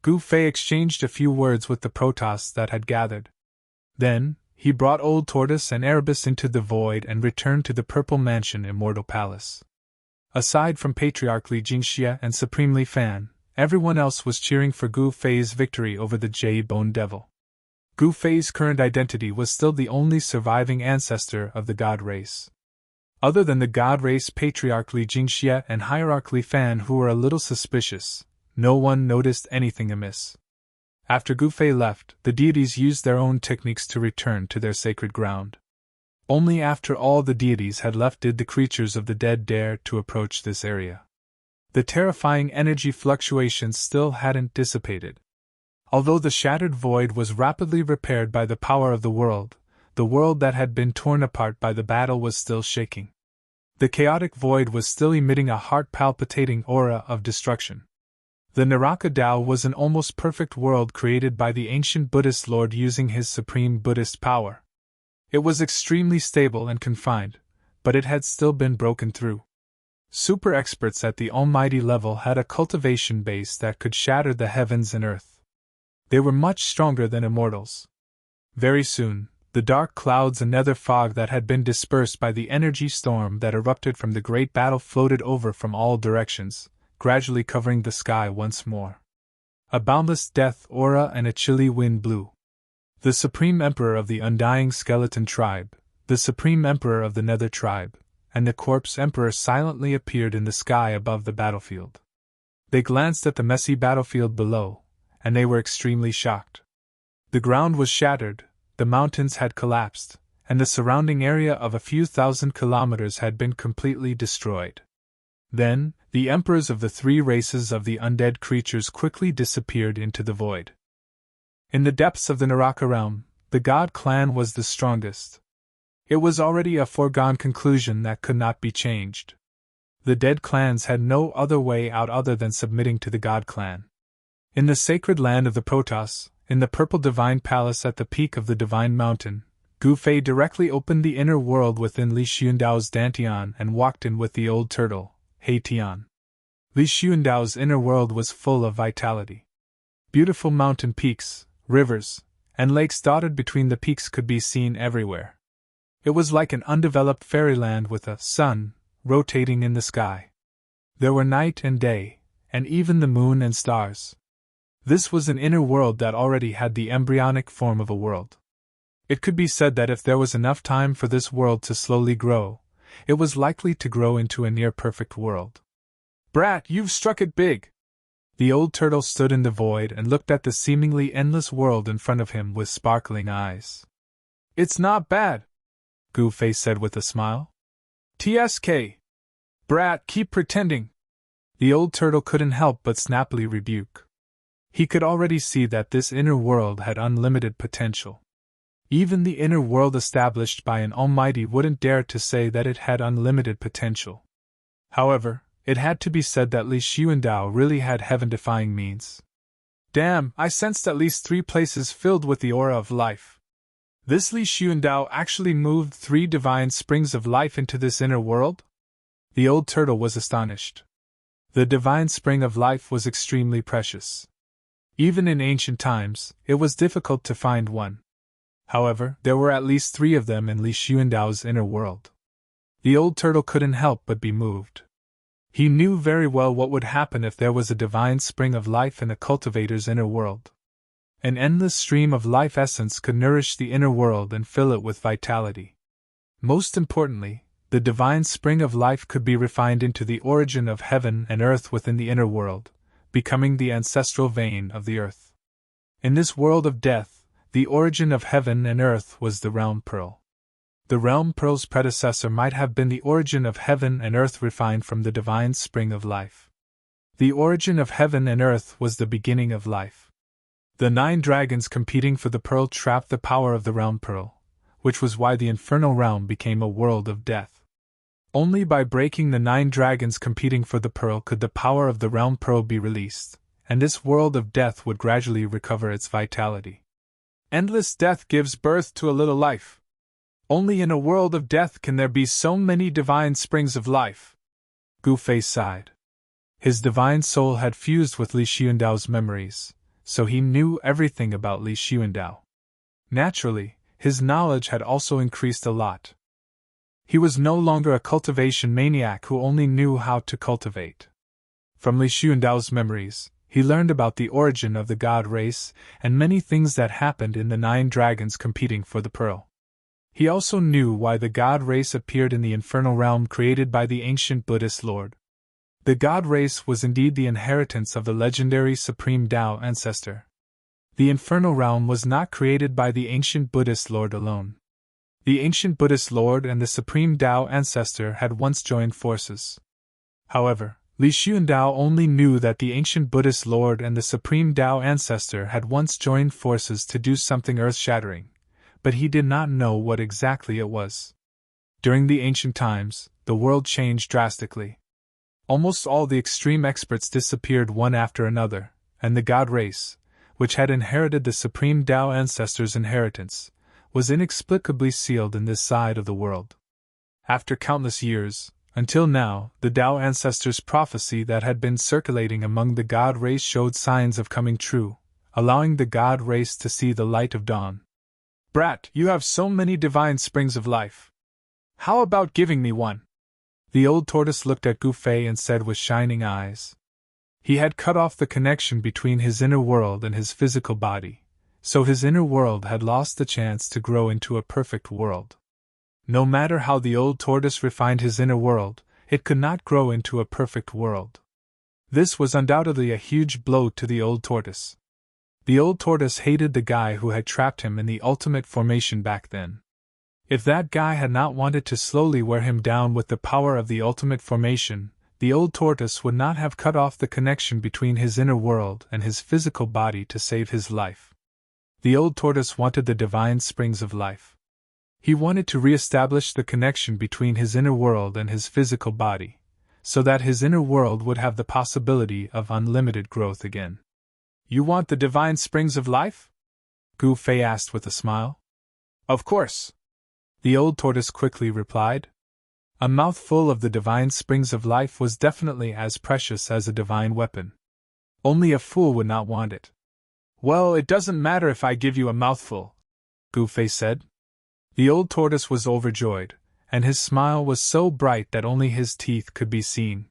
Gu Fei exchanged a few words with the Protoss that had gathered. Then, he brought Old Tortoise and Erebus into the void and returned to the Purple Mansion Immortal Palace. Aside from Patriarch Li Jingxia and Supreme Li Fan, everyone else was cheering for Gu Fei's victory over the J-Bone Devil. Gu Fei's current identity was still the only surviving ancestor of the God race. Other than the God race Patriarch Li Jingxia and Hierarch Li Fan, who were a little suspicious, no one noticed anything amiss. After Gu Fei left, the deities used their own techniques to return to their sacred ground. Only after all the deities had left did the creatures of the dead dare to approach this area. The terrifying energy fluctuations still hadn't dissipated. Although the shattered void was rapidly repaired by the power of the world that had been torn apart by the battle was still shaking. The chaotic void was still emitting a heart-palpitating aura of destruction. The Naraka Tao was an almost perfect world created by the ancient Buddhist Lord using his supreme Buddhist power. It was extremely stable and confined, but it had still been broken through. Super experts at the almighty level had a cultivation base that could shatter the heavens and earth. They were much stronger than immortals. Very soon, the dark clouds and nether fog that had been dispersed by the energy storm that erupted from the great battle floated over from all directions, gradually covering the sky once more. A boundless death aura and a chilly wind blew. The Supreme Emperor of the Undying Skeleton Tribe, the Supreme Emperor of the Nether Tribe, and the Corpse Emperor silently appeared in the sky above the battlefield. They glanced at the messy battlefield below, and they were extremely shocked. The ground was shattered, the mountains had collapsed, and the surrounding area of a few thousand kilometers had been completely destroyed. Then, the emperors of the three races of the undead creatures quickly disappeared into the void. In the depths of the Naraka realm, the God clan was the strongest. It was already a foregone conclusion that could not be changed. The dead clans had no other way out other than submitting to the God clan. In the sacred land of the Protoss, in the purple divine palace at the peak of the divine mountain, Gu Fei directly opened the inner world within Li Xuandao's dantian and walked in with the old turtle, He Tian. Li Xuandao's inner world was full of vitality. Beautiful mountain peaks, rivers, and lakes dotted between the peaks could be seen everywhere. It was like an undeveloped fairyland with a sun rotating in the sky. There were night and day, and even the moon and stars. This was an inner world that already had the embryonic form of a world. It could be said that if there was enough time for this world to slowly grow, it was likely to grow into a near-perfect world. "Brat, you've struck it big!" The old turtle stood in the void and looked at the seemingly endless world in front of him with sparkling eyes. "It's not bad," Gu Fei said with a smile. "TSK. Brat, keep pretending." The old turtle couldn't help but snappily rebuke. He could already see that this inner world had unlimited potential. Even the inner world established by an almighty wouldn't dare to say that it had unlimited potential. However, it had to be said that Li Xuandao really had heaven-defying means. Damn, I sensed at least 3 places filled with the aura of life. This Li Xuandao actually moved 3 divine springs of life into this inner world? The old turtle was astonished. The divine spring of life was extremely precious. Even in ancient times, it was difficult to find one. However, there were at least 3 of them in Li Xuandao's inner world. The old turtle couldn't help but be moved. He knew very well what would happen if there was a divine spring of life in a cultivator's inner world. An endless stream of life essence could nourish the inner world and fill it with vitality. Most importantly, the divine spring of life could be refined into the origin of heaven and earth within the inner world, becoming the ancestral vein of the earth. In this world of death, the origin of heaven and earth was the realm pearl. The realm pearl's predecessor might have been the origin of heaven and earth refined from the divine spring of life. The origin of heaven and earth was the beginning of life. The 9 dragons competing for the pearl trapped the power of the realm pearl, which was why the infernal realm became a world of death. Only by breaking the 9 dragons competing for the pearl could the power of the realm pearl be released, and this world of death would gradually recover its vitality. Endless death gives birth to a little life. Only in a world of death can there be so many divine springs of life. Gu Fei sighed. His divine soul had fused with Li Xuandao's memories, so he knew everything about Li Xuandao. Naturally, his knowledge had also increased a lot. He was no longer a cultivation maniac who only knew how to cultivate. From Li Xuandao's memories, he learned about the origin of the god race and many things that happened in the 9 dragons competing for the pearl. He also knew why the god race appeared in the infernal realm created by the ancient Buddhist lord. The god race was indeed the inheritance of the legendary Supreme Tao ancestor. The infernal realm was not created by the ancient Buddhist lord alone. The ancient Buddhist lord and the Supreme Tao ancestor had once joined forces. However, Li Xuandao only knew that the ancient Buddhist lord and the Supreme Tao ancestor had once joined forces to do something earth-shattering, but he did not know what exactly it was. During the ancient times, the world changed drastically. Almost all the extreme experts disappeared one after another, and the god race, which had inherited the Supreme Tao ancestor's inheritance, was inexplicably sealed in this side of the world. After countless years, until now, the Tao ancestors' prophecy that had been circulating among the god race showed signs of coming true, allowing the god race to see the light of dawn. "Brat, you have so many divine springs of life. How about giving me one?" The old tortoise looked at Gu Fei and said with shining eyes. He had cut off the connection between his inner world and his physical body, so his inner world had lost the chance to grow into a perfect world. No matter how the old tortoise refined his inner world, it could not grow into a perfect world. This was undoubtedly a huge blow to the old tortoise. The old tortoise hated the guy who had trapped him in the ultimate formation back then. If that guy had not wanted to slowly wear him down with the power of the ultimate formation, the old tortoise would not have cut off the connection between his inner world and his physical body to save his life. The old tortoise wanted the divine springs of life. He wanted to re-establish the connection between his inner world and his physical body, so that his inner world would have the possibility of unlimited growth again. You want the divine springs of life? Gu Fei asked with a smile. Of course. The old tortoise quickly replied. A mouthful of the divine springs of life was definitely as precious as a divine weapon. Only a fool would not want it. Well, it doesn't matter if I give you a mouthful, Gu Fei said. The old tortoise was overjoyed, and his smile was so bright that only his teeth could be seen.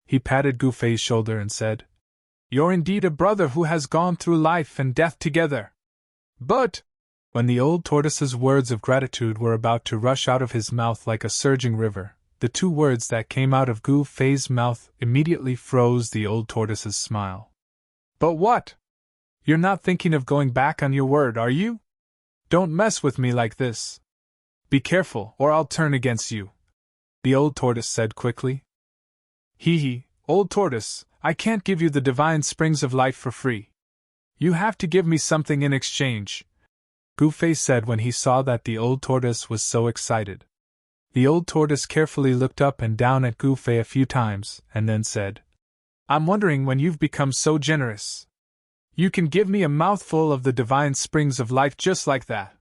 He patted Gu Fei's shoulder and said, You're indeed a brother who has gone through life and death together. But, when the old tortoise's words of gratitude were about to rush out of his mouth like a surging river, the two words that came out of Gu Fei's mouth immediately froze the old tortoise's smile. But what? You're not thinking of going back on your word, are you? Don't mess with me like this. Be careful, or I'll turn against you, the old tortoise said quickly. Hee, old tortoise, I can't give you the divine springs of life for free. You have to give me something in exchange, Gu Fei said when he saw that the old tortoise was so excited. The old tortoise carefully looked up and down at Gu Fei a few times, and then said, I'm wondering when you've become so generous. You can give me a mouthful of the divine springs of life just like that.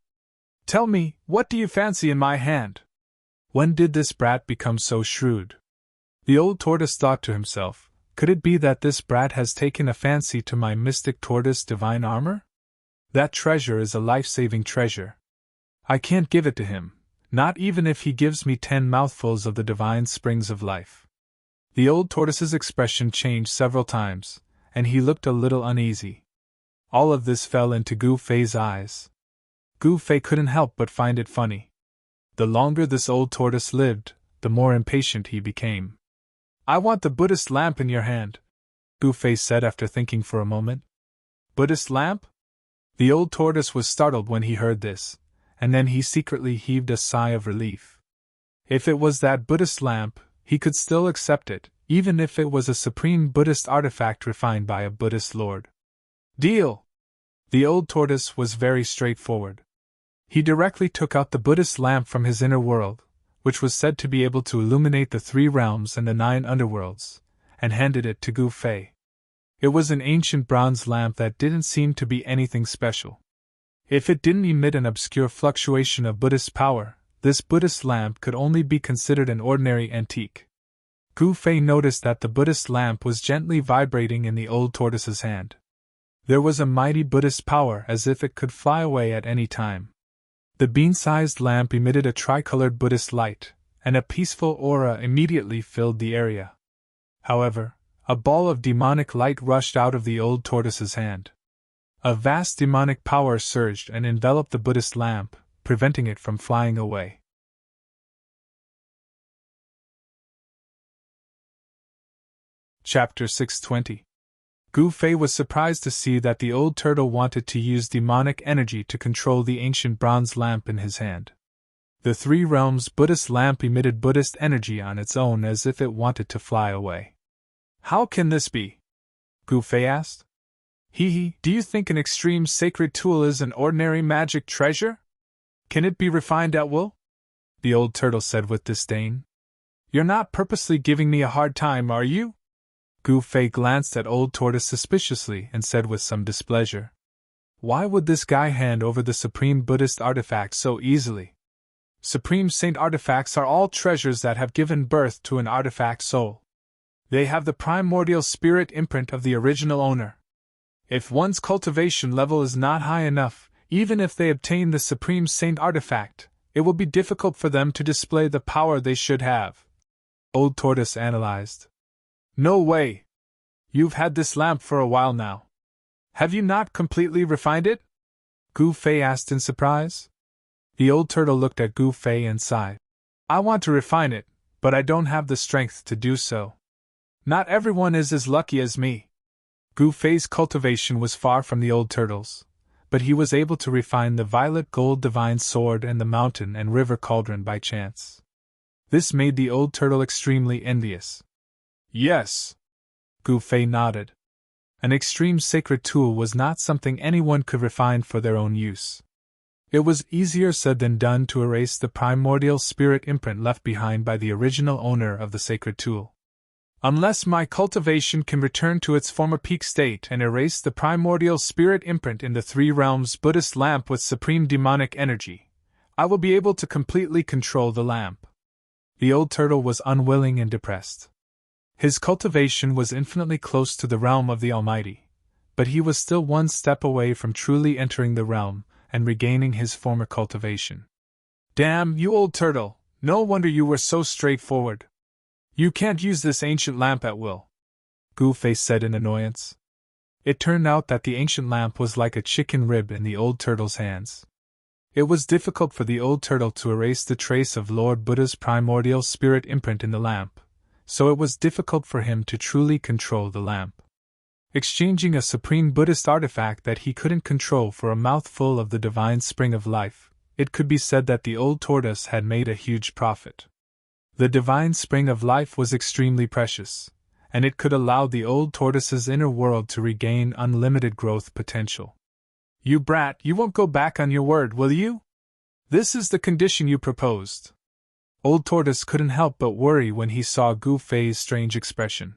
Tell me, what do you fancy in my hand? When did this brat become so shrewd? The old tortoise thought to himself, could it be that this brat has taken a fancy to my mystic tortoise divine armor? That treasure is a life-saving treasure. I can't give it to him, not even if he gives me 10 mouthfuls of the divine springs of life. The old tortoise's expression changed several times, and he looked a little uneasy. All of this fell into Gu Fei's eyes. Gu Fei couldn't help but find it funny. The longer this old tortoise lived, the more impatient he became. I want the Buddhist lamp in your hand, Gu Fei said after thinking for a moment. Buddhist lamp? The old tortoise was startled when he heard this, and then he secretly heaved a sigh of relief. If it was that Buddhist lamp, he could still accept it, even if it was a supreme Buddhist artifact refined by a Buddhist lord. Deal! The old tortoise was very straightforward. He directly took out the Buddhist lamp from his inner world, which was said to be able to illuminate the 3 realms and the 9 underworlds, and handed it to Gu Fei. It was an ancient bronze lamp that didn't seem to be anything special. If it didn't emit an obscure fluctuation of Buddhist power, this Buddhist lamp could only be considered an ordinary antique. Gu Fei noticed that the Buddhist lamp was gently vibrating in the old tortoise's hand. There was a mighty Buddhist power as if it could fly away at any time. The bean-sized lamp emitted a tricolored Buddhist light, and a peaceful aura immediately filled the area. However, a ball of demonic light rushed out of the old tortoise's hand. A vast demonic power surged and enveloped the Buddhist lamp, preventing it from flying away. Chapter 620. Gu Fei was surprised to see that the old turtle wanted to use demonic energy to control the ancient bronze lamp in his hand. The 3 realms Buddhist lamp emitted Buddhist energy on its own as if it wanted to fly away. How can this be? Gu Fei asked. Do you think an extreme sacred tool is an ordinary magic treasure? Can it be refined at will? The old turtle said with disdain. You're not purposely giving me a hard time, are you? Gu Fei glanced at old tortoise suspiciously and said with some displeasure. Why would this guy hand over the supreme Buddhist artifact so easily? Supreme saint artifacts are all treasures that have given birth to an artifact soul. They have the primordial spirit imprint of the original owner. If one's cultivation level is not high enough, even if they obtain the supreme saint artifact, it will be difficult for them to display the power they should have. Old tortoise analyzed. No way! You've had this lamp for a while now. Have you not completely refined it? Gu Fei asked in surprise. The old turtle looked at Gu Fei and sighed. I want to refine it, but I don't have the strength to do so. Not everyone is as lucky as me. Gu Fei's cultivation was far from the old turtle's, but he was able to refine the violet gold divine sword and the mountain and river cauldron by chance. This made the old turtle extremely envious. Yes. Gu Fei nodded. An extreme sacred tool was not something anyone could refine for their own use. It was easier said than done to erase the primordial spirit imprint left behind by the original owner of the sacred tool. Unless my cultivation can return to its former peak state and erase the primordial spirit imprint in the three realms Buddhist lamp with supreme demonic energy, I will be able to completely control the lamp. The old turtle was unwilling and depressed. His cultivation was infinitely close to the realm of the Almighty, but he was still one step away from truly entering the realm and regaining his former cultivation. Damn, you old turtle, no wonder you were so straightforward. You can't use this ancient lamp at will, Gu Fei said in annoyance. It turned out that the ancient lamp was like a chicken rib in the old turtle's hands. It was difficult for the old turtle to erase the trace of Lord Buddha's primordial spirit imprint in the lamp, so it was difficult for him to truly control the lamp. Exchanging a supreme Buddhist artifact that he couldn't control for a mouthful of the divine spring of life, it could be said that the old tortoise had made a huge profit. The divine spring of life was extremely precious, and it could allow the old tortoise's inner world to regain unlimited growth potential. You brat, you won't go back on your word, will you? This is the condition you proposed. Old Tortoise couldn't help but worry when he saw Gu Fei's strange expression.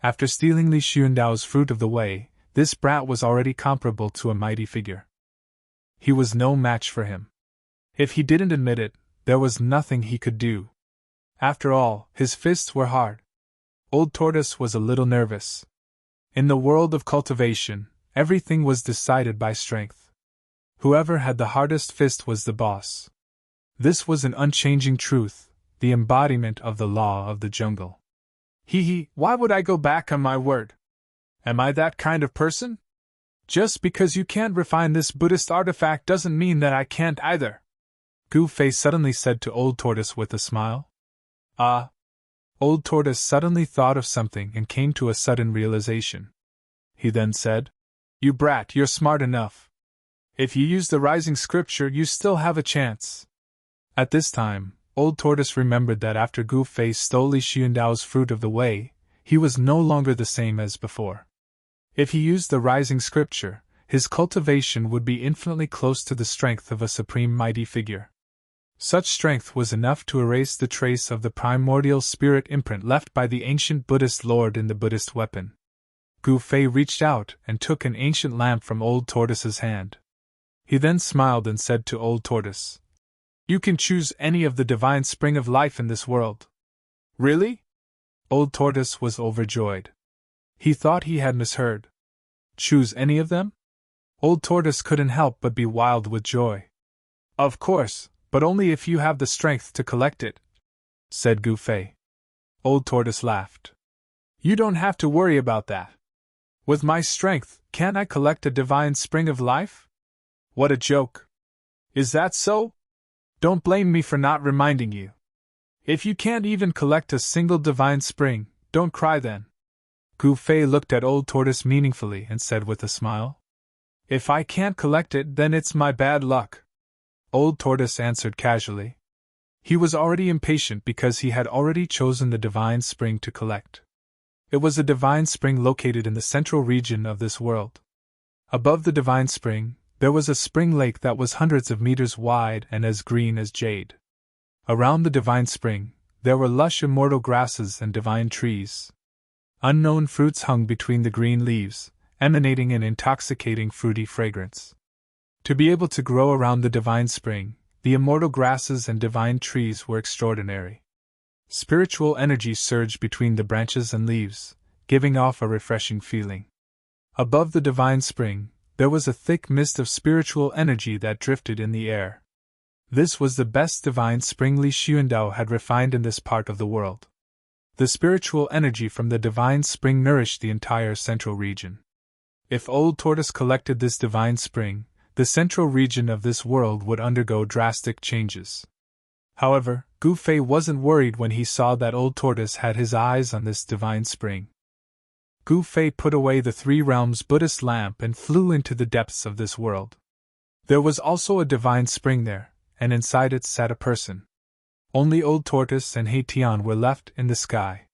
After stealing Li Xuandao's fruit of the way, this brat was already comparable to a mighty figure. He was no match for him. If he didn't admit it, there was nothing he could do. After all, his fists were hard. Old Tortoise was a little nervous. In the world of cultivation, everything was decided by strength. Whoever had the hardest fist was the boss. This was an unchanging truth, the embodiment of the law of the jungle. Why would I go back on my word? Am I that kind of person? Just because you can't refine this Buddhist artifact doesn't mean that I can't either, Gu Fei suddenly said to Old Tortoise with a smile. Old Tortoise suddenly thought of something and came to a sudden realization. He then said, You brat, you're smart enough. If you use the rising scripture, you still have a chance. At this time, Old Tortoise remembered that after Gu Fei stole Li Xuandao's fruit of the way, he was no longer the same as before. If he used the rising scripture, his cultivation would be infinitely close to the strength of a supreme mighty figure. Such strength was enough to erase the trace of the primordial spirit imprint left by the ancient Buddhist lord in the Buddhist weapon. Gu Fei reached out and took an ancient lamp from Old Tortoise's hand. He then smiled and said to Old Tortoise, You can choose any of the divine spring of life in this world. Really? Old Tortoise was overjoyed. He thought he had misheard. Choose any of them? Old Tortoise couldn't help but be wild with joy. Of course, but only if you have the strength to collect it, said Gu Fei. Old Tortoise laughed. You don't have to worry about that. With my strength, can't I collect a divine spring of life? What a joke. Is that so? Don't blame me for not reminding you. If you can't even collect a single divine spring, don't cry then. Gu Fei looked at Old Tortoise meaningfully and said with a smile, If I can't collect it, then it's my bad luck. Old Tortoise answered casually. He was already impatient because he had already chosen the divine spring to collect. It was a divine spring located in the central region of this world. Above the divine spring, there was a spring lake that was hundreds of meters wide and as green as jade. Around the divine spring, there were lush immortal grasses and divine trees. Unknown fruits hung between the green leaves, emanating an intoxicating fruity fragrance. To be able to grow around the divine spring, the immortal grasses and divine trees were extraordinary. Spiritual energy surged between the branches and leaves, giving off a refreshing feeling. Above the divine spring, there was a thick mist of spiritual energy that drifted in the air. This was the best divine spring Li Xuandao had refined in this part of the world. The spiritual energy from the divine spring nourished the entire central region. If Old Tortoise collected this divine spring, the central region of this world would undergo drastic changes. However, Gu Fei wasn't worried when he saw that Old Tortoise had his eyes on this divine spring. Gu Fei put away the Three Realms Buddhist lamp and flew into the depths of this world. There was also a divine spring there, and inside it sat a person. Only Old Tortoise and He Tian were left in the sky.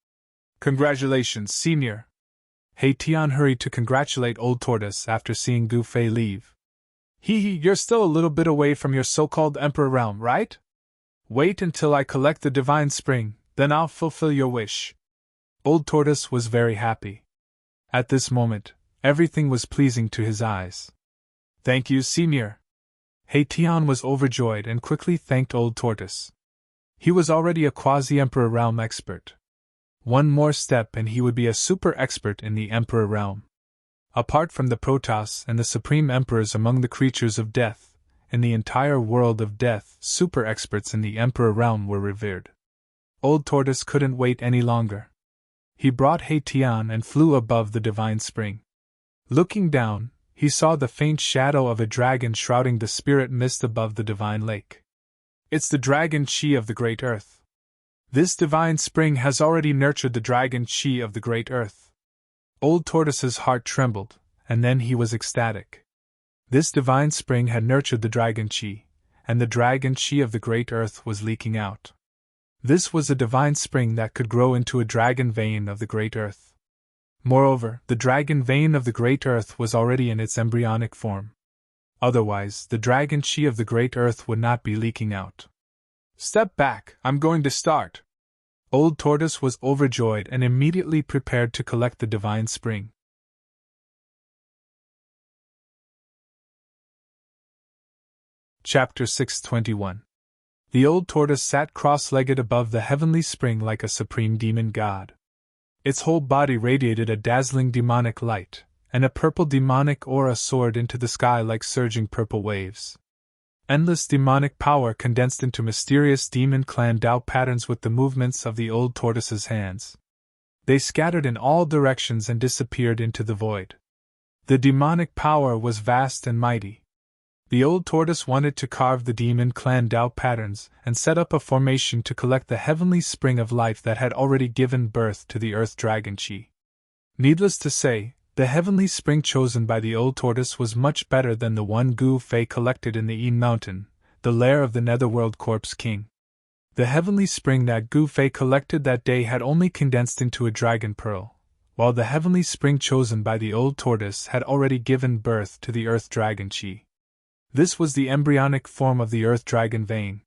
"Congratulations, Senior!" He Tian hurried to congratulate Old Tortoise after seeing Gu Fei leave. You're still a little bit away from your so-called Emperor realm, right? Wait until I collect the divine spring, then I'll fulfill your wish." Old Tortoise was very happy. At this moment, everything was pleasing to his eyes. "Thank you, Senior." He Tian was overjoyed and quickly thanked Old Tortoise. He was already a quasi-Emperor realm expert. One more step and he would be a super-expert in the Emperor realm. Apart from the Protoss and the Supreme Emperors among the creatures of death, in the entire world of death, super-experts in the Emperor realm were revered. Old Tortoise couldn't wait any longer. He brought He Tian and flew above the divine spring. Looking down, he saw the faint shadow of a dragon shrouding the spirit mist above the divine lake. It's the dragon chi of the Great Earth. This divine spring has already nurtured the dragon chi of the Great Earth. Old Tortoise's heart trembled, and then he was ecstatic. This divine spring had nurtured the dragon chi, and the dragon chi of the Great Earth was leaking out. This was a divine spring that could grow into a dragon vein of the Great Earth. Moreover, the dragon vein of the Great Earth was already in its embryonic form. Otherwise, the dragon chi of the Great Earth would not be leaking out. "Step back, I'm going to start." Old Tortoise was overjoyed and immediately prepared to collect the divine spring. Chapter 621. The Old Tortoise sat cross-legged above the heavenly spring like a supreme demon god. Its whole body radiated a dazzling demonic light, and a purple demonic aura soared into the sky like surging purple waves. Endless demonic power condensed into mysterious demon clan Dao patterns with the movements of the Old Tortoise's hands. They scattered in all directions and disappeared into the void. The demonic power was vast and mighty. The Old Tortoise wanted to carve the demon clan Dao patterns and set up a formation to collect the heavenly spring of life that had already given birth to the Earth Dragon Chi. Needless to say, the heavenly spring chosen by the Old Tortoise was much better than the one Gu Fei collected in the Yin Mountain, the lair of the Netherworld Corpse King. The heavenly spring that Gu Fei collected that day had only condensed into a dragon pearl, while the heavenly spring chosen by the Old Tortoise had already given birth to the Earth Dragon Chi. This was the embryonic form of the Earth Dragon vein.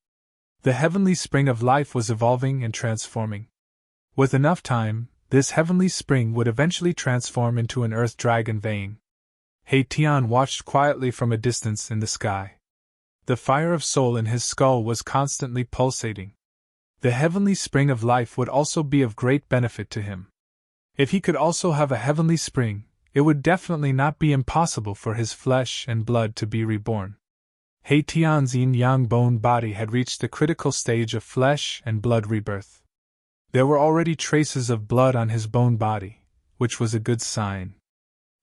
The heavenly spring of life was evolving and transforming. With enough time, this heavenly spring would eventually transform into an Earth Dragon vein. He Tian watched quietly from a distance in the sky. The fire of soul in his skull was constantly pulsating. The heavenly spring of life would also be of great benefit to him. If he could also have a heavenly spring, it would definitely not be impossible for his flesh and blood to be reborn. He Tian's yin-yang bone body had reached the critical stage of flesh and blood rebirth. There were already traces of blood on his bone body, which was a good sign.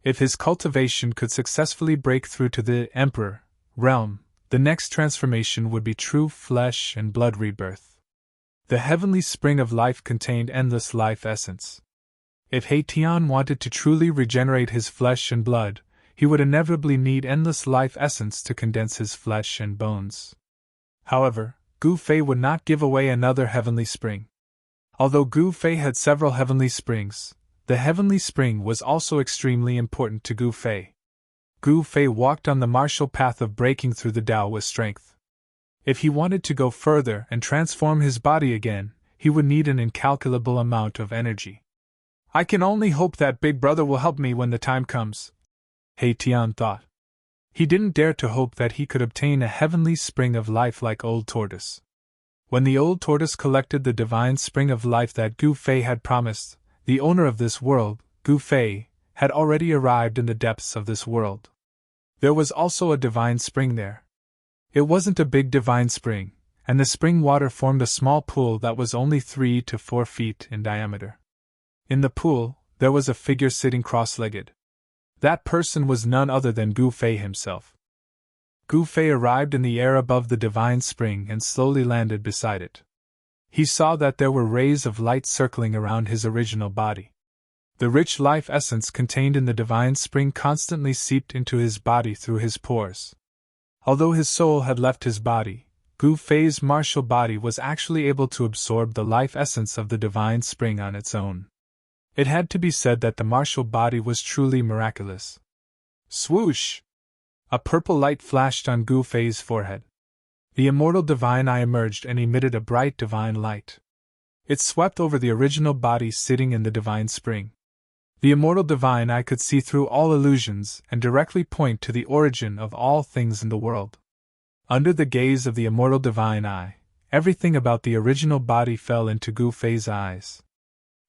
If his cultivation could successfully break through to the Emperor realm, the next transformation would be true flesh and blood rebirth. The heavenly spring of life contained endless life essence. If He Tian wanted to truly regenerate his flesh and blood, he would inevitably need endless life essence to condense his flesh and bones. However, Gu Fei would not give away another heavenly spring. Although Gu Fei had several heavenly springs, the heavenly spring was also extremely important to Gu Fei. Gu Fei walked on the martial path of breaking through the Tao with strength. If he wanted to go further and transform his body again, he would need an incalculable amount of energy. "I can only hope that Big Brother will help me when the time comes," He Tian thought. He didn't dare to hope that he could obtain a heavenly spring of life like Old Tortoise. When the Old Tortoise collected the divine spring of life that Gu Fei had promised, the owner of this world, Gu Fei, had already arrived in the depths of this world. There was also a divine spring there. It wasn't a big divine spring, and the spring water formed a small pool that was only 3 to 4 feet in diameter. In the pool, there was a figure sitting cross-legged. That person was none other than Gu Fei himself. Gu Fei arrived in the air above the divine spring and slowly landed beside it. He saw that there were rays of light circling around his original body. The rich life essence contained in the divine spring constantly seeped into his body through his pores. Although his soul had left his body, Gu Fei's martial body was actually able to absorb the life essence of the divine spring on its own. It had to be said that the martial body was truly miraculous. Swoosh! A purple light flashed on Gu Fei's forehead. The immortal divine eye emerged and emitted a bright divine light. It swept over the original body sitting in the divine spring. The immortal divine eye could see through all illusions and directly point to the origin of all things in the world. Under the gaze of the immortal divine eye, everything about the original body fell into Gu Fei's eyes.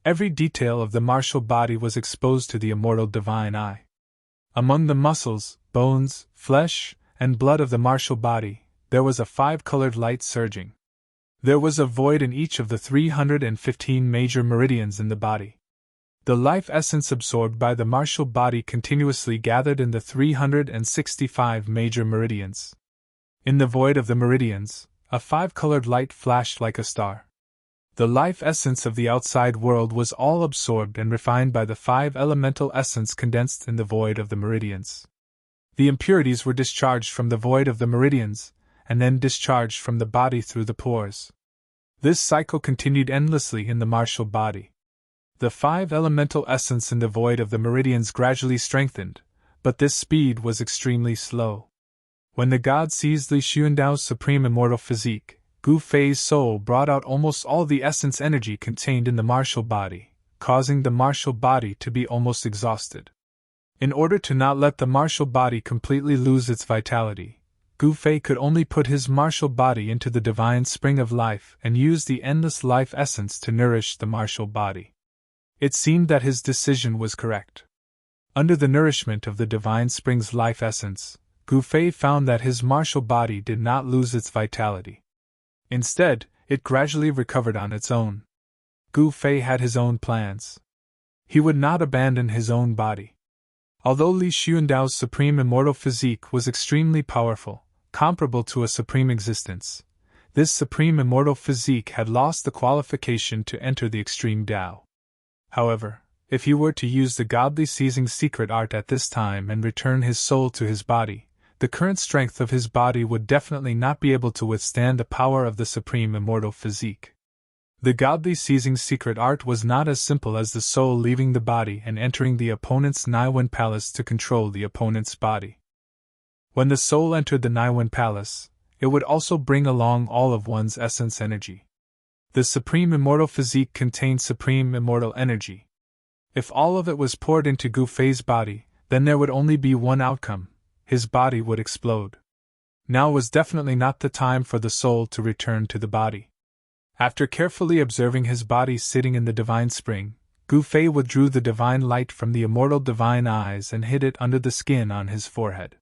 Every detail of the martial body was exposed to the immortal divine eye. Among the muscles, bones, flesh, and blood of the martial body, there was a 5-colored light surging. There was a void in each of the 315 major meridians in the body. The life essence absorbed by the martial body continuously gathered in the 365 major meridians. In the void of the meridians, a 5-colored light flashed like a star. The life essence of the outside world was all absorbed and refined by the 5 elemental essence condensed in the void of the meridians. The impurities were discharged from the void of the meridians, and then discharged from the body through the pores. This cycle continued endlessly in the martial body. The 5 elemental essence in the void of the meridians gradually strengthened, but this speed was extremely slow. When the god seized Li Xuandao's supreme immortal physique, Gu Fei's soul brought out almost all the essence energy contained in the martial body, causing the martial body to be almost exhausted. In order to not let the martial body completely lose its vitality, Gu Fei could only put his martial body into the divine spring of life and use the endless life essence to nourish the martial body. It seemed that his decision was correct. Under the nourishment of the divine spring's life essence, Gu Fei found that his martial body did not lose its vitality. Instead, it gradually recovered on its own. Gu Fei had his own plans. He would not abandon his own body. Although Li Xuandao's supreme immortal physique was extremely powerful, comparable to a supreme existence, this supreme immortal physique had lost the qualification to enter the extreme Tao. However, if he were to use the godly seizing secret art at this time and return his soul to his body, the current strength of his body would definitely not be able to withstand the power of the supreme immortal physique. The godly seizing secret art was not as simple as the soul leaving the body and entering the opponent's Naiwen palace to control the opponent's body. When the soul entered the Naiwen palace, it would also bring along all of one's essence energy. The supreme immortal physique contained supreme immortal energy. If all of it was poured into Gu Fei's body, then there would only be one outcome: his body would explode. Now was definitely not the time for the soul to return to the body. After carefully observing his body sitting in the divine spring, Gu Fei withdrew the divine light from the immortal divine eyes and hid it under the skin on his forehead.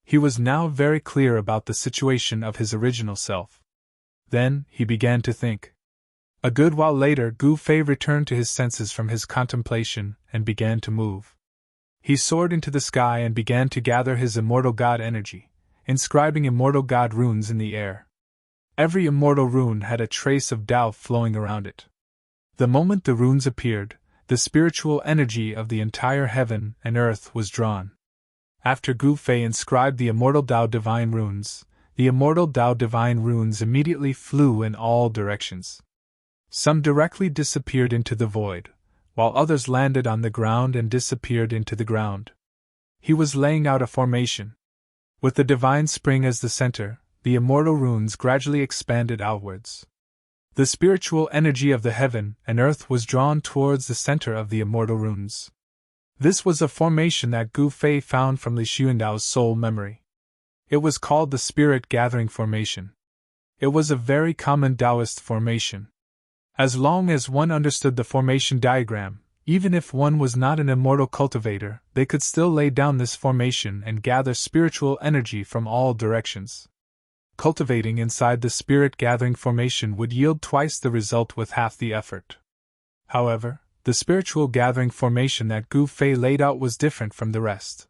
He was now very clear about the situation of his original self. Then, he began to think. A good while later, Gu Fei returned to his senses from his contemplation and began to move. He soared into the sky and began to gather his immortal god energy, inscribing immortal god runes in the air. Every immortal rune had a trace of Tao flowing around it. The moment the runes appeared, the spiritual energy of the entire heaven and earth was drawn. After Gu Fei inscribed the immortal Tao divine runes, the immortal Tao divine runes immediately flew in all directions. Some directly disappeared into the void, while others landed on the ground and disappeared into the ground. He was laying out a formation. With the divine spring as the center, the immortal runes gradually expanded outwards. The spiritual energy of the heaven and earth was drawn towards the center of the immortal runes. This was a formation that Gu Fei found from Li Xuandao's soul memory. It was called the Spirit Gathering Formation. It was a very common Taoist formation. As long as one understood the formation diagram, even if one was not an immortal cultivator, they could still lay down this formation and gather spiritual energy from all directions. cultivating inside the spirit-gathering formation would yield twice the result with half the effort. However, the spiritual gathering formation that Gu Fei laid out was different from the rest.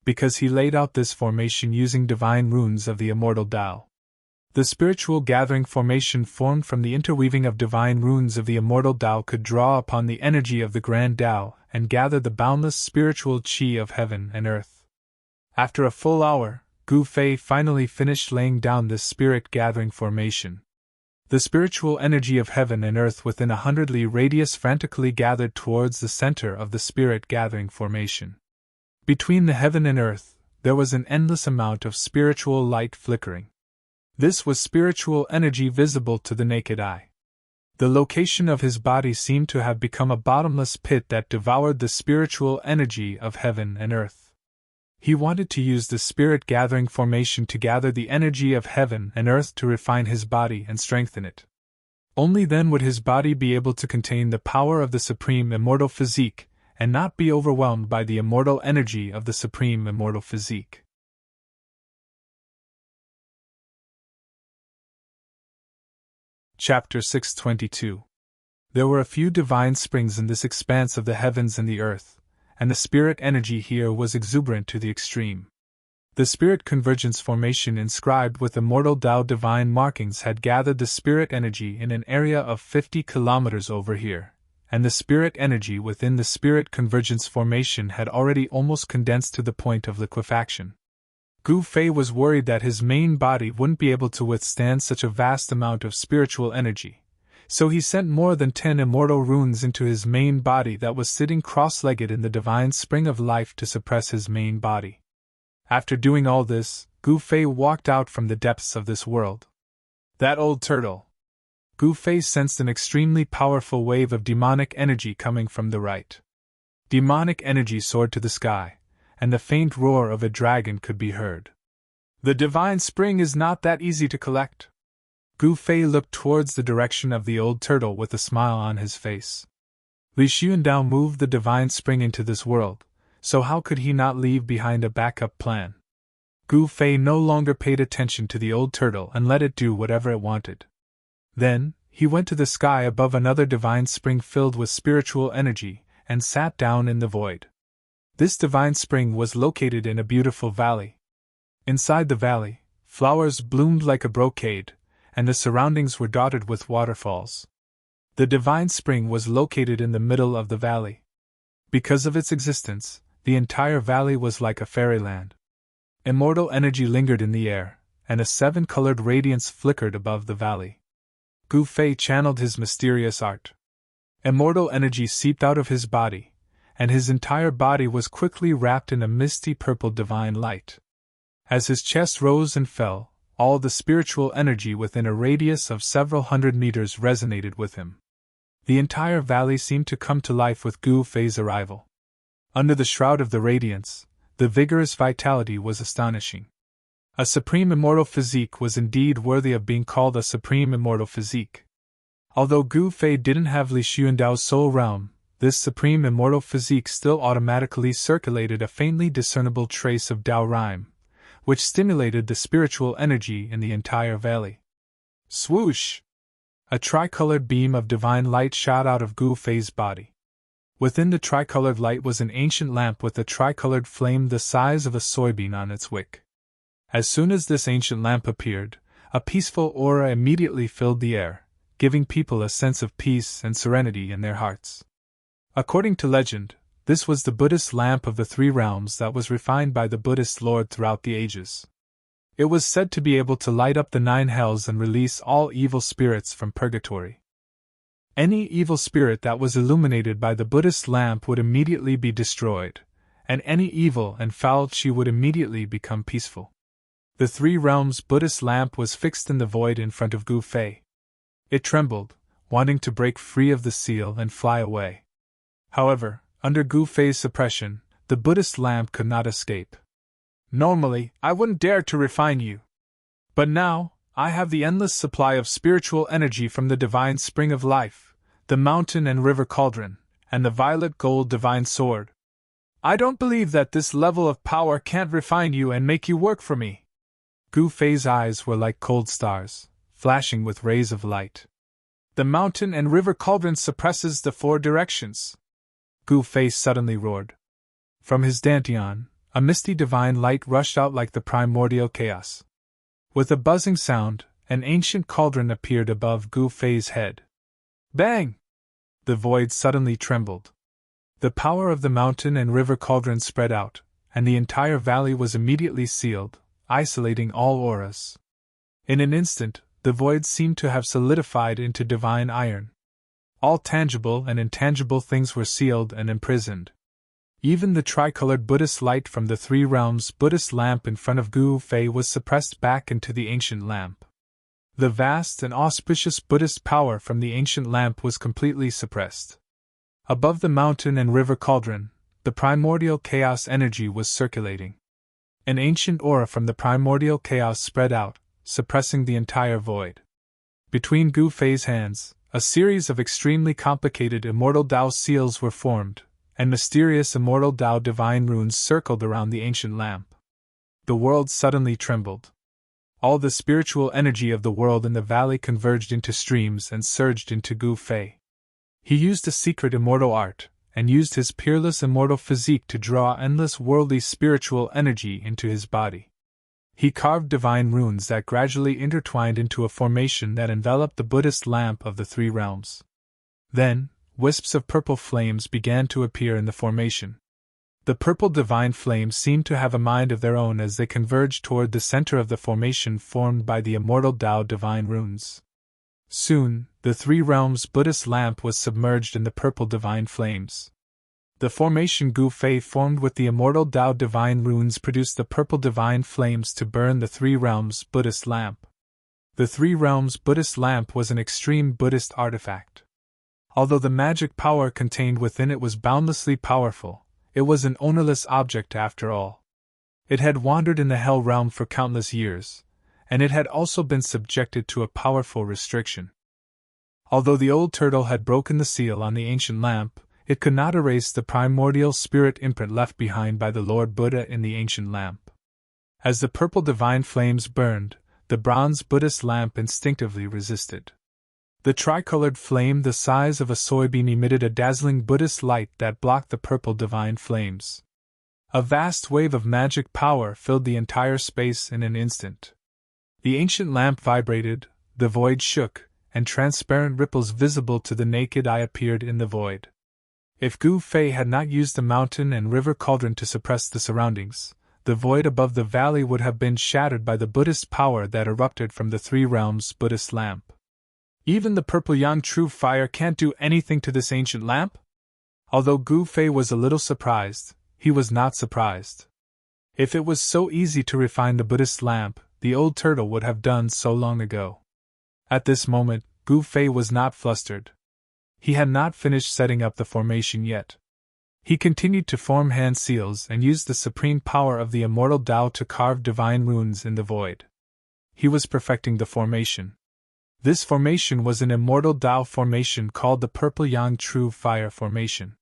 Because he laid out this formation using divine runes of the immortal Tao. The spiritual gathering formation formed from the interweaving of divine runes of the immortal Tao could draw upon the energy of the grand Tao and gather the boundless spiritual qi of heaven and earth. After a full hour, Gu Fei finally finished laying down this spirit-gathering formation. The spiritual energy of heaven and earth within 100 li radius frantically gathered towards the center of the spirit-gathering formation. Between the heaven and earth, there was an endless amount of spiritual light flickering. This was spiritual energy visible to the naked eye. The location of his body seemed to have become a bottomless pit that devoured the spiritual energy of heaven and earth. He wanted to use the spirit-gathering formation to gather the energy of heaven and earth to refine his body and strengthen it. Only then would his body be able to contain the power of the supreme immortal physique, and not be overwhelmed by the immortal energy of the supreme immortal physique. Chapter 622. There were a few divine springs in this expanse of the heavens and the earth, and the spirit energy here was exuberant to the extreme. The spirit convergence formation inscribed with immortal Tao divine markings had gathered the spirit energy in an area of 50 kilometers over here, and the spirit energy within the spirit convergence formation had already almost condensed to the point of liquefaction. Gu Fei was worried that his main body wouldn't be able to withstand such a vast amount of spiritual energy, so he sent more than 10 immortal runes into his main body that was sitting cross-legged in the divine spring of life to suppress his main body. After doing all this, Gu Fei walked out from the depths of this world. That old turtle! Gu Fei sensed an extremely powerful wave of demonic energy coming from the right. Demonic energy soared to the sky, and the faint roar of a dragon could be heard. The divine spring is not that easy to collect. Gu Fei looked towards the direction of the old turtle with a smile on his face. Li Xuandao moved the divine spring into this world, so how could he not leave behind a backup plan? Gu Fei no longer paid attention to the old turtle and let it do whatever it wanted. Then, he went to the sky above another divine spring filled with spiritual energy, and sat down in the void. This divine spring was located in a beautiful valley. Inside the valley, flowers bloomed like a brocade, and the surroundings were dotted with waterfalls. The divine spring was located in the middle of the valley. Because of its existence, the entire valley was like a fairyland. Immortal energy lingered in the air, and a 7-colored radiance flickered above the valley. Gu Fei channeled his mysterious art. Immortal energy seeped out of his body, and his entire body was quickly wrapped in a misty purple divine light. As his chest rose and fell, all the spiritual energy within a radius of several hundred meters resonated with him. The entire valley seemed to come to life with Gu Fei's arrival. Under the shroud of the radiance, the vigorous vitality was astonishing. A supreme immortal physique was indeed worthy of being called a supreme immortal physique. Although Gu Fei didn't have Li Xuandao's soul realm, this supreme immortal physique still automatically circulated a faintly discernible trace of Tao Rhyme, which stimulated the spiritual energy in the entire valley. Swoosh! A tricolored beam of divine light shot out of Gu Fei's body. Within the tricolored light was an ancient lamp with a tricolored flame the size of a soybean on its wick. As soon as this ancient lamp appeared, a peaceful aura immediately filled the air, giving people a sense of peace and serenity in their hearts. According to legend, this was the Buddhist lamp of the 3 realms that was refined by the Buddhist Lord throughout the ages. It was said to be able to light up the 9 hells and release all evil spirits from purgatory. Any evil spirit that was illuminated by the Buddhist lamp would immediately be destroyed, and any evil and foul qi would immediately become peaceful. The 3 realms Buddhist lamp was fixed in the void in front of Gu Fei. It trembled, wanting to break free of the seal and fly away. However, under Gu Fei's suppression, the Buddhist lamp could not escape. Normally, I wouldn't dare to refine you. But now, I have the endless supply of spiritual energy from the divine spring of life, the mountain and river cauldron, and the violet gold divine sword. I don't believe that this level of power can't refine you and make you work for me. Gu Fei's eyes were like cold stars, flashing with rays of light. The mountain and river cauldron suppresses the four directions, Gu Fei suddenly roared. From his dantian, a misty divine light rushed out like the primordial chaos. With a buzzing sound, an ancient cauldron appeared above Gu Fei's head. Bang! The void suddenly trembled. The power of the mountain and river cauldron spread out, and the entire valley was immediately sealed, isolating all auras. In an instant, the void seemed to have solidified into divine iron. All tangible and intangible things were sealed and imprisoned. Even the tricolored Buddhist light from the three realms Buddhist lamp in front of Gu Fei was suppressed back into the ancient lamp. The vast and auspicious Buddhist power from the ancient lamp was completely suppressed. Above the mountain and river cauldron, the primordial chaos energy was circulating. An ancient aura from the primordial chaos spread out, suppressing the entire void. Between Gu Fei's hands, a series of extremely complicated immortal Dao seals were formed, and mysterious immortal Dao divine runes circled around the ancient lamp. The world suddenly trembled. All the spiritual energy of the world in the valley converged into streams and surged into Gu Fei. He used a secret immortal art, and used his peerless immortal physique to draw endless worldly spiritual energy into his body. He carved divine runes that gradually intertwined into a formation that enveloped the Buddhist lamp of the three realms. Then, wisps of purple flames began to appear in the formation. The purple divine flames seemed to have a mind of their own as they converged toward the center of the formation formed by the immortal Dao divine runes. Soon, the three realms Buddhist lamp was submerged in the purple divine flames. The formation Gu Fei formed with the immortal Dao divine runes produced the purple divine flames to burn the three realms Buddhist lamp. The three realms Buddhist lamp was an extreme Buddhist artifact. Although the magic power contained within it was boundlessly powerful, it was an ownerless object after all. It had wandered in the hell realm for countless years, and it had also been subjected to a powerful restriction. Although the old turtle had broken the seal on the ancient lamp, it could not erase the primordial spirit imprint left behind by the Lord Buddha in the ancient lamp. As the purple divine flames burned, the bronze Buddhist lamp instinctively resisted. The tricolored flame the size of a soybean emitted a dazzling Buddhist light that blocked the purple divine flames. A vast wave of magic power filled the entire space in an instant. The ancient lamp vibrated, the void shook, and transparent ripples visible to the naked eye appeared in the void. If Gu Fei had not used the mountain and river cauldron to suppress the surroundings, the void above the valley would have been shattered by the Buddhist power that erupted from the three realms Buddhist lamp. Even the purple yang true fire can't do anything to this ancient lamp? Although Gu Fei was a little surprised, he was not surprised. If it was so easy to refine the Buddhist lamp, the old turtle would have done so long ago. At this moment, Gu Fei was not flustered. He had not finished setting up the formation yet. He continued to form hand seals and used the supreme power of the immortal Tao to carve divine runes in the void. He was perfecting the formation. This formation was an immortal Tao formation called the Purple Yang True Fire Formation.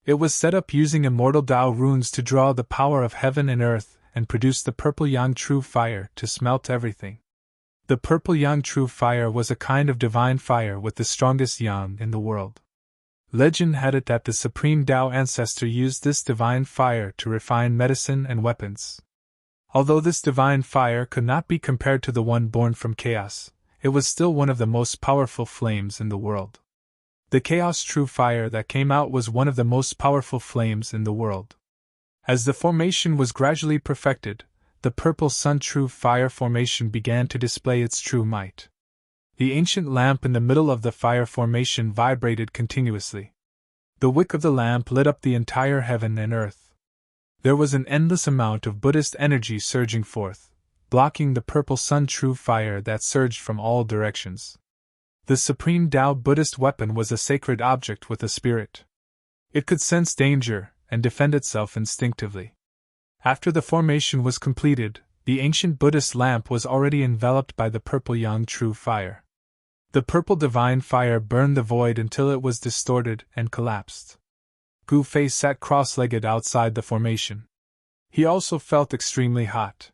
It was set up using immortal Tao runes to draw the power of heaven and earth and produce the Purple Yang True Fire to smelt everything. The Purple Yang True Fire was a kind of divine fire with the strongest yang in the world. Legend had it that the Supreme Tao ancestor used this divine fire to refine medicine and weapons. Although this divine fire could not be compared to the one born from chaos, it was still one of the most powerful flames in the world. The Chaos True Fire that came out was one of the most powerful flames in the world. As the formation was gradually perfected, the Purple Sun True Fire formation began to display its true might. The ancient lamp in the middle of the fire formation vibrated continuously. The wick of the lamp lit up the entire heaven and earth. There was an endless amount of Buddhist energy surging forth, blocking the Purple Sun True Fire that surged from all directions. The Supreme Tao Buddhist weapon was a sacred object with a spirit. It could sense danger and defend itself instinctively. After the formation was completed, the ancient Buddhist lamp was already enveloped by the Purple Yang True Fire. The purple divine fire burned the void until it was distorted and collapsed. Gu Fei sat cross-legged outside the formation. He also felt extremely hot.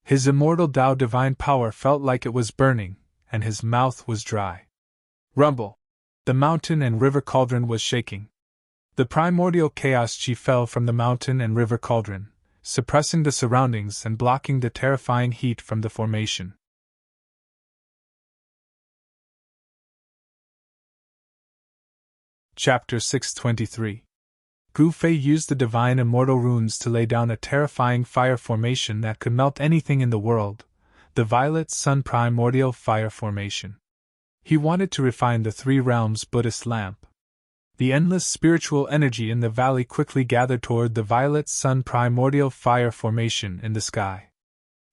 His immortal Tao divine power felt like it was burning, and his mouth was dry. Rumble! The mountain and river cauldron was shaking. The primordial chaos chi fell from the mountain and river cauldron, suppressing the surroundings and blocking the terrifying heat from the formation. Chapter 623. Gu Fei used the divine immortal runes to lay down a terrifying fire formation that could melt anything in the world, the Violet Sun Primordial Fire Formation. He wanted to refine the Three Realms Buddhist lamp. The endless spiritual energy in the valley quickly gathered toward the Violet Sun Primordial Fire Formation in the sky.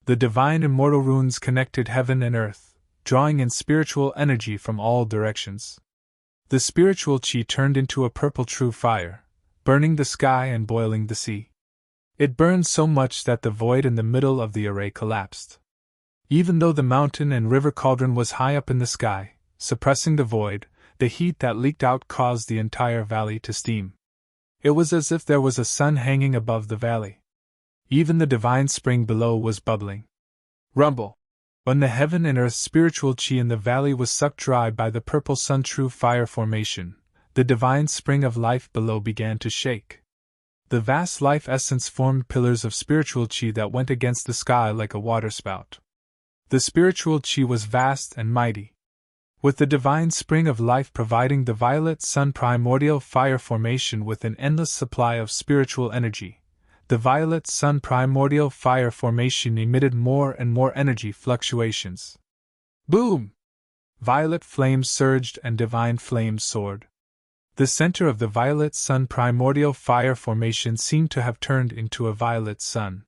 The divine immortal runes connected heaven and earth, drawing in spiritual energy from all directions. The spiritual chi turned into a purple true fire, burning the sky and boiling the sea. It burned so much that the void in the middle of the array collapsed. Even though the mountain and river cauldron was high up in the sky, suppressing the void, the heat that leaked out caused the entire valley to steam. It was as if there was a sun hanging above the valley. Even the divine spring below was bubbling. Rumble! When the heaven and earth spiritual chi in the valley was sucked dry by the purple sun true fire formation, the divine spring of life below began to shake. The vast life essence formed pillars of spiritual chi that went against the sky like a waterspout. The spiritual chi was vast and mighty. With the divine spring of life providing the Violet Sun Primordial Fire Formation with an endless supply of spiritual energy, the Violet Sun Primordial Fire Formation emitted more and more energy fluctuations. Boom! Violet flames surged and divine flames soared. The center of the Violet Sun Primordial Fire Formation seemed to have turned into a violet sun.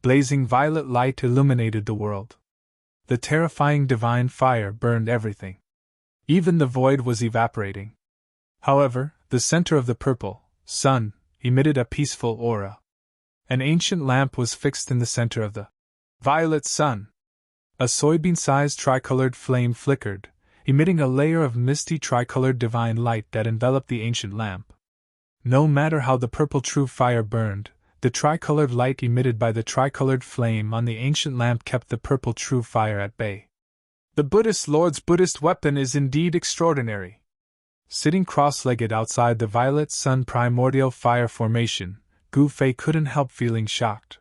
Blazing violet light illuminated the world. The terrifying divine fire burned everything. Even the void was evaporating. However, the center of the purple sun emitted a peaceful aura. An ancient lamp was fixed in the center of the violet sun. A soybean-sized tricolored flame flickered, emitting a layer of misty tricolored divine light that enveloped the ancient lamp. No matter how the purple true fire burned, the tricolored light emitted by the tricolored flame on the ancient lamp kept the purple true fire at bay. The Buddhist Lord's Buddhist weapon is indeed extraordinary. Sitting cross-legged outside the Violet Sun Primordial Fire Formation, Gu Fei couldn't help feeling shocked.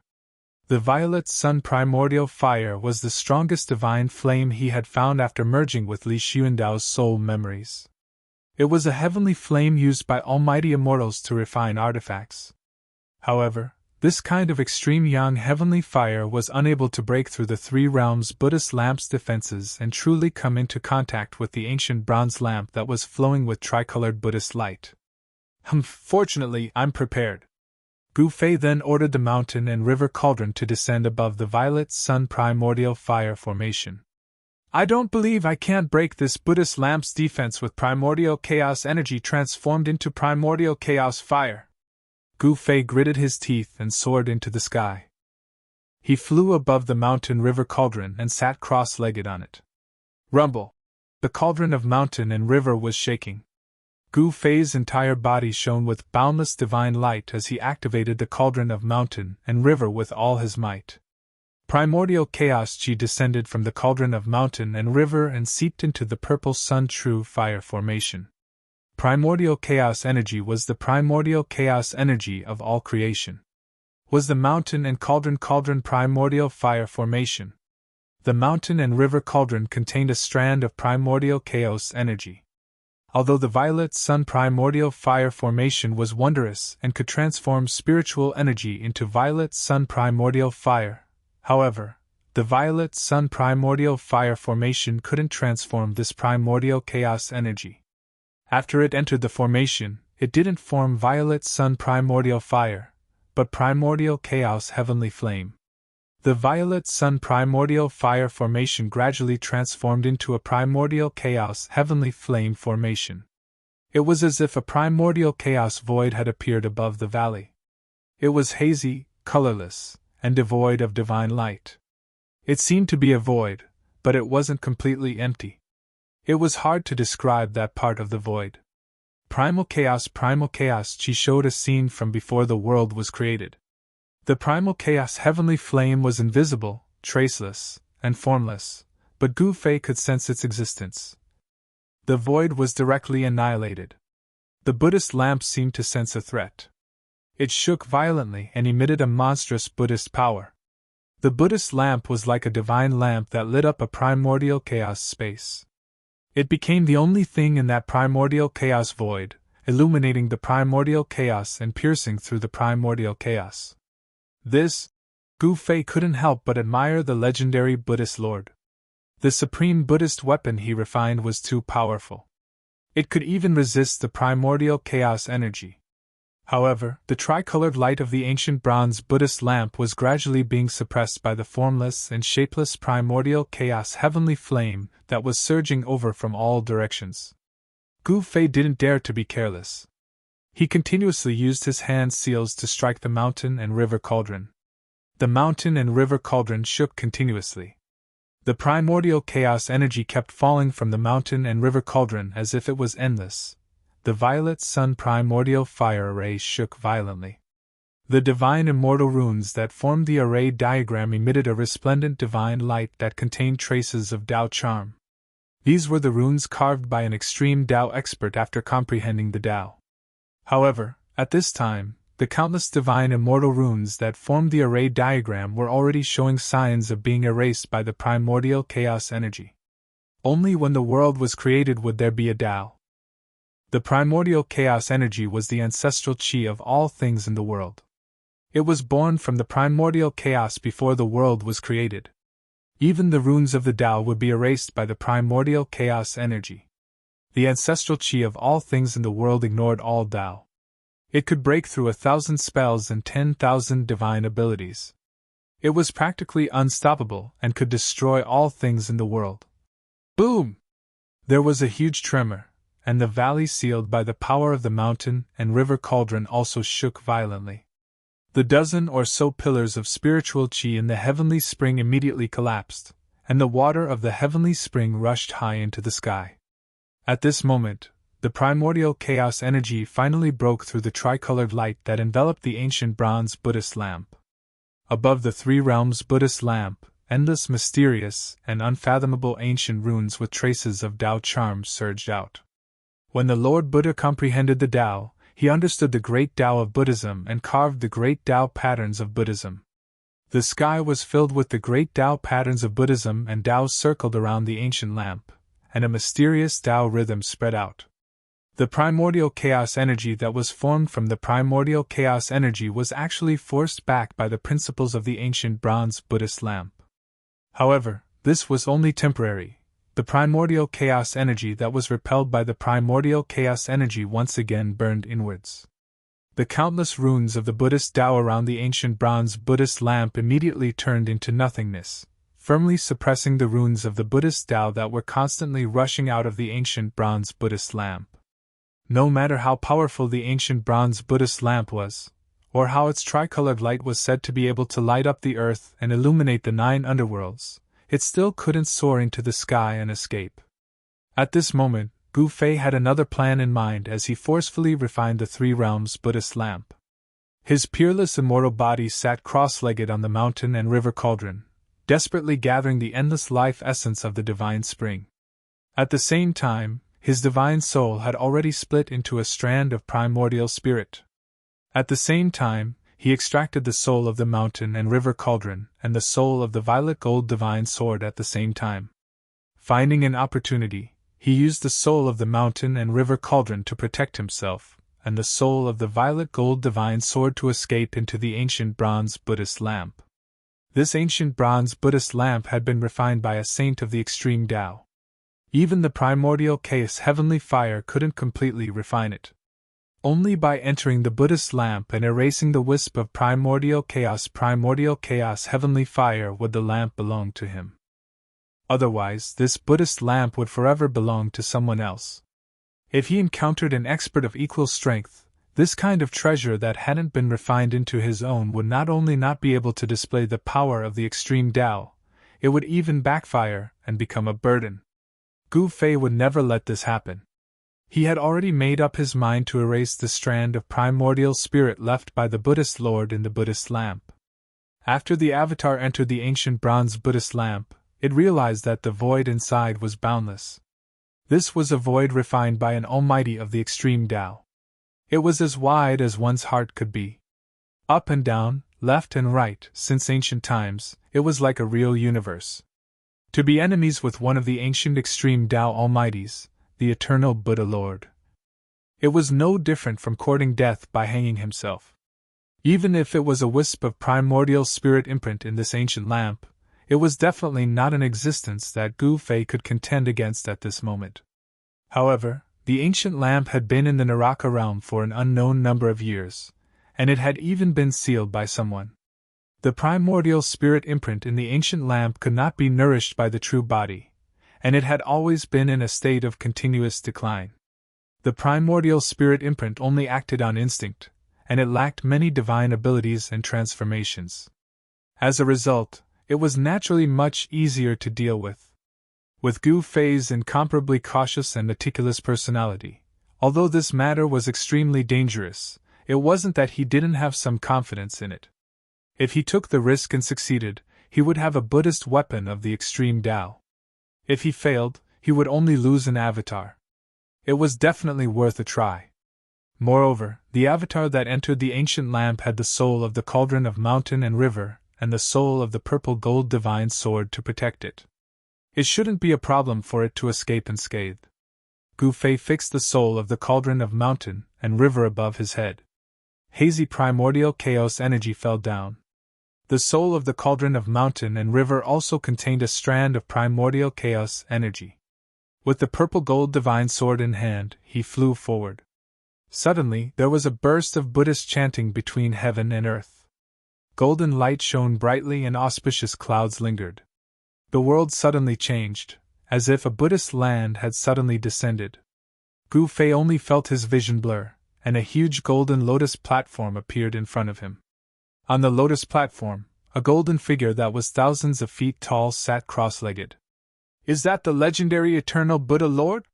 The Violet Sun Primordial Fire was the strongest divine flame he had found after merging with Li Xuandao's soul memories. It was a heavenly flame used by almighty immortals to refine artifacts. However, this kind of extreme yang heavenly fire was unable to break through the Three Realms Buddhist lamp's defenses and truly come into contact with the ancient bronze lamp that was flowing with tricolored Buddhist light. Fortunately, I'm prepared. Gu Fei then ordered the mountain and river cauldron to descend above the Violet Sun Primordial Fire Formation. I don't believe I can't break this Buddhist lamp's defense with primordial chaos energy transformed into primordial chaos fire. Gu Fei gritted his teeth and soared into the sky. He flew above the mountain river cauldron and sat cross-legged on it. Rumble! The cauldron of mountain and river was shaking. Gu Fei's entire body shone with boundless divine light as he activated the cauldron of mountain and river with all his might. Primordial chaos chi descended from the cauldron of mountain and river and seeped into the purple sun true fire formation. Primordial chaos energy was the primordial chaos energy of all creation. Was the mountain and cauldron primordial fire formation? The mountain and river cauldron contained a strand of primordial chaos energy. Although the Violet Sun Primordial Fire Formation was wondrous and could transform spiritual energy into Violet Sun Primordial Fire, however, the Violet Sun Primordial Fire Formation couldn't transform this primordial chaos energy. After it entered the formation, it didn't form Violet Sun Primordial Fire, but Primordial Chaos Heavenly Flame. The Violet Sun Primordial Fire Formation gradually transformed into a Primordial Chaos Heavenly Flame formation. It was as if a Primordial Chaos void had appeared above the valley. It was hazy, colorless, and devoid of divine light. It seemed to be a void, but it wasn't completely empty. It was hard to describe that part of the void. Primal chaos, she showed a scene from before the world was created. The primal chaos heavenly flame was invisible, traceless, and formless, but Gu Fei could sense its existence. The void was directly annihilated. The Buddhist lamp seemed to sense a threat. It shook violently and emitted a monstrous Buddhist power. The Buddhist lamp was like a divine lamp that lit up a primordial chaos space. It became the only thing in that primordial chaos void, illuminating the primordial chaos and piercing through the primordial chaos. Gu Fei couldn't help but admire the legendary Buddhist Lord. The supreme Buddhist weapon he refined was too powerful. It could even resist the primordial chaos energy. However, the tricolored light of the ancient bronze Buddhist lamp was gradually being suppressed by the formless and shapeless primordial chaos heavenly flame that was surging over from all directions. Gu Fei didn't dare to be careless. He continuously used his hand seals to strike the mountain and river cauldron. The mountain and river cauldron shook continuously. The primordial chaos energy kept falling from the mountain and river cauldron as if it was endless. The violet sun primordial fire array shook violently. The divine immortal runes that formed the array diagram emitted a resplendent divine light that contained traces of Tao charm. These were the runes carved by an extreme Tao expert after comprehending the Tao. However, at this time, the countless divine immortal runes that formed the array diagram were already showing signs of being erased by the primordial chaos energy. Only when the world was created would there be a Tao. The primordial chaos energy was the ancestral chi of all things in the world. It was born from the primordial chaos before the world was created. Even the runes of the Tao would be erased by the primordial chaos energy. The ancestral chi of all things in the world ignored all Tao. It could break through 1,000 spells and 10,000 divine abilities. It was practically unstoppable and could destroy all things in the world. Boom! There was a huge tremor, and the valley sealed by the power of the mountain and river cauldron also shook violently. The dozen or so pillars of spiritual chi in the heavenly spring immediately collapsed, and the water of the heavenly spring rushed high into the sky. At this moment, the primordial chaos energy finally broke through the tricolored light that enveloped the ancient bronze Buddhist lamp. Above the three realms Buddhist lamp, endless mysterious and unfathomable ancient runes with traces of Tao charm surged out. When the Lord Buddha comprehended the Tao, he understood the great Tao of Buddhism and carved the great Tao patterns of Buddhism. The sky was filled with the great Tao patterns of Buddhism, and Taos circled around the ancient lamp, and a mysterious Tao rhythm spread out. The primordial chaos energy that was formed from the primordial chaos energy was actually forced back by the principles of the ancient bronze Buddhist lamp. However, this was only temporary. The primordial chaos energy that was repelled by the primordial chaos energy once again burned inwards. The countless runes of the Buddhist Tao around the ancient bronze Buddhist lamp immediately turned into nothingness, firmly suppressing the runes of the Buddhist Tao that were constantly rushing out of the ancient bronze Buddhist lamp. No matter how powerful the ancient bronze Buddhist lamp was, or how its tricolored light was said to be able to light up the earth and illuminate the 9 underworlds, it still couldn't soar into the sky and escape. At this moment, Gu Fei had another plan in mind as he forcefully refined the 3 realms Buddhist lamp. His peerless immortal body sat cross-legged on the mountain and river cauldron, desperately gathering the endless life essence of the divine spring. At the same time, his divine soul had already split into a strand of primordial spirit. At the same time, he extracted the soul of the mountain and river cauldron and the soul of the violet gold divine sword at the same time. Finding an opportunity, he used the soul of the mountain and river cauldron to protect himself, and the soul of the violet gold divine sword to escape into the ancient bronze Buddhist lamp. This ancient bronze Buddhist lamp had been refined by a saint of the extreme Tao. Even the primordial chaos heavenly fire couldn't completely refine it. Only by entering the Buddhist lamp and erasing the wisp of primordial chaos heavenly fire would the lamp belong to him. Otherwise, this Buddhist lamp would forever belong to someone else. If he encountered an expert of equal strength, this kind of treasure that hadn't been refined into his own would not only not be able to display the power of the extreme Tao, it would even backfire and become a burden. Gu Fei would never let this happen. He had already made up his mind to erase the strand of primordial spirit left by the Buddhist Lord in the Buddhist lamp. After the avatar entered the ancient bronze Buddhist lamp, it realized that the void inside was boundless. This was a void refined by an almighty of the extreme Tao. It was as wide as one's heart could be. Up and down, left and right, since ancient times, it was like a real universe. To be enemies with one of the ancient extreme Tao almighties, the eternal Buddha Lord. It was no different from courting death by hanging himself. Even if it was a wisp of primordial spirit imprint in this ancient lamp, it was definitely not an existence that Gu Fei could contend against at this moment. However, the ancient lamp had been in the Naraka realm for an unknown number of years, and it had even been sealed by someone. The primordial spirit imprint in the ancient lamp could not be nourished by the true body, and it had always been in a state of continuous decline. The primordial spirit imprint only acted on instinct, and it lacked many divine abilities and transformations. As a result, it was naturally much easier to deal with. With Gu Fei's incomparably cautious and meticulous personality, although this matter was extremely dangerous, it wasn't that he didn't have some confidence in it. If he took the risk and succeeded, he would have a Buddhist weapon of the extreme Tao. If he failed, he would only lose an avatar. It was definitely worth a try. Moreover, the avatar that entered the ancient lamp had the soul of the cauldron of mountain and river, and the soul of the purple gold divine sword to protect it. It shouldn't be a problem for it to escape unscathed. Gu Fei fixed the soul of the cauldron of mountain and river above his head. Hazy primordial chaos energy fell down. The soul of the cauldron of mountain and river also contained a strand of primordial chaos energy. With the purple gold divine sword in hand, he flew forward. Suddenly, there was a burst of Buddhist chanting between heaven and earth. Golden light shone brightly and auspicious clouds lingered. The world suddenly changed, as if a Buddhist land had suddenly descended. Gu Fei only felt his vision blur, and a huge golden lotus platform appeared in front of him. On the lotus platform, a golden figure that was thousands of feet tall sat cross-legged. "Is that the legendary eternal Buddha Lord?"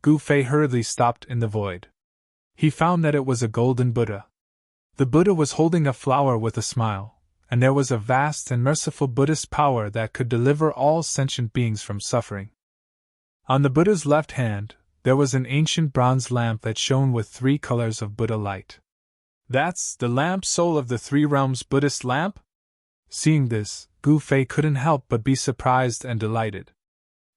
Gu Fei hurriedly stopped in the void. He found that it was a golden Buddha. The Buddha was holding a flower with a smile, and there was a vast and merciful Buddhist power that could deliver all sentient beings from suffering. On the Buddha's left hand, there was an ancient bronze lamp that shone with 3 colors of Buddha light. "That's the lamp soul of the 3 realms Buddhist lamp?" Seeing this, Gu Fei couldn't help but be surprised and delighted.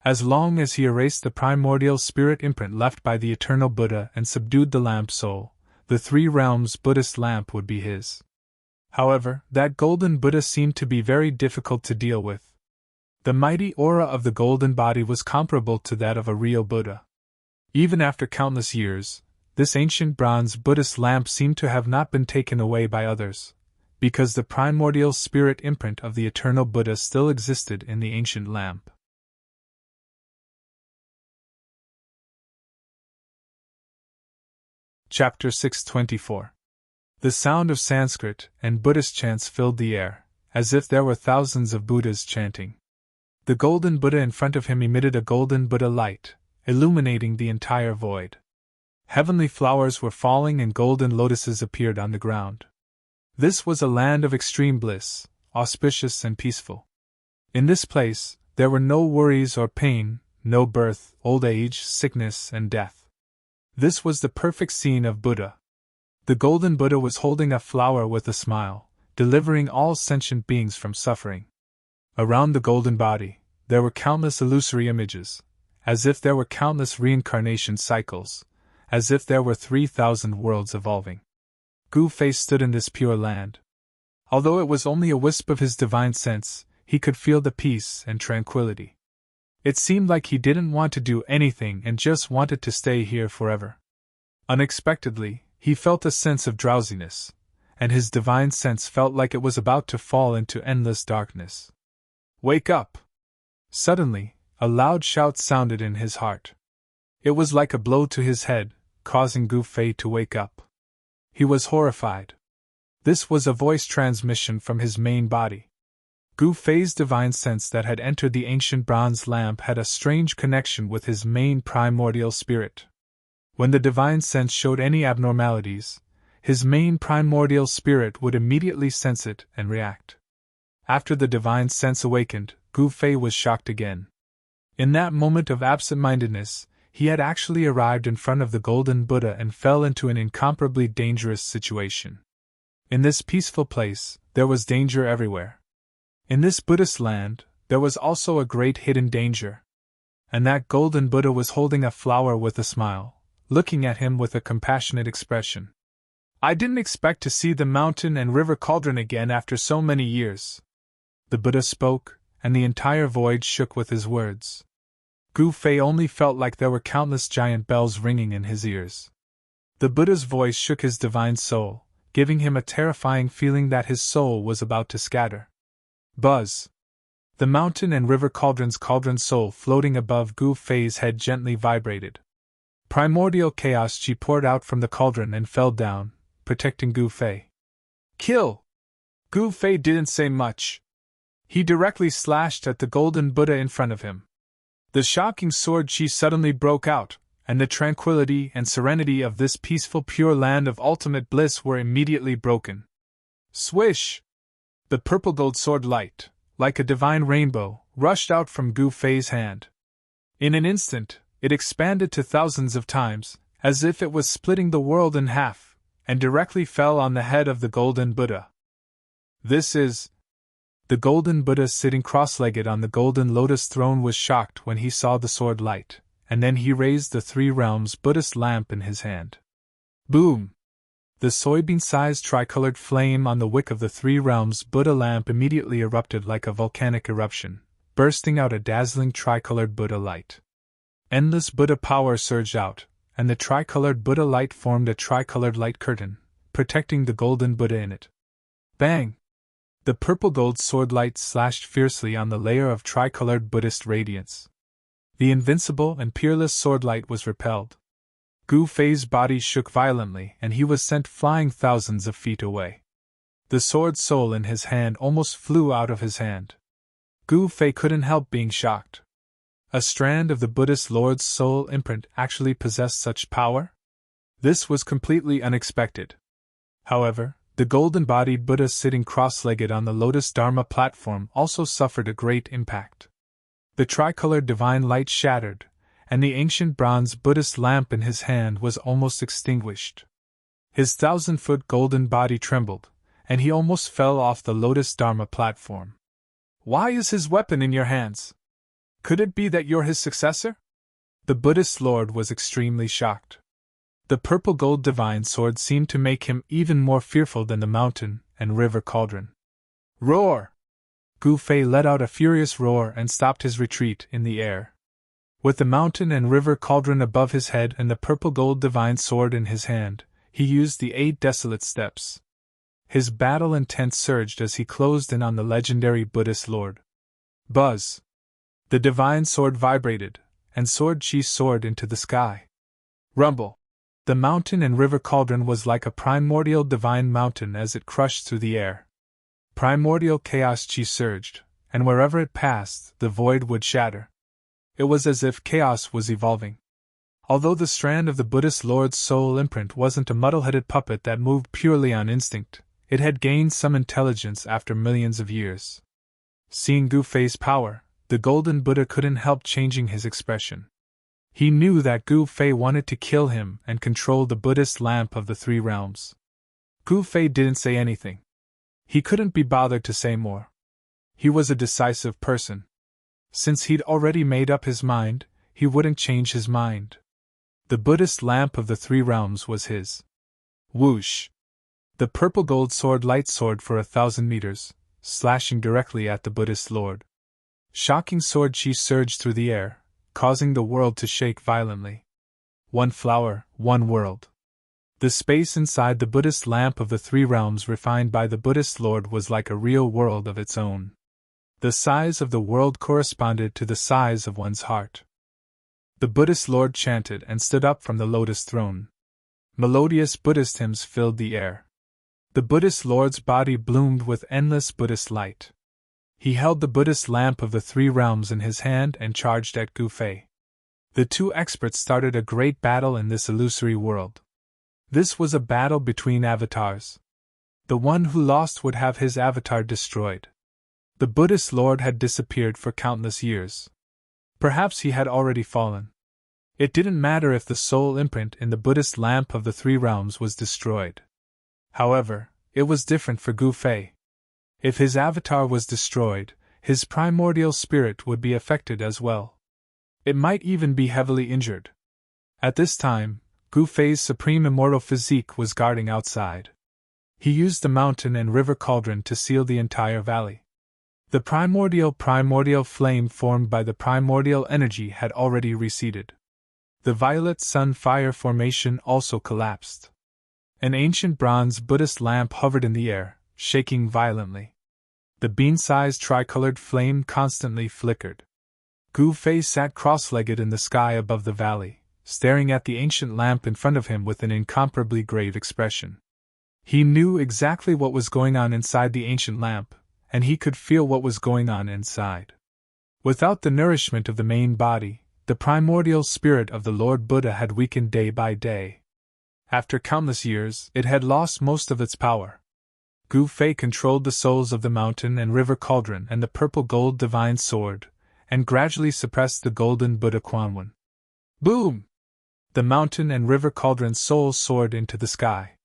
As long as he erased the primordial spirit imprint left by the eternal Buddha and subdued the lamp soul, the 3 realms Buddhist lamp would be his. However, that golden Buddha seemed to be very difficult to deal with. The mighty aura of the golden body was comparable to that of a real Buddha. Even after countless years, this ancient bronze Buddhist lamp seemed to have not been taken away by others, because the primordial spirit imprint of the eternal Buddha still existed in the ancient lamp. Chapter 624. The sound of Sanskrit and Buddhist chants filled the air, as if there were thousands of Buddhas chanting. The golden Buddha in front of him emitted a golden Buddha light, illuminating the entire void. Heavenly flowers were falling and golden lotuses appeared on the ground. This was a land of extreme bliss, auspicious and peaceful. In this place, there were no worries or pain, no birth, old age, sickness, and death. This was the perfect scene of Buddha. The golden Buddha was holding a flower with a smile, delivering all sentient beings from suffering. Around the golden body, there were countless illusory images, as if there were countless reincarnation cycles, as if there were 3,000 worlds evolving. Gu Fei stood in this pure land. Although it was only a wisp of his divine sense, he could feel the peace and tranquility. It seemed like he didn't want to do anything and just wanted to stay here forever. Unexpectedly, he felt a sense of drowsiness, and his divine sense felt like it was about to fall into endless darkness. "Wake up!" Suddenly, a loud shout sounded in his heart. It was like a blow to his head, causing Gu Fei to wake up. He was horrified. This was a voice transmission from his main body. Gu Fei's divine sense that had entered the ancient bronze lamp had a strange connection with his main primordial spirit. When the divine sense showed any abnormalities, his main primordial spirit would immediately sense it and react. After the divine sense awakened, Gu Fei was shocked again. In that moment of absent-mindedness, he had actually arrived in front of the Golden Buddha and fell into an incomparably dangerous situation. In this peaceful place, there was danger everywhere. In this Buddhist land, there was also a great hidden danger. And that Golden Buddha was holding a flower with a smile, looking at him with a compassionate expression. I didn't expect to see the mountain and river cauldron again after so many years. The Buddha spoke, and the entire void shook with his words. Gu Fei only felt like there were countless giant bells ringing in his ears. The Buddha's voice shook his divine soul, giving him a terrifying feeling that his soul was about to scatter. Buzz! The mountain and river cauldron's soul floating above Gu Fei's head gently vibrated. Primordial chaos chi poured out from the cauldron and fell down, protecting Gu Fei. Kill! Gu Fei didn't say much. He directly slashed at the Golden Buddha in front of him. The shocking sword chi suddenly broke out, and the tranquility and serenity of this peaceful pure land of ultimate bliss were immediately broken. Swish! The purple gold sword light, like a divine rainbow, rushed out from Gu Fei's hand. In an instant, it expanded to thousands of times, as if it was splitting the world in half, and directly fell on the head of the Golden Buddha. This is... The Golden Buddha sitting cross-legged on the golden lotus throne was shocked when he saw the sword light, and then he raised the Three Realms Buddhist lamp in his hand. Boom! The soybean-sized tricolored flame on the wick of the Three Realms Buddha lamp immediately erupted like a volcanic eruption, bursting out a dazzling tricolored Buddha light. Endless Buddha power surged out, and the tricolored Buddha light formed a tricolored light curtain, protecting the Golden Buddha in it. Bang! The purple gold sword light slashed fiercely on the layer of tricolored Buddhist radiance. The invincible and peerless sword light was repelled. Gu Fei's body shook violently and he was sent flying thousands of feet away. The sword soul in his hand almost flew out of his hand. Gu Fei couldn't help being shocked. A strand of the Buddhist Lord's soul imprint actually possessed such power? This was completely unexpected. However, the golden-bodied Buddha sitting cross-legged on the Lotus Dharma platform also suffered a great impact. The tricolored divine light shattered, and the ancient bronze Buddhist lamp in his hand was almost extinguished. His 1,000-foot golden body trembled, and he almost fell off the Lotus Dharma platform. Why is his weapon in your hands? Could it be that you're his successor? The Buddhist Lord was extremely shocked. The purple gold divine sword seemed to make him even more fearful than the mountain and river cauldron. Roar! Gu Fei let out a furious roar and stopped his retreat in the air. With the mountain and river cauldron above his head and the purple gold divine sword in his hand, he used the 8 desolate steps. His battle intent surged as he closed in on the legendary Buddhist Lord. Buzz! The divine sword vibrated, and sword chi soared into the sky. Rumble! The mountain and river cauldron was like a primordial divine mountain as it crushed through the air. Primordial chaos chi surged, and wherever it passed, the void would shatter. It was as if chaos was evolving. Although the strand of the Buddhist Lord's soul imprint wasn't a muddle-headed puppet that moved purely on instinct, it had gained some intelligence after millions of years. Seeing Gu Fei's power, the Golden Buddha couldn't help changing his expression. He knew that Gu Fei wanted to kill him and control the Buddhist lamp of the Three Realms. Gu Fei didn't say anything. He couldn't be bothered to say more. He was a decisive person. Since he'd already made up his mind, he wouldn't change his mind. The Buddhist lamp of the Three Realms was his. Whoosh! The purple gold sword light soared for 1,000 meters, slashing directly at the Buddhist Lord. Shocking sword chi surged through the air, causing the world to shake violently. One flower, one world. The space inside the Buddhist lamp of the Three Realms refined by the Buddhist Lord was like a real world of its own. The size of the world corresponded to the size of one's heart. The Buddhist Lord chanted and stood up from the lotus throne. Melodious Buddhist hymns filled the air. The Buddhist Lord's body bloomed with endless Buddhist light. He held the Buddhist lamp of the Three Realms in his hand and charged at Gu Fei. The two experts started a great battle in this illusory world. This was a battle between avatars. The one who lost would have his avatar destroyed. The Buddhist Lord had disappeared for countless years. Perhaps he had already fallen. It didn't matter if the soul imprint in the Buddhist lamp of the three realms was destroyed. However, it was different for Gu Fei. If his avatar was destroyed, his primordial spirit would be affected as well. It might even be heavily injured. At this time, Gu Fei's supreme immortal physique was guarding outside. He used the mountain and river cauldron to seal the entire valley. The primordial flame formed by the primordial energy had already receded. The violet sun fire formation also collapsed. An ancient bronze Buddhist lamp hovered in the air, shaking violently. The bean-sized tricolored flame constantly flickered. Gu Fei sat cross-legged in the sky above the valley, staring at the ancient lamp in front of him with an incomparably grave expression. He knew exactly what was going on inside the ancient lamp, and he could feel what was going on inside. Without the nourishment of the main body, the primordial spirit of the Lord Buddha had weakened day by day. After countless years, it had lost most of its power. Gu Fei controlled the souls of the mountain and river cauldron and the purple gold divine sword, and gradually suppressed the golden Buddha Quanwen. Boom! The mountain and river cauldron soul soared into the sky.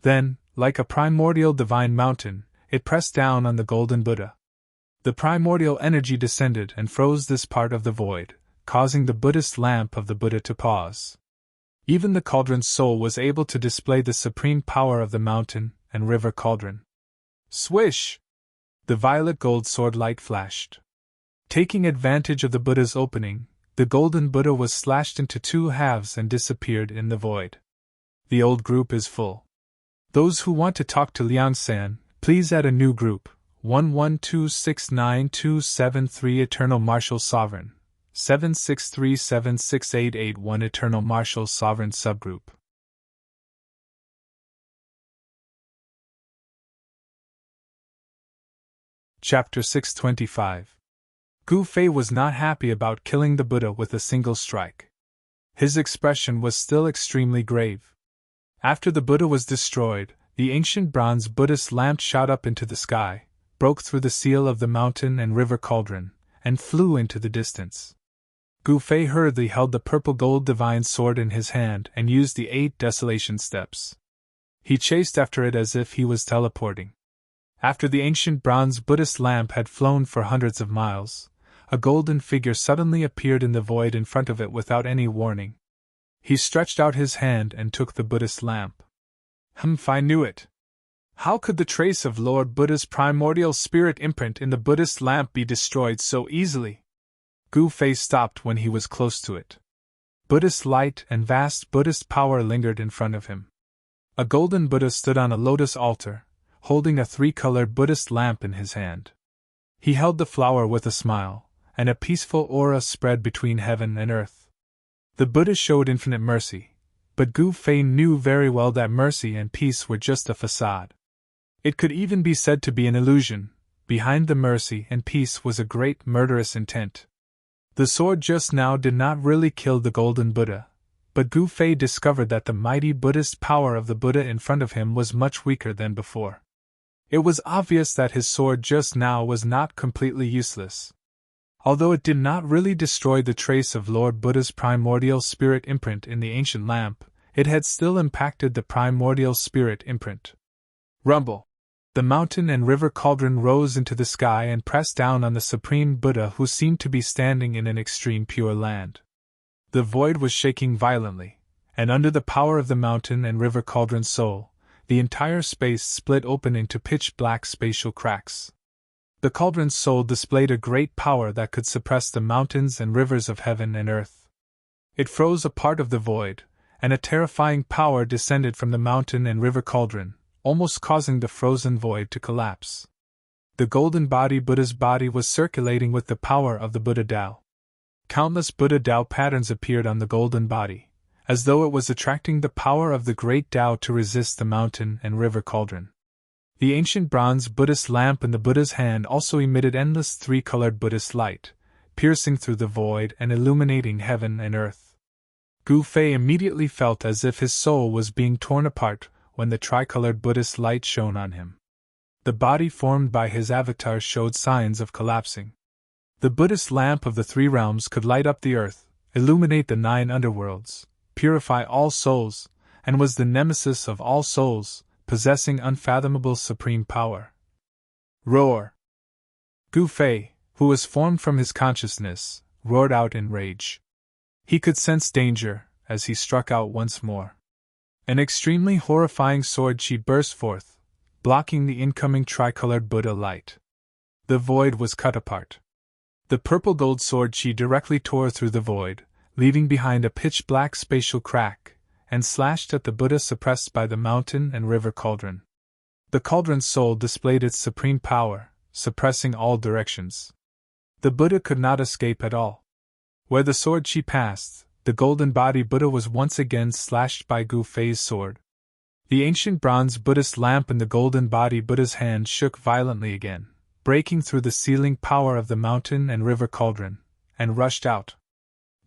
Then, like a primordial divine mountain, it pressed down on the golden Buddha. The primordial energy descended and froze this part of the void, causing the Buddhist lamp of the Buddha to pause. Even the cauldron's soul was able to display the supreme power of the mountain and river cauldron. Swish! The violet gold sword light flashed. Taking advantage of the Buddha's opening, the golden Buddha was slashed into two halves and disappeared in the void. The old group is full. Those who want to talk to Liang San, please add a new group, 112692773 Eternal Martial Sovereign, 763768881 Eternal Martial Sovereign Subgroup. Chapter 625. Gu Fei was not happy about killing the Buddha with a single strike. His expression was still extremely grave. After the Buddha was destroyed, the ancient bronze Buddhist lamp shot up into the sky, broke through the seal of the mountain and river cauldron, and flew into the distance. Gu Fei hurriedly held the purple gold divine sword in his hand and used the 8 desolation steps. He chased after it as if he was teleporting. After the ancient bronze Buddhist lamp had flown for hundreds of miles, a golden figure suddenly appeared in the void in front of it without any warning. He stretched out his hand and took the Buddhist lamp. I knew it. How could the trace of Lord Buddha's primordial spirit imprint in the Buddhist lamp be destroyed so easily? Gu Fei stopped when he was close to it. Buddhist light and vast Buddhist power lingered in front of him. A golden Buddha stood on a lotus altar, holding a 3-colored Buddhist lamp in his hand. He held the flower with a smile, and a peaceful aura spread between heaven and earth. The Buddha showed infinite mercy, but Gu Fei knew very well that mercy and peace were just a facade. It could even be said to be an illusion. Behind the mercy and peace was a great murderous intent. The sword just now did not really kill the golden Buddha, but Gu Fei discovered that the mighty Buddhist power of the Buddha in front of him was much weaker than before. It was obvious that his sword just now was not completely useless. Although it did not really destroy the trace of Lord Buddha's primordial spirit imprint in the ancient lamp, it had still impacted the primordial spirit imprint. Rumble! The mountain and river cauldron rose into the sky and pressed down on the supreme Buddha, who seemed to be standing in an extreme pure land. The void was shaking violently, and under the power of the mountain and river cauldron soul, the entire space split open into pitch-black spatial cracks. The cauldron's soul displayed a great power that could suppress the mountains and rivers of heaven and earth. It froze a part of the void, and a terrifying power descended from the mountain and river cauldron, almost causing the frozen void to collapse. The golden body Buddha's body was circulating with the power of the Buddha Tao. Countless Buddha Tao patterns appeared on the golden body, as though it was attracting the power of the great Tao to resist the mountain and river cauldron. The ancient bronze Buddhist lamp in the Buddha's hand also emitted endless 3-colored Buddhist light, piercing through the void and illuminating heaven and earth. Gu Fei immediately felt as if his soul was being torn apart when the tricolored Buddhist light shone on him. The body formed by his avatar showed signs of collapsing. The Buddhist lamp of the three realms could light up the earth, illuminate the 9 underworlds, purify all souls, and was the nemesis of all souls, possessing unfathomable supreme power. Roar! Gu Fei, who was formed from his consciousness, roared out in rage. He could sense danger as he struck out once more. An extremely horrifying sword chi burst forth, blocking the incoming tricolored Buddha light. The void was cut apart. The purple gold sword chi directly tore through the void, leaving behind a pitch-black spatial crack, and slashed at the Buddha suppressed by the mountain and river cauldron. The cauldron's soul displayed its supreme power, suppressing all directions. The Buddha could not escape at all. Where the sword chi passed, the golden body Buddha was once again slashed by Gu Fei's sword. The ancient bronze Buddhist lamp in the golden body Buddha's hand shook violently again, breaking through the sealing power of the mountain and river cauldron, and rushed out.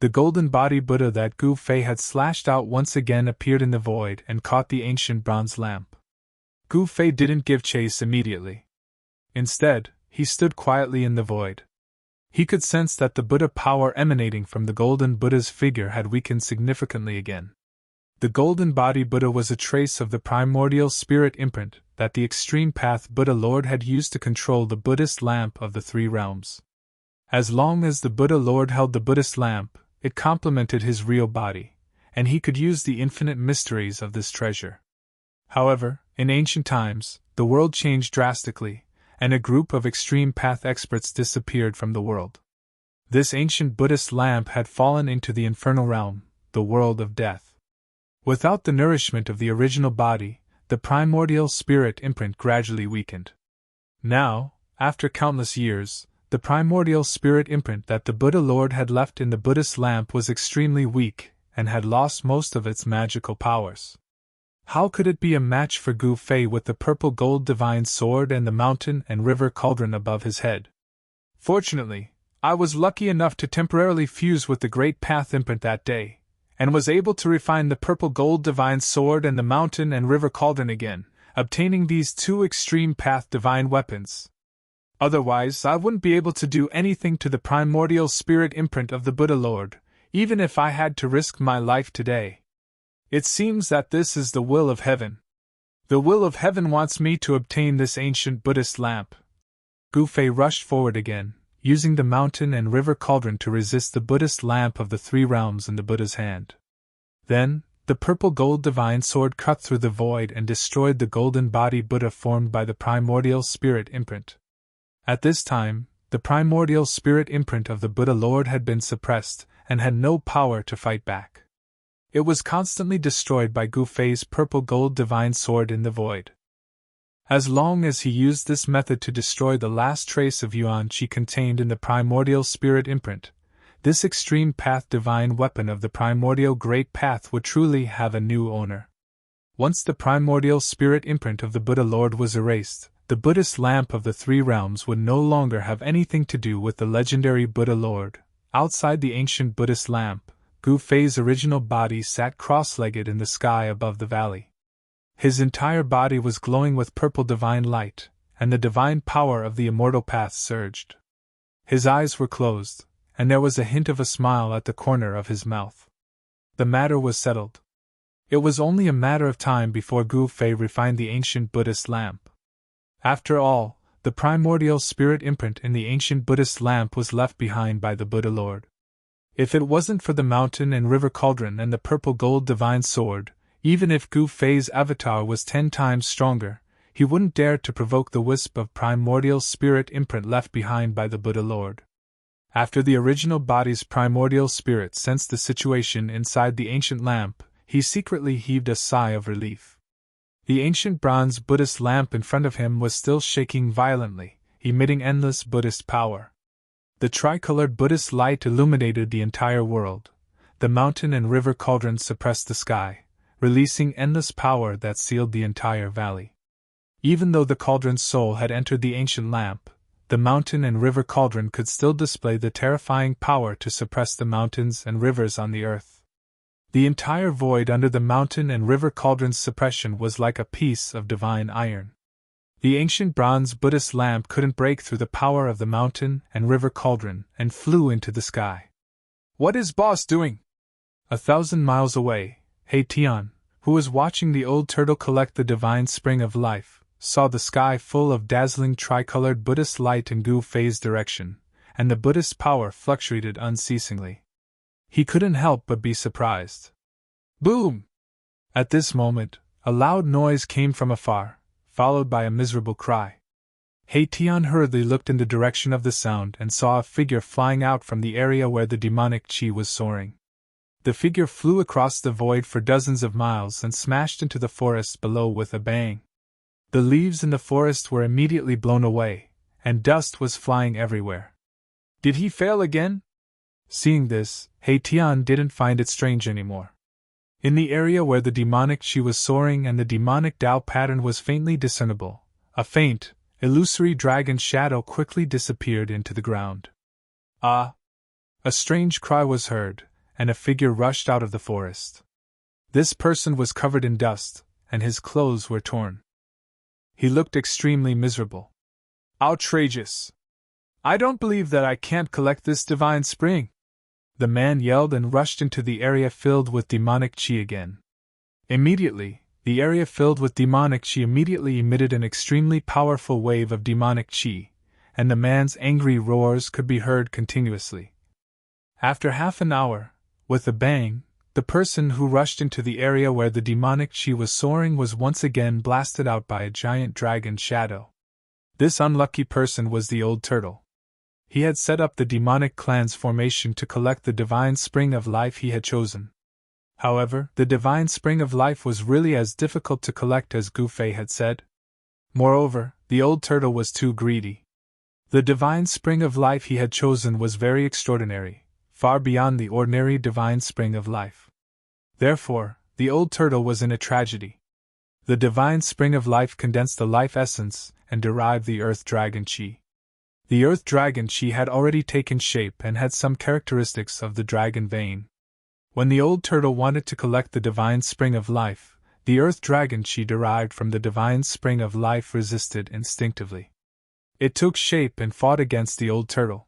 The golden body Buddha that Gu Fei had slashed out once again appeared in the void and caught the ancient bronze lamp. Gu Fei didn't give chase immediately. Instead, he stood quietly in the void. He could sense that the Buddha power emanating from the golden Buddha's figure had weakened significantly again. The golden body Buddha was a trace of the primordial spirit imprint that the extreme path Buddha Lord had used to control the Buddhist lamp of the three realms. As long as the Buddha Lord held the Buddhist lamp, it complemented his real body, and he could use the infinite mysteries of this treasure. However, in ancient times, the world changed drastically, and a group of extreme path experts disappeared from the world. This ancient Buddhist lamp had fallen into the infernal realm, the world of death. Without the nourishment of the original body, the primordial spirit imprint gradually weakened. Now, after countless years, the primordial spirit imprint that the Buddha Lord had left in the Buddhist lamp was extremely weak and had lost most of its magical powers. How could it be a match for Gu Fei with the purple gold divine sword and the mountain and river cauldron above his head? Fortunately, I was lucky enough to temporarily fuse with the great path imprint that day, and was able to refine the purple gold divine sword and the mountain and river cauldron again, obtaining these 2 extreme path divine weapons. Otherwise, I wouldn't be able to do anything to the primordial spirit imprint of the Buddha Lord, even if I had to risk my life today. It seems that this is the will of heaven. The will of heaven wants me to obtain this ancient Buddhist lamp. Gu Fei rushed forward again, using the mountain and river cauldron to resist the Buddhist lamp of the three realms in the Buddha's hand. Then, the purple gold divine sword cut through the void and destroyed the golden body Buddha formed by the primordial spirit imprint. At this time, the primordial spirit imprint of the Buddha Lord had been suppressed and had no power to fight back. It was constantly destroyed by Gu Fei's purple gold divine sword in the void. As long as he used this method to destroy the last trace of Yuan Qi contained in the primordial spirit imprint, this extreme path divine weapon of the primordial great path would truly have a new owner. Once the primordial spirit imprint of the Buddha Lord was erased, the Buddhist lamp of the three realms would no longer have anything to do with the legendary Buddha Lord. Outside the ancient Buddhist lamp, Gu Fei's original body sat cross-legged in the sky above the valley. His entire body was glowing with purple divine light, and the divine power of the immortal path surged. His eyes were closed, and there was a hint of a smile at the corner of his mouth. The matter was settled. It was only a matter of time before Gu Fei refined the ancient Buddhist lamp. After all, the primordial spirit imprint in the ancient Buddhist lamp was left behind by the Buddha Lord. If it wasn't for the mountain and river cauldron and the purple gold divine sword, even if Gu Fei's avatar was 10 times stronger, he wouldn't dare to provoke the wisp of primordial spirit imprint left behind by the Buddha Lord. After the original body's primordial spirit sensed the situation inside the ancient lamp, he secretly heaved a sigh of relief. The ancient bronze Buddhist lamp in front of him was still shaking violently, emitting endless Buddhist power. The tricolored Buddhist light illuminated the entire world. The mountain and river cauldrons suppressed the sky, releasing endless power that sealed the entire valley. Even though the cauldron's soul had entered the ancient lamp, the mountain and river cauldron could still display the terrifying power to suppress the mountains and rivers on the earth. The entire void under the mountain and river cauldron's suppression was like a piece of divine iron. The ancient bronze Buddhist lamp couldn't break through the power of the mountain and river cauldron and flew into the sky. "What is boss doing?" 1,000 miles away, Tian, who was watching the old turtle collect the divine spring of life, saw the sky full of dazzling tricolored Buddhist light in Gu Fei's direction, and the Buddhist power fluctuated unceasingly. He couldn't help but be surprised. Boom! At this moment, a loud noise came from afar, followed by a miserable cry. Tian hurriedly looked in the direction of the sound and saw a figure flying out from the area where the demonic chi was soaring. The figure flew across the void for dozens of miles and smashed into the forest below with a bang. The leaves in the forest were immediately blown away, and dust was flying everywhere. Did he fail again? Seeing this, Tian didn't find it strange anymore. In the area where the demonic chi was soaring and the demonic Tao pattern was faintly discernible, a faint, illusory dragon shadow quickly disappeared into the ground. Ah! A strange cry was heard, and a figure rushed out of the forest. This person was covered in dust, and his clothes were torn. He looked extremely miserable. Outrageous! I don't believe that I can't collect this divine spring! The man yelled and rushed into the area filled with demonic chi again. Immediately, the area filled with demonic chi immediately emitted an extremely powerful wave of demonic chi, and the man's angry roars could be heard continuously. After half an hour, with a bang, the person who rushed into the area where the demonic chi was soaring was once again blasted out by a giant dragon shadow. This unlucky person was the old turtle. He had set up the demonic clan's formation to collect the divine spring of life he had chosen. However, the divine spring of life was really as difficult to collect as Gu Fei had said. Moreover, the old turtle was too greedy. The divine spring of life he had chosen was very extraordinary, far beyond the ordinary divine spring of life. Therefore, the old turtle was in a tragedy. The divine spring of life condensed the life essence and derived the earth dragon chi. The earth dragon chi had already taken shape and had some characteristics of the dragon vein. When the old turtle wanted to collect the divine spring of life, the earth dragon chi derived from the divine spring of life resisted instinctively. It took shape and fought against the old turtle.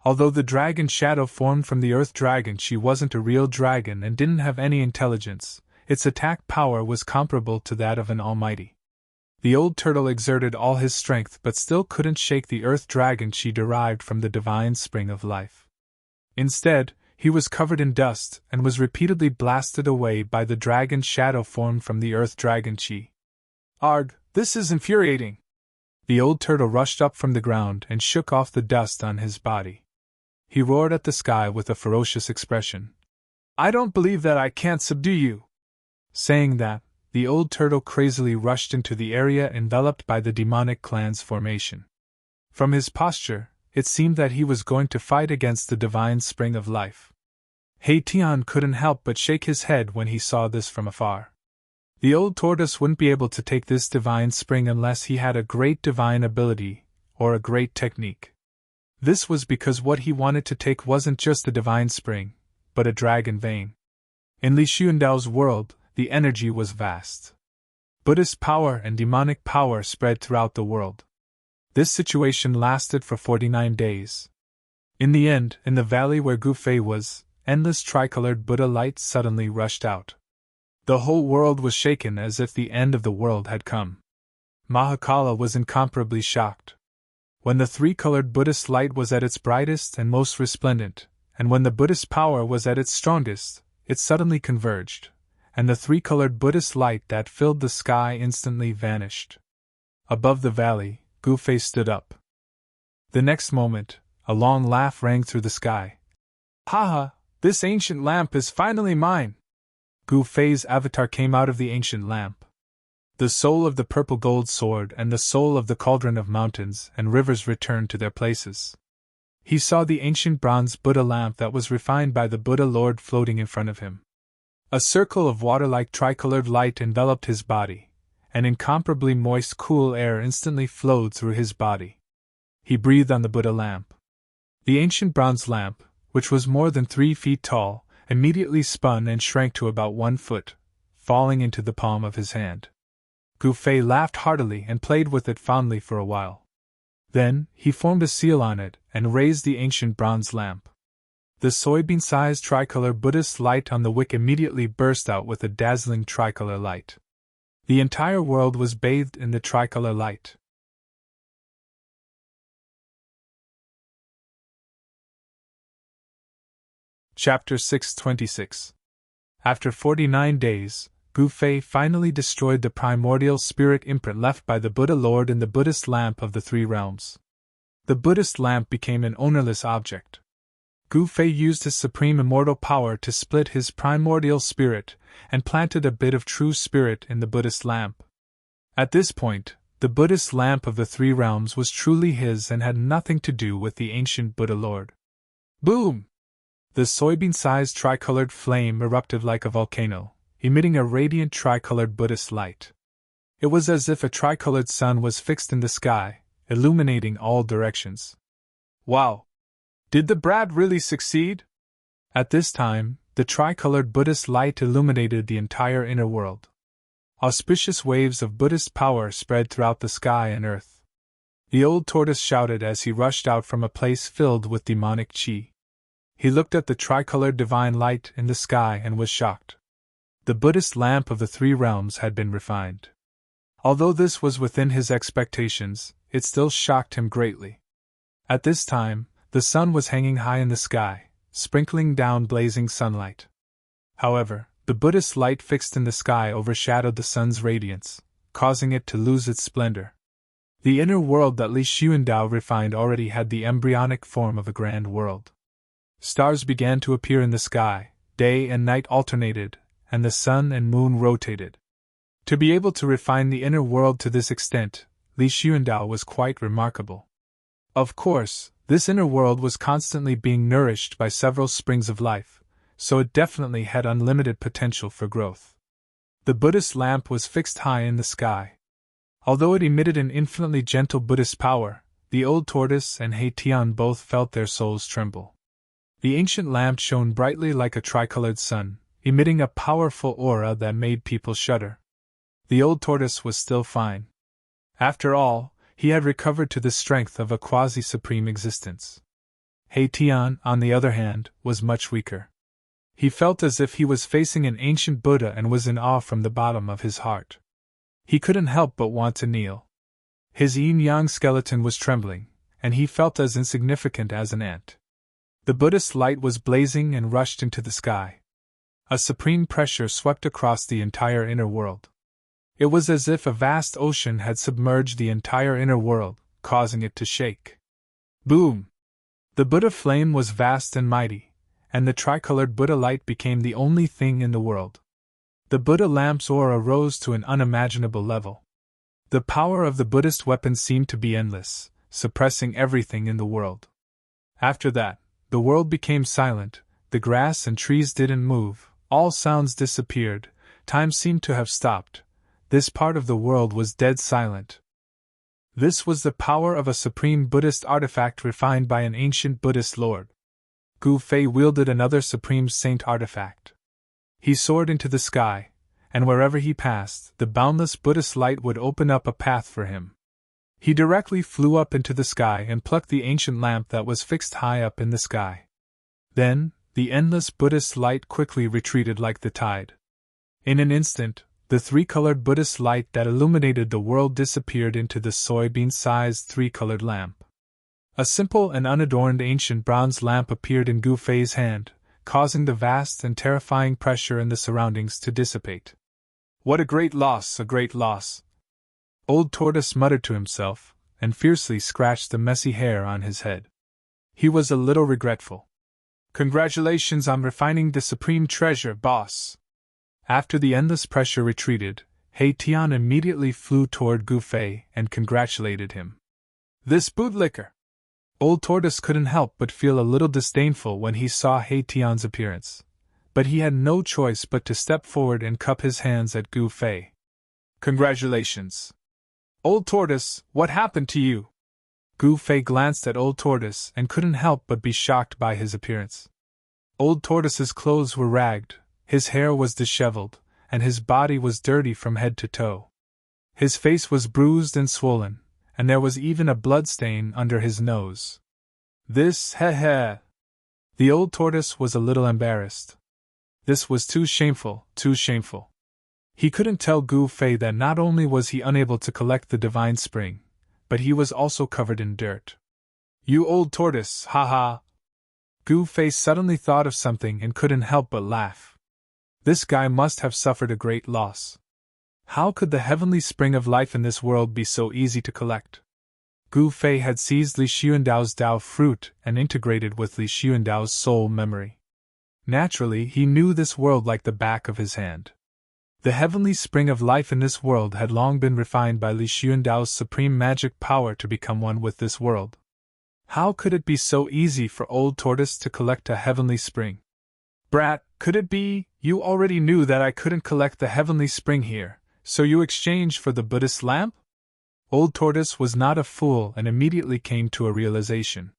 Although the dragon shadow formed from the earth dragon chi wasn't a real dragon and didn't have any intelligence, its attack power was comparable to that of an almighty. The old turtle exerted all his strength but still couldn't shake the earth dragon chi derived from the divine spring of life. Instead, he was covered in dust and was repeatedly blasted away by the dragon shadow formed from the earth dragon chi. Arg, this is infuriating! The old turtle rushed up from the ground and shook off the dust on his body. He roared at the sky with a ferocious expression. I don't believe that I can't subdue you! Saying that, the old turtle crazily rushed into the area enveloped by the demonic clan's formation. From his posture, it seemed that he was going to fight against the divine spring of life. Tian couldn't help but shake his head when he saw this from afar. The old tortoise wouldn't be able to take this divine spring unless he had a great divine ability, or a great technique. This was because what he wanted to take wasn't just a divine spring, but a dragon vein. In Li Xuandao's world, the energy was vast. Buddhist power and demonic power spread throughout the world. This situation lasted for 49 days. In the end, in the valley where Gu Fei was, endless tricolored Buddha light suddenly rushed out. The whole world was shaken as if the end of the world had come. Mahakala was incomparably shocked. When the three-colored Buddhist light was at its brightest and most resplendent, and when the Buddhist power was at its strongest, it suddenly converged, and the three-colored Buddhist light that filled the sky instantly vanished. Above the valley, Gu Fei stood up. The next moment, a long laugh rang through the sky. "Haha, this ancient lamp is finally mine!" Gu Fei's avatar came out of the ancient lamp. The soul of the purple gold sword and the soul of the cauldron of mountains and rivers returned to their places. He saw the ancient bronze Buddha lamp that was refined by the Buddha Lord floating in front of him. A circle of water-like tricolored light enveloped his body, and incomparably moist cool air instantly flowed through his body. He breathed on the Buddha lamp. The ancient bronze lamp, which was more than 3 feet tall, immediately spun and shrank to about 1 foot, falling into the palm of his hand. Gu Fei laughed heartily and played with it fondly for a while. Then, he formed a seal on it and raised the ancient bronze lamp. The soybean-sized tricolor Buddhist light on the wick immediately burst out with a dazzling tricolor light. The entire world was bathed in the tricolor light. Chapter 626. After 49 days, Gu Fei finally destroyed the primordial spirit imprint left by the Buddha Lord in the Buddhist lamp of the three realms. The Buddhist lamp became an ownerless object. Gu Fei used his supreme immortal power to split his primordial spirit and planted a bit of true spirit in the Buddhist lamp. At this point, the Buddhist lamp of the three realms was truly his and had nothing to do with the ancient Buddha Lord. Boom! The soybean-sized tricolored flame erupted like a volcano, emitting a radiant tricolored Buddhist light. It was as if a tricolored sun was fixed in the sky, illuminating all directions. Wow! Did the brat really succeed? At this time, the tricolored Buddhist light illuminated the entire inner world. Auspicious waves of Buddhist power spread throughout the sky and earth. The old tortoise shouted as he rushed out from a place filled with demonic chi. He looked at the tricolored divine light in the sky and was shocked. The Buddhist lamp of the three realms had been refined. Although this was within his expectations, it still shocked him greatly. At this time, the sun was hanging high in the sky, sprinkling down blazing sunlight. However, the Buddhist light fixed in the sky overshadowed the sun's radiance, causing it to lose its splendor. The inner world that Li Xuandao refined already had the embryonic form of a grand world. Stars began to appear in the sky, day and night alternated, and the sun and moon rotated. To be able to refine the inner world to this extent, Li Xuandao was quite remarkable. Of course, this inner world was constantly being nourished by several springs of life, so it definitely had unlimited potential for growth. The Buddhist lamp was fixed high in the sky. Although it emitted an infinitely gentle Buddhist power, the old tortoise and He Tian both felt their souls tremble. The ancient lamp shone brightly like a tricolored sun, emitting a powerful aura that made people shudder. The old tortoise was still fine. After all, he had recovered to the strength of a quasi-supreme existence. He Tian, on the other hand, was much weaker. He felt as if he was facing an ancient Buddha and was in awe from the bottom of his heart. He couldn't help but want to kneel. His yin-yang skeleton was trembling, and he felt as insignificant as an ant. The Buddhist light was blazing and rushed into the sky. A supreme pressure swept across the entire inner world. It was as if a vast ocean had submerged the entire inner world, causing it to shake. Boom! The Buddha flame was vast and mighty, and the tricolored Buddha light became the only thing in the world. The Buddha lamp's aura rose to an unimaginable level. The power of the Buddhist weapon seemed to be endless, suppressing everything in the world. After that, the world became silent, the grass and trees didn't move, all sounds disappeared, time seemed to have stopped. This part of the world was dead silent. This was the power of a supreme Buddhist artifact refined by an ancient Buddhist lord. Gu Fei wielded another supreme saint artifact. He soared into the sky, and wherever he passed, the boundless Buddhist light would open up a path for him. He directly flew up into the sky and plucked the ancient lamp that was fixed high up in the sky. Then, the endless Buddhist light quickly retreated like the tide. In an instant, the three-colored Buddhist light that illuminated the world disappeared into the soybean-sized three-colored lamp. A simple and unadorned ancient bronze lamp appeared in Gu Fei's hand, causing the vast and terrifying pressure in the surroundings to dissipate. What a great loss, a great loss! Old Tortoise muttered to himself, and fiercely scratched the messy hair on his head. He was a little regretful. Congratulations on refining the supreme treasure, boss! After the endless pressure retreated, He Tian immediately flew toward Gu Fei and congratulated him. This bootlicker! Old Tortoise couldn't help but feel a little disdainful when he saw He Tian's appearance, but he had no choice but to step forward and cup his hands at Gu Fei. Congratulations! Old Tortoise, what happened to you? Gu Fei glanced at Old Tortoise and couldn't help but be shocked by his appearance. Old Tortoise's clothes were ragged, his hair was disheveled, and his body was dirty from head to toe. His face was bruised and swollen, and there was even a blood stain under his nose. This, heh. The old tortoise was a little embarrassed. This was too shameful, too shameful. He couldn't tell Gu Fei that not only was he unable to collect the divine spring, but he was also covered in dirt. You old tortoise, ha ha! Gu Fei suddenly thought of something and couldn't help but laugh. This guy must have suffered a great loss. How could the heavenly spring of life in this world be so easy to collect? Gu Fei had seized Li Xuandao's Dao fruit and integrated with Li Xuandao's soul memory. Naturally, he knew this world like the back of his hand. The heavenly spring of life in this world had long been refined by Li Xuandao's supreme magic power to become one with this world. How could it be so easy for Old Tortoise to collect a heavenly spring? Brat, could it be, you already knew that I couldn't collect the heavenly spring here, so you exchanged for the Buddhist lamp? Old Tortoise was not a fool and immediately came to a realization.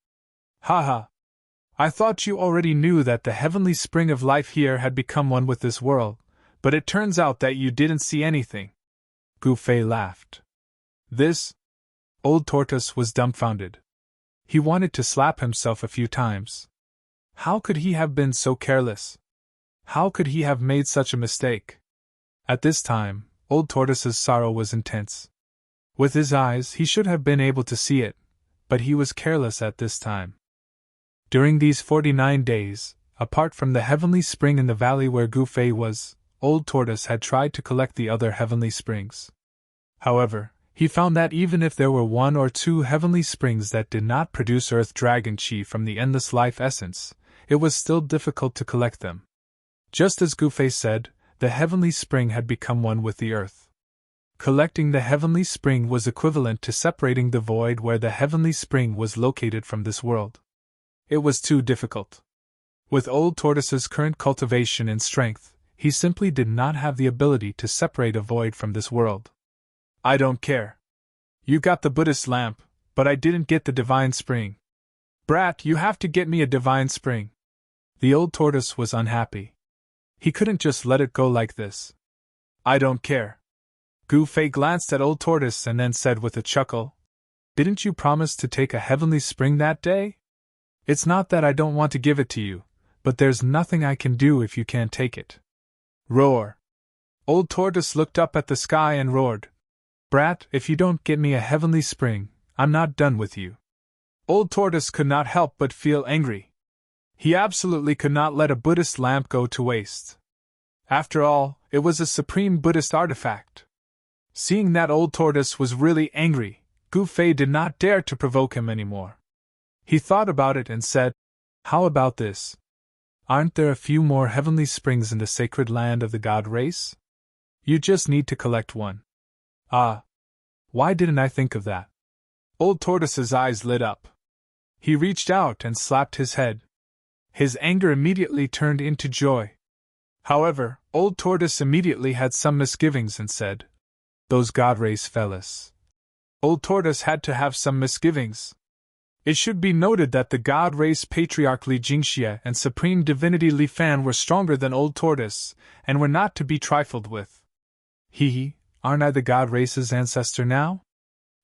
Ha! I thought you already knew that the heavenly spring of life here had become one with this world, but it turns out that you didn't see anything. Gu Fei laughed. This? Old Tortoise was dumbfounded. He wanted to slap himself a few times. How could he have been so careless? How could he have made such a mistake? At this time, Old Tortoise's sorrow was intense. With his eyes, he should have been able to see it, but he was careless at this time. During these 49 days, apart from the heavenly spring in the valley where Gu Fei was, Old Tortoise had tried to collect the other heavenly springs. However, he found that even if there were 1 or 2 heavenly springs that did not produce Earth Dragon Chi from the endless life essence, it was still difficult to collect them. Just as Gu Fei said, the heavenly spring had become one with the earth. Collecting the heavenly spring was equivalent to separating the void where the heavenly spring was located from this world. It was too difficult. With Old Tortoise's current cultivation and strength, he simply did not have the ability to separate a void from this world. I don't care. You got the Buddhist lamp, but I didn't get the divine spring. Brat, you have to get me a divine spring. The old tortoise was unhappy. He couldn't just let it go like this. I don't care. Gu Fei glanced at Old Tortoise and then said with a chuckle, Didn't you promise to take a heavenly spring that day? It's not that I don't want to give it to you, but there's nothing I can do if you can't take it. Roar! Old Tortoise looked up at the sky and roared, Brat, if you don't get me a heavenly spring, I'm not done with you. Old Tortoise could not help but feel angry. He absolutely could not let a Buddhist lamp go to waste. After all, it was a supreme Buddhist artifact. Seeing that Old Tortoise was really angry, Gu Fei did not dare to provoke him anymore. He thought about it and said, How about this? Aren't there a few more heavenly springs in the sacred land of the god race? You just need to collect one. Ah! Why didn't I think of that? Old Tortoise's eyes lit up. He reached out and slapped his head. His anger immediately turned into joy. However, Old Tortoise immediately had some misgivings and said, Those god race fellas. Old Tortoise had to have some misgivings. It should be noted that the god race patriarch Li Jingxie and supreme divinity Li Fan were stronger than Old Tortoise, and were not to be trifled with. Aren't I the god race's ancestor now?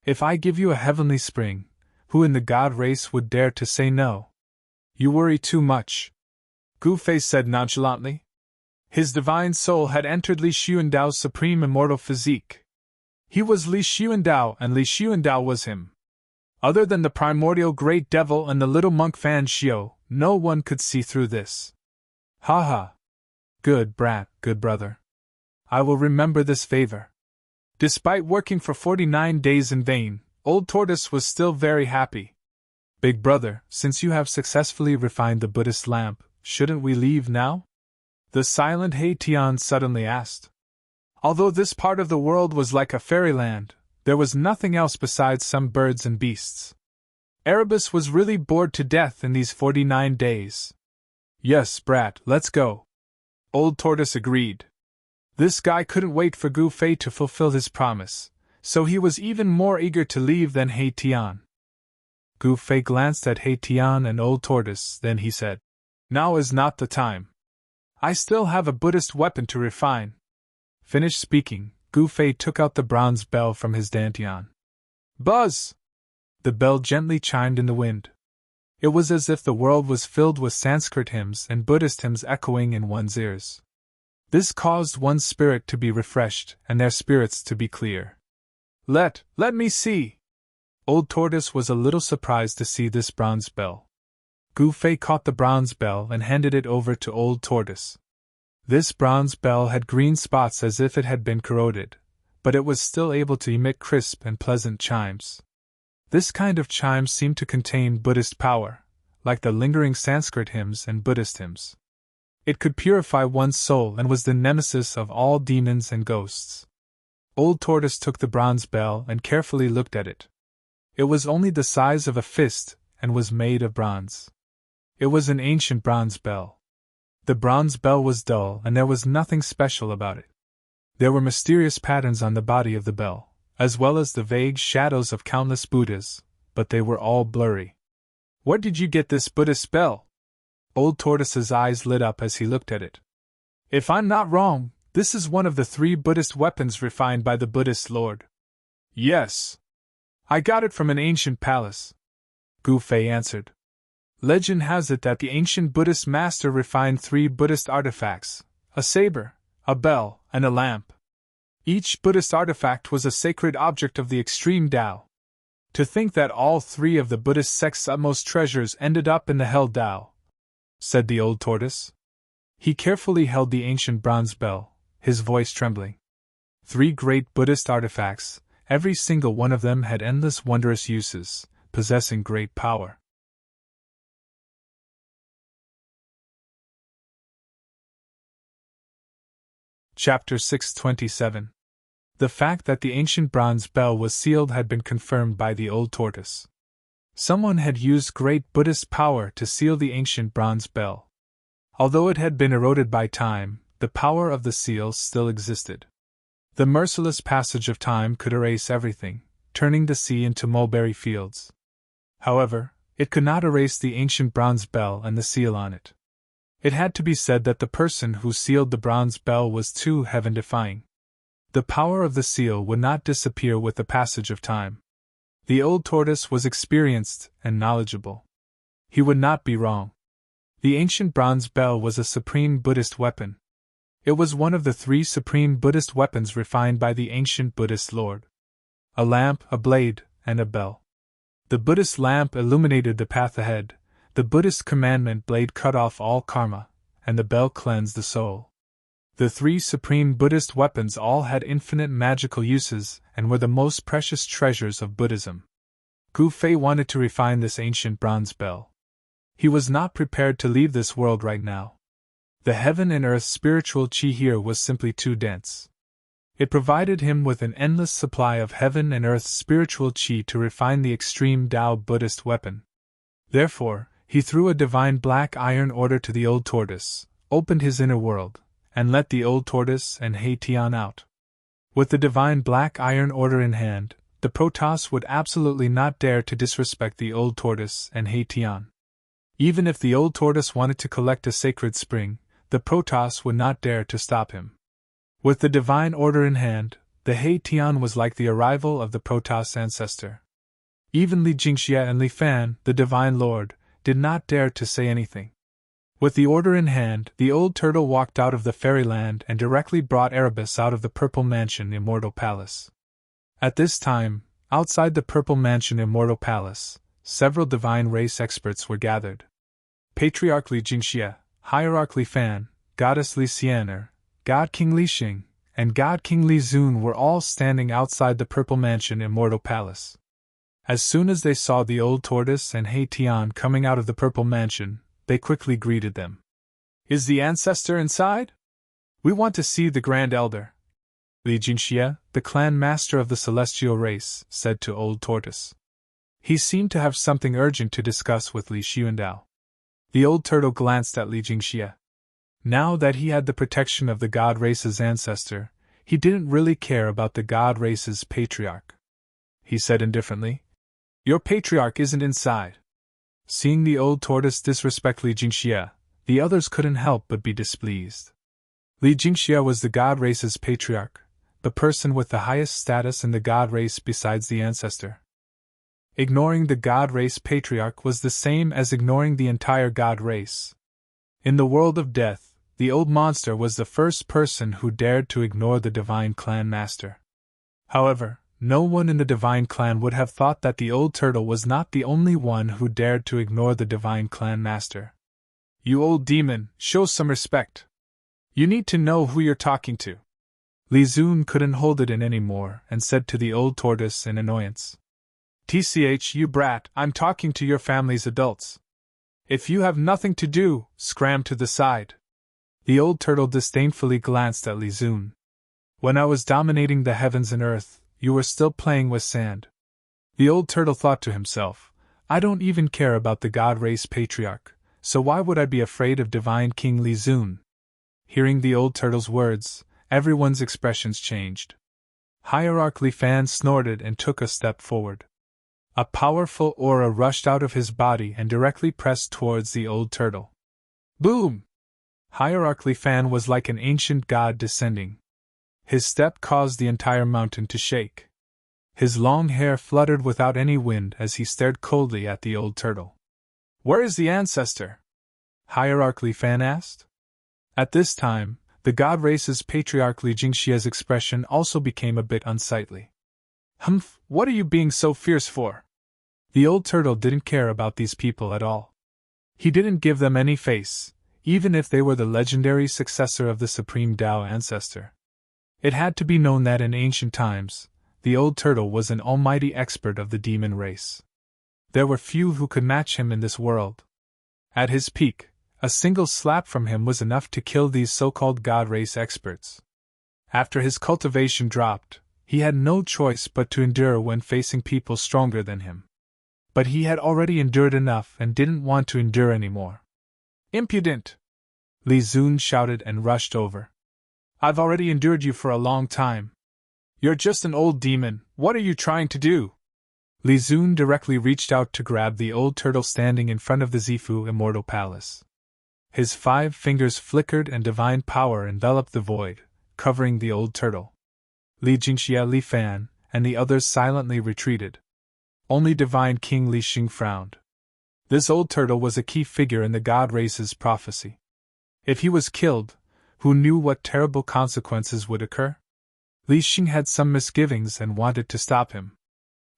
If I give you a heavenly spring, who in the god race would dare to say no? You worry too much, Gu Fei said nonchalantly. His divine soul had entered Li Xuandao's supreme immortal physique. He was Li Xuandao and Li Xuandao was him. Other than the primordial great devil and the little monk Fan Xiao, no one could see through this. Ha ha! Good brat, good brother. I will remember this favor. Despite working for 49 days in vain, Old Tortoise was still very happy. Big brother, since you have successfully refined the Buddhist lamp, shouldn't we leave now? The silent He Tian suddenly asked. Although this part of the world was like a fairyland, there was nothing else besides some birds and beasts. Erebus was really bored to death in these 49 days. Yes, brat, let's go. Old Tortoise agreed. This guy couldn't wait for Gu Fei to fulfill his promise, so he was even more eager to leave than He Tian. Gu Fei glanced at He Tian and Old Tortoise, then he said, Now is not the time. I still have a Buddhist weapon to refine. Finished speaking, Gu Fei took out the bronze bell from his dantian. Buzz! The bell gently chimed in the wind. It was as if the world was filled with Sanskrit hymns and Buddhist hymns echoing in one's ears. This caused one's spirit to be refreshed and their spirits to be clear. Let me see! Old Tortoise was a little surprised to see this bronze bell. Gu Fei caught the bronze bell and handed it over to Old Tortoise. This bronze bell had green spots as if it had been corroded, but it was still able to emit crisp and pleasant chimes. This kind of chime seemed to contain Buddhist power, like the lingering Sanskrit hymns and Buddhist hymns. It could purify one's soul and was the nemesis of all demons and ghosts. Old Tortoise took the bronze bell and carefully looked at it. It was only the size of a fist and was made of bronze. It was an ancient bronze bell. The bronze bell was dull and there was nothing special about it. There were mysterious patterns on the body of the bell, as well as the vague shadows of countless Buddhas, but they were all blurry. Where did you get this Buddhist bell? Old Tortoise's eyes lit up as he looked at it. If I'm not wrong, this is one of the 3 Buddhist weapons refined by the Buddhist Lord. Yes. I got it from an ancient palace, Gu Fei answered. Legend has it that the ancient Buddhist master refined 3 Buddhist artifacts, a saber, a bell, and a lamp. Each Buddhist artifact was a sacred object of the extreme Tao. To think that all 3 of the Buddhist sect's utmost treasures ended up in the hell Tao, said the Old Tortoise. He carefully held the ancient bronze bell, his voice trembling. 3 great Buddhist artifacts, every single one of them had endless wondrous uses, possessing great power. Chapter 627. The fact that the ancient bronze bell was sealed had been confirmed by the Old Tortoise. Someone had used great Buddhist power to seal the ancient bronze bell. Although it had been eroded by time, the power of the seal still existed. The merciless passage of time could erase everything, turning the sea into mulberry fields. However, it could not erase the ancient bronze bell and the seal on it. It had to be said that the person who sealed the bronze bell was too heaven-defying. The power of the seal would not disappear with the passage of time. The Old Tortoise was experienced and knowledgeable. He would not be wrong. The ancient bronze bell was a supreme Buddhist weapon. It was one of the 3 supreme Buddhist weapons refined by the ancient Buddhist Lord. A lamp, a blade, and a bell. The Buddhist lamp illuminated the path ahead, the Buddhist commandment blade cut off all karma, and the bell cleansed the soul. The 3 supreme Buddhist weapons all had infinite magical uses and were the most precious treasures of Buddhism. Gu Fei wanted to refine this ancient bronze bell. He was not prepared to leave this world right now. The heaven and earth spiritual chi here was simply too dense. It provided him with an endless supply of heaven and earth spiritual chi to refine the extreme Tao Buddhist weapon. Therefore, he threw a divine black iron order to the Old Tortoise, opened his inner world, and let the Old Tortoise and Hei Tian out. With the divine black iron order in hand, the Protoss would absolutely not dare to disrespect the Old Tortoise and Hei Tian. Even if the Old Tortoise wanted to collect a sacred spring, the Protoss would not dare to stop him. With the divine order in hand, the Hei Tian was like the arrival of the Protoss ancestor. Even Li Jingxie and Li Fan, the divine lord, did not dare to say anything. With the order in hand, the old turtle walked out of the fairyland and directly brought Erebus out of the Purple Mansion Immortal Palace. At this time, outside the Purple Mansion Immortal Palace, several divine race experts were gathered. Patriarch Li Jingxie, Hierarch Li Fan, Goddess Li Xianer, God King Li Xing, and God King Li Zun were all standing outside the Purple Mansion Immortal Palace. As soon as they saw the Old Tortoise and Hei Tian coming out of the Purple Mansion, they quickly greeted them. Is the ancestor inside? We want to see the Grand Elder. Li Jingxie, the clan master of the celestial race, said to Old Tortoise. He seemed to have something urgent to discuss with Li Xuandao. The old turtle glanced at Li Jingxie. Now that he had the protection of the God race's ancestor, he didn't really care about the God race's patriarch. He said indifferently, Your patriarch isn't inside. Seeing the Old Tortoise disrespect Li Jingxie, the others couldn't help but be displeased. Li Jingxie was the God race's patriarch, the person with the highest status in the god race besides the ancestor. Ignoring the god race patriarch was the same as ignoring the entire god race. In the world of death, the old monster was the first person who dared to ignore the divine clan master. However, no one in the divine clan would have thought that the old turtle was not the only one who dared to ignore the divine clan master. "You old demon, show some respect. You need to know who you're talking to." Li Zun couldn't hold it in anymore and said to the old tortoise in annoyance, "TCH, you brat, I'm talking to your family's adults. If you have nothing to do, scram to the side." The old turtle disdainfully glanced at Li Zun. "When I was dominating the heavens and earth, you were still playing with sand." The old turtle thought to himself, "I don't even care about the god race patriarch, so why would I be afraid of divine King Li Zun?" Hearing the old turtle's words, everyone's expressions changed. Hierarch Li Fan snorted and took a step forward. A powerful aura rushed out of his body and directly pressed towards the old turtle. Boom! Hierarch Li Fan was like an ancient god descending. His step caused the entire mountain to shake. His long hair fluttered without any wind as he stared coldly at the old turtle. "Where is the ancestor?" Hierarch Li Fan asked. At this time, the god race's patriarch Li Jingxia's expression also became a bit unsightly. "Humph, what are you being so fierce for?" The old turtle didn't care about these people at all. He didn't give them any face, even if they were the legendary successor of the supreme Tao ancestor. It had to be known that in ancient times, the old turtle was an almighty expert of the demon race. There were few who could match him in this world. At his peak, a single slap from him was enough to kill these so-called god race experts. After his cultivation dropped, he had no choice but to endure when facing people stronger than him. But he had already endured enough and didn't want to endure anymore. "Impudent!" Li Zun shouted and rushed over. "I've already endured you for a long time. You're just an old demon, what are you trying to do?" Li Zun directly reached out to grab the old turtle standing in front of the Zifu Immortal Palace. His 5 fingers flickered and divine power enveloped the void, covering the old turtle. Li Jingxia, Li Fan, and the others silently retreated. Only divine King Li Xing frowned. This old turtle was a key figure in the god race's prophecy. If he was killed, who knew what terrible consequences would occur? Li Xing had some misgivings and wanted to stop him.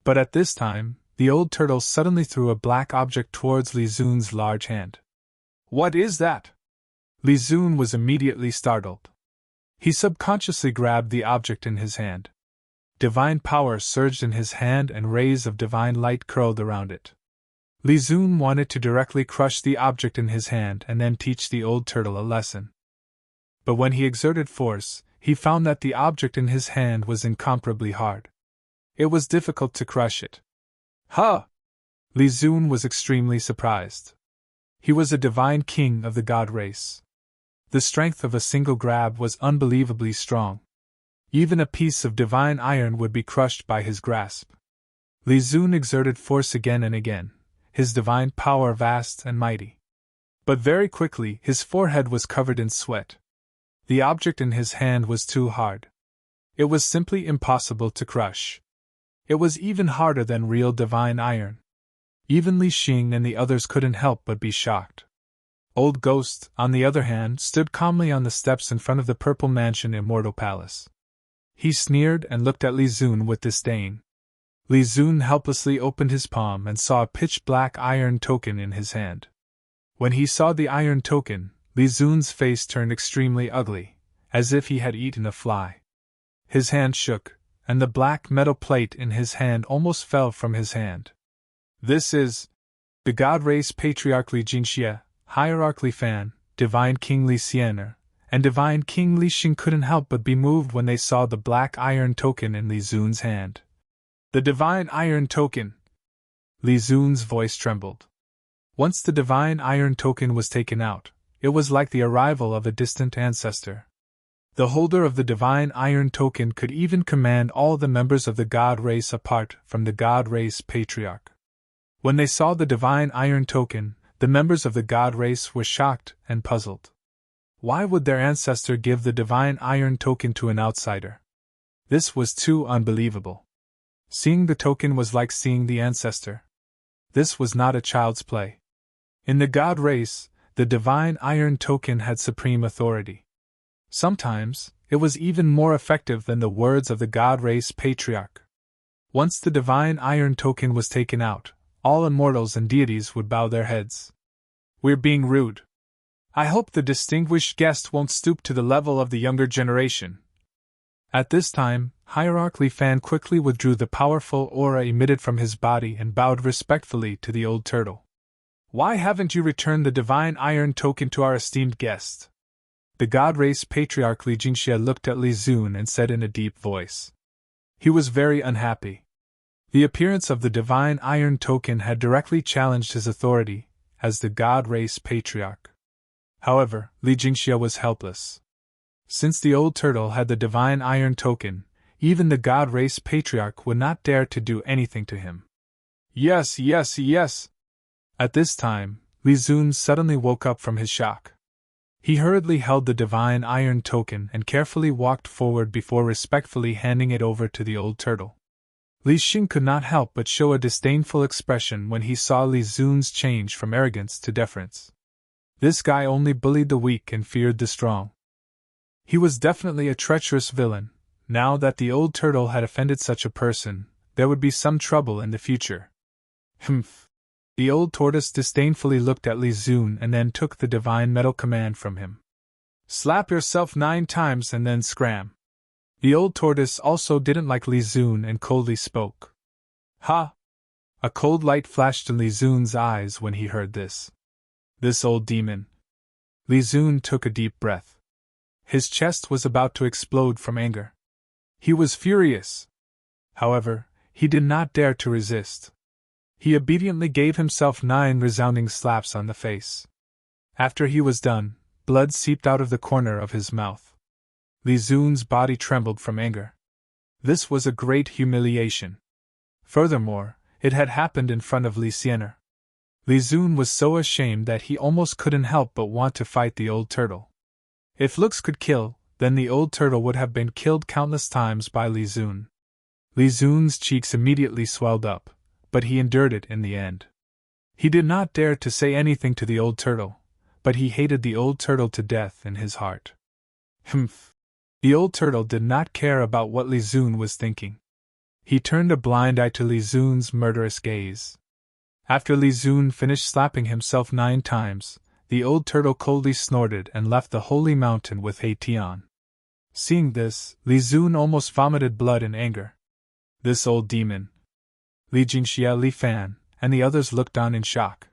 But at this time, the old turtle suddenly threw a black object towards Li Zun's large hand. "What is that?" Li Zun was immediately startled. He subconsciously grabbed the object in his hand. Divine power surged in his hand and rays of divine light curled around it. Li Zun wanted to directly crush the object in his hand and then teach the old turtle a lesson. But when he exerted force, he found that the object in his hand was incomparably hard. It was difficult to crush it. "Huh!" Li Zun was extremely surprised. He was a divine king of the god race. The strength of a single grab was unbelievably strong. Even a piece of divine iron would be crushed by his grasp. Li Zun exerted force again and again, his divine power vast and mighty. But very quickly his forehead was covered in sweat. The object in his hand was too hard. It was simply impossible to crush. It was even harder than real divine iron. Even Li Xing and the others couldn't help but be shocked. Old Ghost, on the other hand, stood calmly on the steps in front of the Purple Mansion Immortal Palace. He sneered and looked at Li Zun with disdain. Li Zun helplessly opened his palm and saw a pitch-black iron token in his hand. When he saw the iron token, Li Zun's face turned extremely ugly, as if he had eaten a fly. His hand shook, and the black metal plate in his hand almost fell from his hand. "This is the God Race Patriarch Li Jingxia, Hierarch Li Fan, Divine King Li Xianer, and Divine King Li Xing couldn't help but be moved when they saw the black iron token in Li Zun's hand. The divine iron token! Li Zun's voice trembled. Once the divine iron token was taken out, it was like the arrival of a distant ancestor. The holder of the divine iron token could even command all the members of the God Race apart from the God Race Patriarch. When they saw the divine iron token, the members of the God Race were shocked and puzzled. Why would their ancestor give the divine iron token to an outsider? This was too unbelievable. Seeing the token was like seeing the ancestor. This was not a child's play. In the god race, the divine iron token had supreme authority. Sometimes, it was even more effective than the words of the god race patriarch. Once the divine iron token was taken out, all immortals and deities would bow their heads. We're being rude. I hope the distinguished guest won't stoop to the level of the younger generation. At this time, Hierarch Li Fan quickly withdrew the powerful aura emitted from his body and bowed respectfully to the old turtle. Why haven't you returned the divine iron token to our esteemed guest? The god race patriarch Li Jingxie looked at Li Zun and said in a deep voice. He was very unhappy. The appearance of the divine iron token had directly challenged his authority as the god race patriarch. However, Li Jingxie was helpless. Since the old turtle had the divine iron token, even the god race patriarch would not dare to do anything to him. Yes, yes, yes! At this time, Li Zun suddenly woke up from his shock. He hurriedly held the divine iron token and carefully walked forward before respectfully handing it over to the old turtle. Li Xing could not help but show a disdainful expression when he saw Li Zun's change from arrogance to deference. This guy only bullied the weak and feared the strong. He was definitely a treacherous villain. Now that the old turtle had offended such a person, there would be some trouble in the future. Humph! The old tortoise disdainfully looked at Li Zun and then took the divine metal command from him. Slap yourself 9 times and then scram. The old tortoise also didn't like Li Zun and coldly spoke. Ha! A cold light flashed in Li Zun's eyes when he heard this. This old demon. Li Zun took a deep breath. His chest was about to explode from anger. He was furious. However, he did not dare to resist. He obediently gave himself 9 resounding slaps on the face. After he was done, blood seeped out of the corner of his mouth. Li Zun's body trembled from anger. This was a great humiliation. Furthermore, it had happened in front of Li Xiener. Li Zun was so ashamed that he almost couldn't help but want to fight the old turtle. If looks could kill, then the old turtle would have been killed countless times by Li Zun. Li Zun's cheeks immediately swelled up, but he endured it in the end. He did not dare to say anything to the old turtle, but he hated the old turtle to death in his heart. Humph! The old turtle did not care about what Li Zun was thinking. He turned a blind eye to Li Zun's murderous gaze. After Li Zun finished slapping himself 9 times, the old turtle coldly snorted and left the holy mountain with He Tian. Seeing this, Li Zun almost vomited blood in anger. This old demon. Li Jingxie, Li Fan, and the others looked on in shock.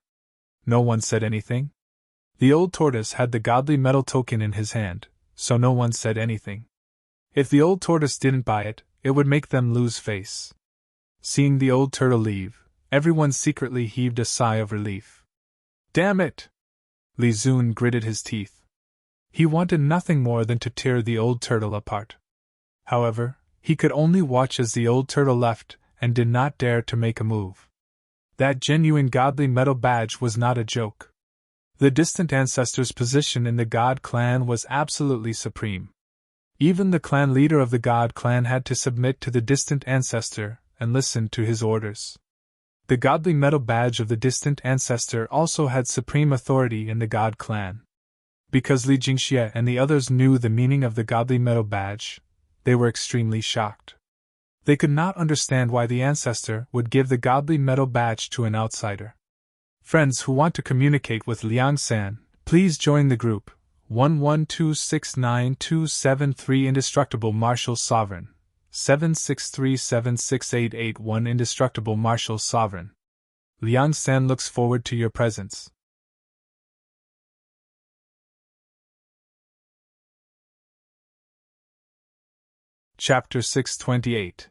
No one said anything. The old tortoise had the godly metal token in his hand, so no one said anything. If the old tortoise didn't buy it, it would make them lose face. Seeing the old turtle leave, everyone secretly heaved a sigh of relief. Damn it! Li Zun gritted his teeth. He wanted nothing more than to tear the old turtle apart. However, he could only watch as the old turtle left and did not dare to make a move. That genuine godly metal badge was not a joke. The distant ancestor's position in the God clan was absolutely supreme. Even the clan leader of the God clan had to submit to the distant ancestor and listen to his orders. The godly metal badge of the distant ancestor also had supreme authority in the God clan. Because Li Jingxie and the others knew the meaning of the godly metal badge, they were extremely shocked. They could not understand why the ancestor would give the godly metal badge to an outsider. Friends who want to communicate with Liang San, please join the group 1126927 Indestructible Martial Sovereign. 763768881 Indestructible Martial Sovereign. Liang San looks forward to your presence. Chapter 628.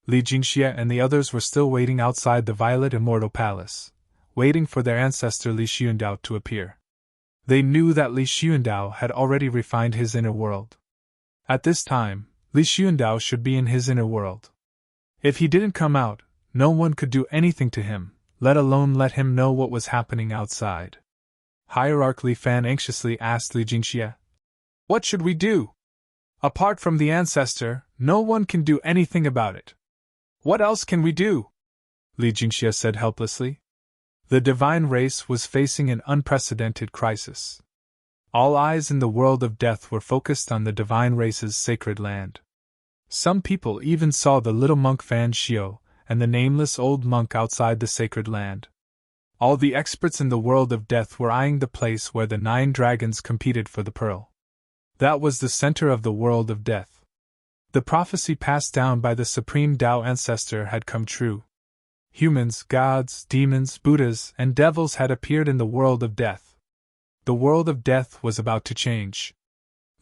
Li Jingxie and the others were still waiting outside the Violet Immortal Palace, waiting for their ancestor Li Xiundao to appear. They knew that Li Xiundao had already refined his inner world. At this time, Li Xiundao should be in his inner world. If he didn't come out, no one could do anything to him, let alone let him know what was happening outside. Hierarch Li Fan anxiously asked Li Jingxie, "What should we do?" Apart from the ancestor, no one can do anything about it. What else can we do? Li Jingxia said helplessly. The divine race was facing an unprecedented crisis. All eyes in the world of death were focused on the divine race's sacred land. Some people even saw the little monk Fan Xiao and the nameless old monk outside the sacred land. All the experts in the world of death were eyeing the place where the 9 dragons competed for the pearl. That was the center of the world of death. The prophecy passed down by the supreme Tao ancestor had come true. Humans, gods, demons, Buddhas, and devils had appeared in the world of death. The world of death was about to change.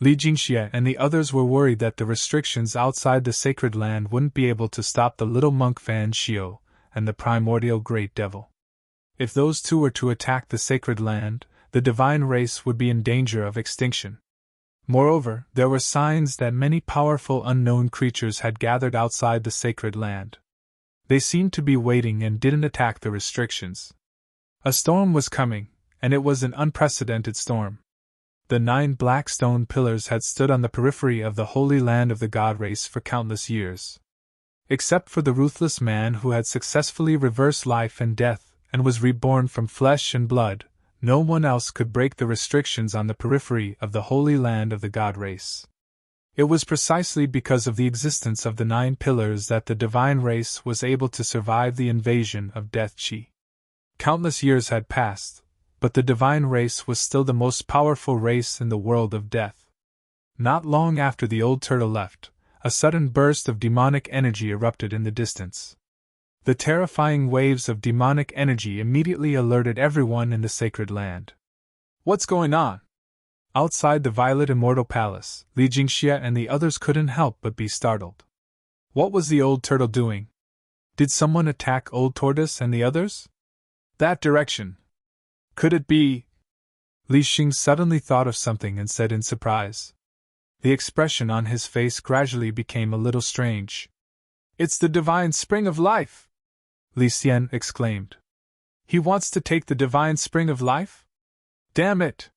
Li Jingxia and the others were worried that the restrictions outside the sacred land wouldn't be able to stop the little monk Fan Xiao and the primordial great devil. If those two were to attack the sacred land, the divine race would be in danger of extinction. Moreover, there were signs that many powerful unknown creatures had gathered outside the sacred land. They seemed to be waiting and didn't attack the restrictions. A storm was coming, and it was an unprecedented storm. The 9 black stone pillars had stood on the periphery of the holy land of the god race for countless years. Except for the ruthless man who had successfully reversed life and death and was reborn from flesh and blood, no one else could break the restrictions on the periphery of the holy land of the god race. It was precisely because of the existence of the 9 pillars that the divine race was able to survive the invasion of Death Chi. Countless years had passed, but the divine race was still the most powerful race in the world of death. Not long after the old turtle left, a sudden burst of demonic energy erupted in the distance. The terrifying waves of demonic energy immediately alerted everyone in the sacred land. What's going on? Outside the Violet Immortal Palace, Li Jingxia and the others couldn't help but be startled. What was the old turtle doing? Did someone attack Old Tortoise and the others? That direction. Could it be? Li Xing suddenly thought of something and said in surprise. The expression on his face gradually became a little strange. It's the divine spring of life! Li Xian exclaimed. He wants to take the divine spring of life? Damn it!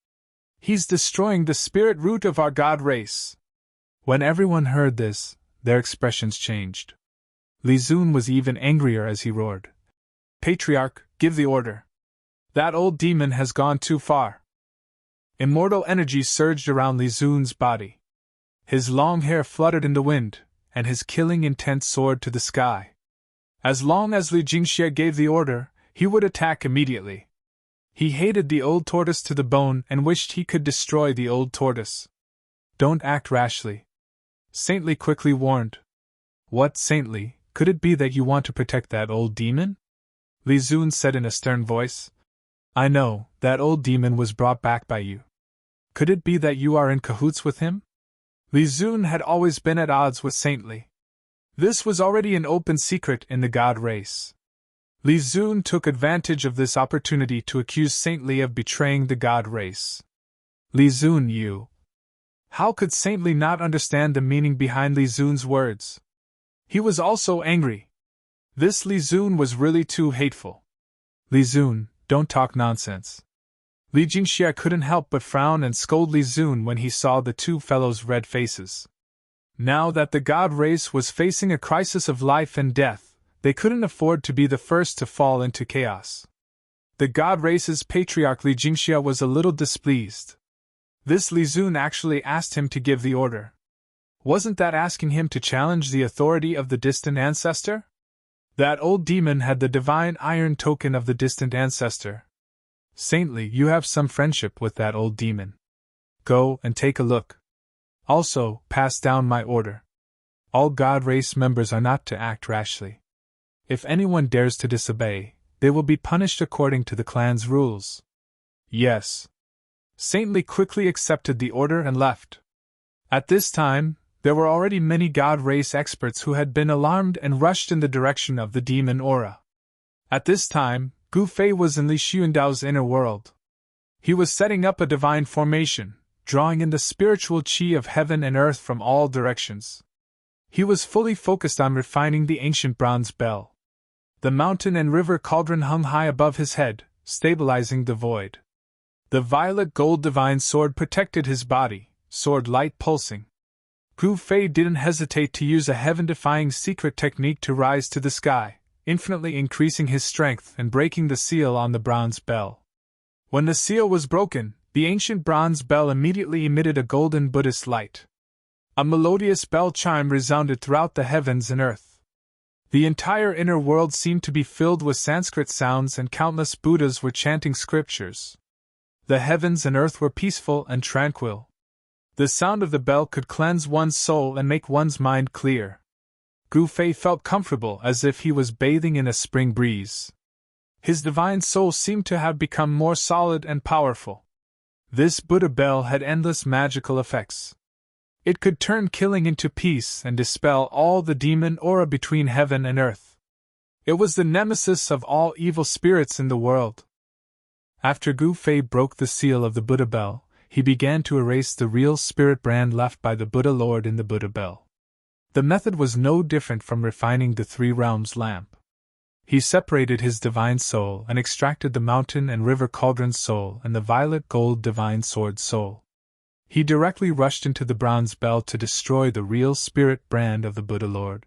He's destroying the spirit root of our god race! When everyone heard this, their expressions changed. Li Zun was even angrier as he roared. Patriarch, give the order. That old demon has gone too far. Immortal energy surged around Li Zun's body. His long hair fluttered in the wind, and his killing intent soared to the sky. As long as Li Jingxia gave the order, he would attack immediately. He hated the old tortoise to the bone and wished he could destroy the old tortoise. Don't act rashly. Saintly quickly warned. What saintly? Could it be that you want to protect that old demon? Li Zun said in a stern voice. I know, that old demon was brought back by you. Could it be that you are in cahoots with him? Li Zun had always been at odds with Saintly. This was already an open secret in the god race. Li Zun took advantage of this opportunity to accuse Saintly of betraying the god race. Li Zun, you. How could Saintly not understand the meaning behind Li Zun's words? He was also angry. This Li Zun was really too hateful. Li Zun, don't talk nonsense. Li Jingxia couldn't help but frown and scold Li Zun when he saw the two fellows' red faces. Now that the god race was facing a crisis of life and death, they couldn't afford to be the first to fall into chaos. The god race's patriarch Li Jingxia was a little displeased. This Li Zun actually asked him to give the order. Wasn't that asking him to challenge the authority of the distant ancestor? That old demon had the divine iron token of the distant ancestor. Saintly, you have some friendship with that old demon. Go and take a look. Also, pass down my order. All god race members are not to act rashly. If anyone dares to disobey, they will be punished according to the clan's rules. Yes. Saintly quickly accepted the order and left. At this time, there were already many god race experts who had been alarmed and rushed in the direction of the demon aura. At this time, Gu Fei was in Li Xuandao's inner world. He was setting up a divine formation, drawing in the spiritual qi of heaven and earth from all directions. He was fully focused on refining the ancient bronze bell. The mountain and river cauldron hung high above his head, stabilizing the void. The violet gold divine sword protected his body, sword light pulsing. Gu Fei didn't hesitate to use a heaven-defying secret technique to rise to the sky, infinitely increasing his strength and breaking the seal on the bronze bell. When the seal was broken, the ancient bronze bell immediately emitted a golden Buddhist light. A melodious bell chime resounded throughout the heavens and earth. The entire inner world seemed to be filled with Sanskrit sounds, and countless Buddhas were chanting scriptures. The heavens and earth were peaceful and tranquil. The sound of the bell could cleanse one's soul and make one's mind clear. Gu Fei felt comfortable, as if he was bathing in a spring breeze. His divine soul seemed to have become more solid and powerful. This Buddha bell had endless magical effects. It could turn killing into peace and dispel all the demon aura between heaven and earth. It was the nemesis of all evil spirits in the world. After Gu Fei broke the seal of the Buddha bell, he began to erase the real spirit brand left by the Buddha Lord in the Buddha bell. The method was no different from refining the three realms lamp. He separated his divine soul and extracted the mountain and river cauldron soul and the violet gold divine sword soul. He directly rushed into the bronze bell to destroy the real spirit brand of the Buddha Lord.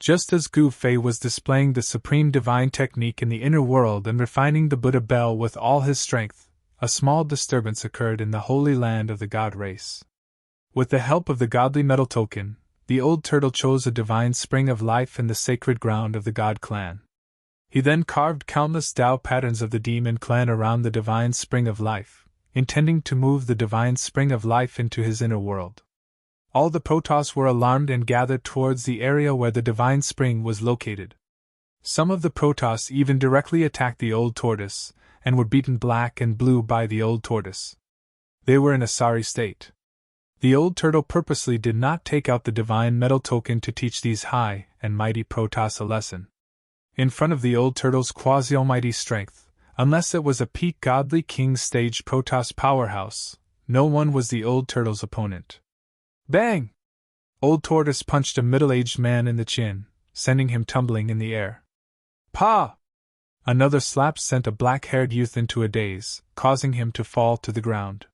Just as Gu Fei was displaying the supreme divine technique in the inner world and refining the Buddha bell with all his strength, a small disturbance occurred in the holy land of the god race. With the help of the godly metal token, the old turtle chose a divine spring of life in the sacred ground of the god clan. He then carved countless Tao patterns of the demon clan around the divine spring of life, intending to move the divine spring of life into his inner world. All the Protoss were alarmed and gathered towards the area where the divine spring was located. Some of the Protoss even directly attacked the old tortoise, and were beaten black and blue by the old tortoise. They were in a sorry state. The old turtle purposely did not take out the divine metal token to teach these high and mighty Protoss a lesson. In front of the old turtle's quasi-almighty strength, unless it was a peak godly king stage Protoss powerhouse, no one was the old turtle's opponent. Bang! Old Tortoise punched a middle-aged man in the chin, sending him tumbling in the air. Pa! Another slap sent a black-haired youth into a daze, causing him to fall to the ground.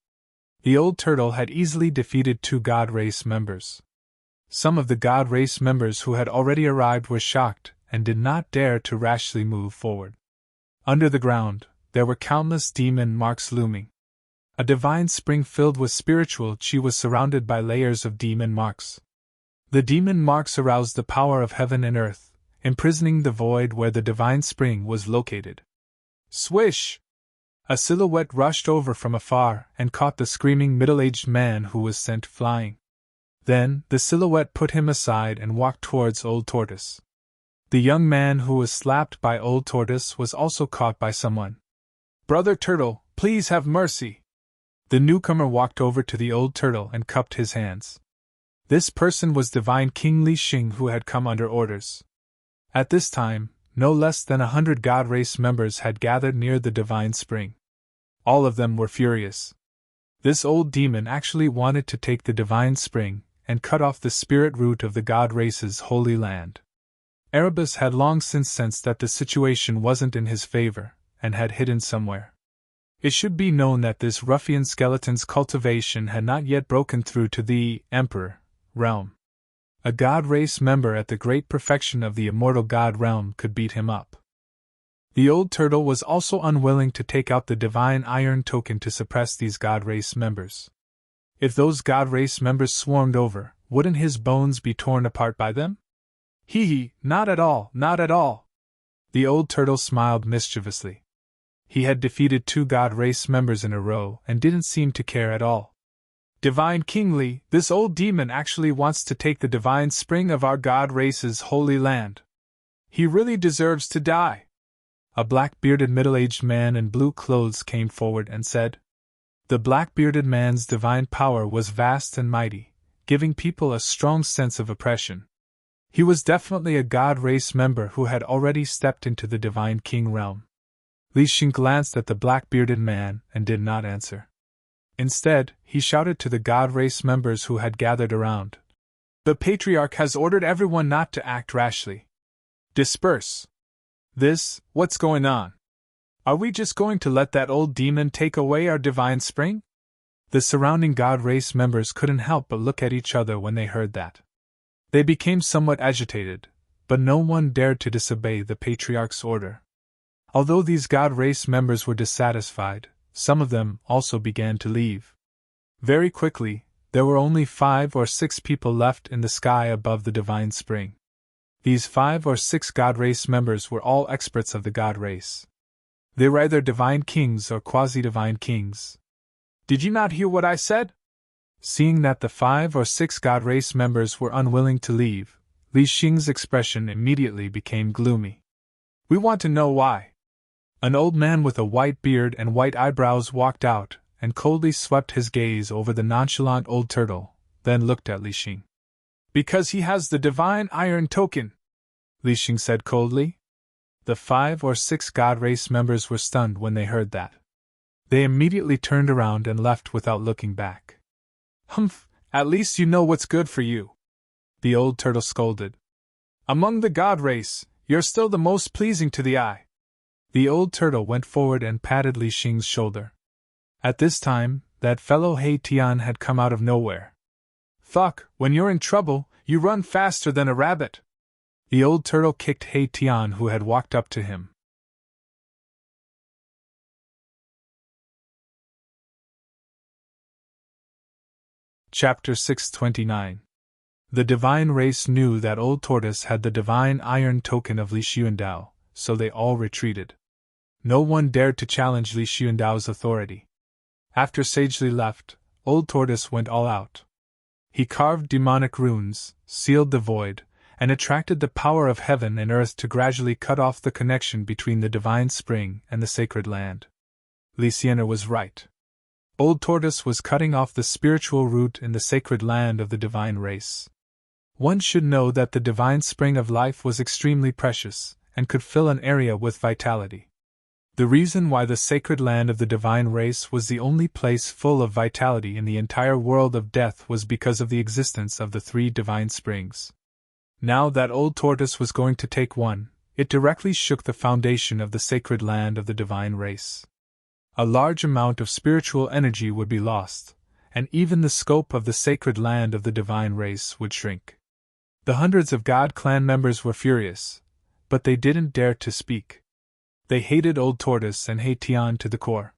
The old turtle had easily defeated 2 God Race members. Some of the God Race members who had already arrived were shocked and did not dare to rashly move forward. Under the ground, there were countless demon marks looming. A divine spring filled with spiritual chi was surrounded by layers of demon marks. The demon marks aroused the power of heaven and earth, imprisoning the void where the divine spring was located. Swish! A silhouette rushed over from afar and caught the screaming middle-aged man who was sent flying. Then, the silhouette put him aside and walked towards Old Tortoise. The young man who was slapped by Old Tortoise was also caught by someone. Brother Turtle, please have mercy! The newcomer walked over to the old turtle and cupped his hands. This person was Divine King Li Xing, who had come under orders. At this time, no less than 100 God Race members had gathered near the divine spring. All of them were furious. This old demon actually wanted to take the divine spring and cut off the spirit root of the God Race's holy land. Erebus had long since sensed that the situation wasn't in his favor, and had hidden somewhere. It should be known that this ruffian skeleton's cultivation had not yet broken through to the Emperor realm. A God Race member at the great perfection of the immortal God realm could beat him up. The old turtle was also unwilling to take out the divine iron token to suppress these God Race members. If those God Race members swarmed over, wouldn't his bones be torn apart by them? Hee, not at all, not at all. The old turtle smiled mischievously. He had defeated 2 God Race members in a row and didn't seem to care at all. Divine King Li, this old demon actually wants to take the divine spring of our God Race's holy land. He really deserves to die. A black-bearded middle-aged man in blue clothes came forward and said. The black-bearded man's divine power was vast and mighty, giving people a strong sense of oppression. He was definitely a God Race member who had already stepped into the Divine King realm. Li Xing glanced at the black-bearded man and did not answer. Instead, he shouted to the God Race members who had gathered around. The Patriarch has ordered everyone not to act rashly. Disperse. What's going on? Are we just going to let that old demon take away our divine spring? The surrounding god race members couldn't help but look at each other when they heard that. They became somewhat agitated, but no one dared to disobey the patriarch's order. Although these god race members were dissatisfied, some of them also began to leave. Very quickly, there were only 5 or 6 people left in the sky above the divine spring. These 5 or 6 god race members were all experts of the god race. They were either divine kings or quasi-divine kings. Did you not hear what I said? Seeing that the 5 or 6 god race members were unwilling to leave, Li Xing's expression immediately became gloomy. We want to know why. An old man with a white beard and white eyebrows walked out and coldly swept his gaze over the nonchalant old turtle, then looked at Li Xing. Because he has the divine iron token, Li Xing said coldly. The 5 or 6 god race members were stunned when they heard that. They immediately turned around and left without looking back. Humph, at least you know what's good for you, the old turtle scolded. Among the god race, you're still the most pleasing to the eye. The old turtle went forward and patted Li Xing's shoulder. At this time, that fellow He Tian had come out of nowhere. Thok, when you're in trouble, you run faster than a rabbit. The old turtle kicked He Tian, who had walked up to him. Chapter 629. The divine race knew that old tortoise had the divine iron token of Li Xuandao, so they all retreated. No one dared to challenge Li Xuandao's authority. After sagely left, old tortoise went all out. He carved demonic runes, sealed the void, and attracted the power of heaven and earth to gradually cut off the connection between the divine spring and the sacred land. Li Sienna was right. Old tortoise was cutting off the spiritual root in the sacred land of the divine race. One should know that the divine spring of life was extremely precious, and could fill an area with vitality. The reason why the sacred land of the divine race was the only place full of vitality in the entire world of death was because of the existence of the 3 divine springs. Now that old tortoise was going to take one, it directly shook the foundation of the sacred land of the divine race. A large amount of spiritual energy would be lost, and even the scope of the sacred land of the divine race would shrink. The hundreds of God clan members were furious, but they didn't dare to speak. They hated old tortoise and He Tian to the core.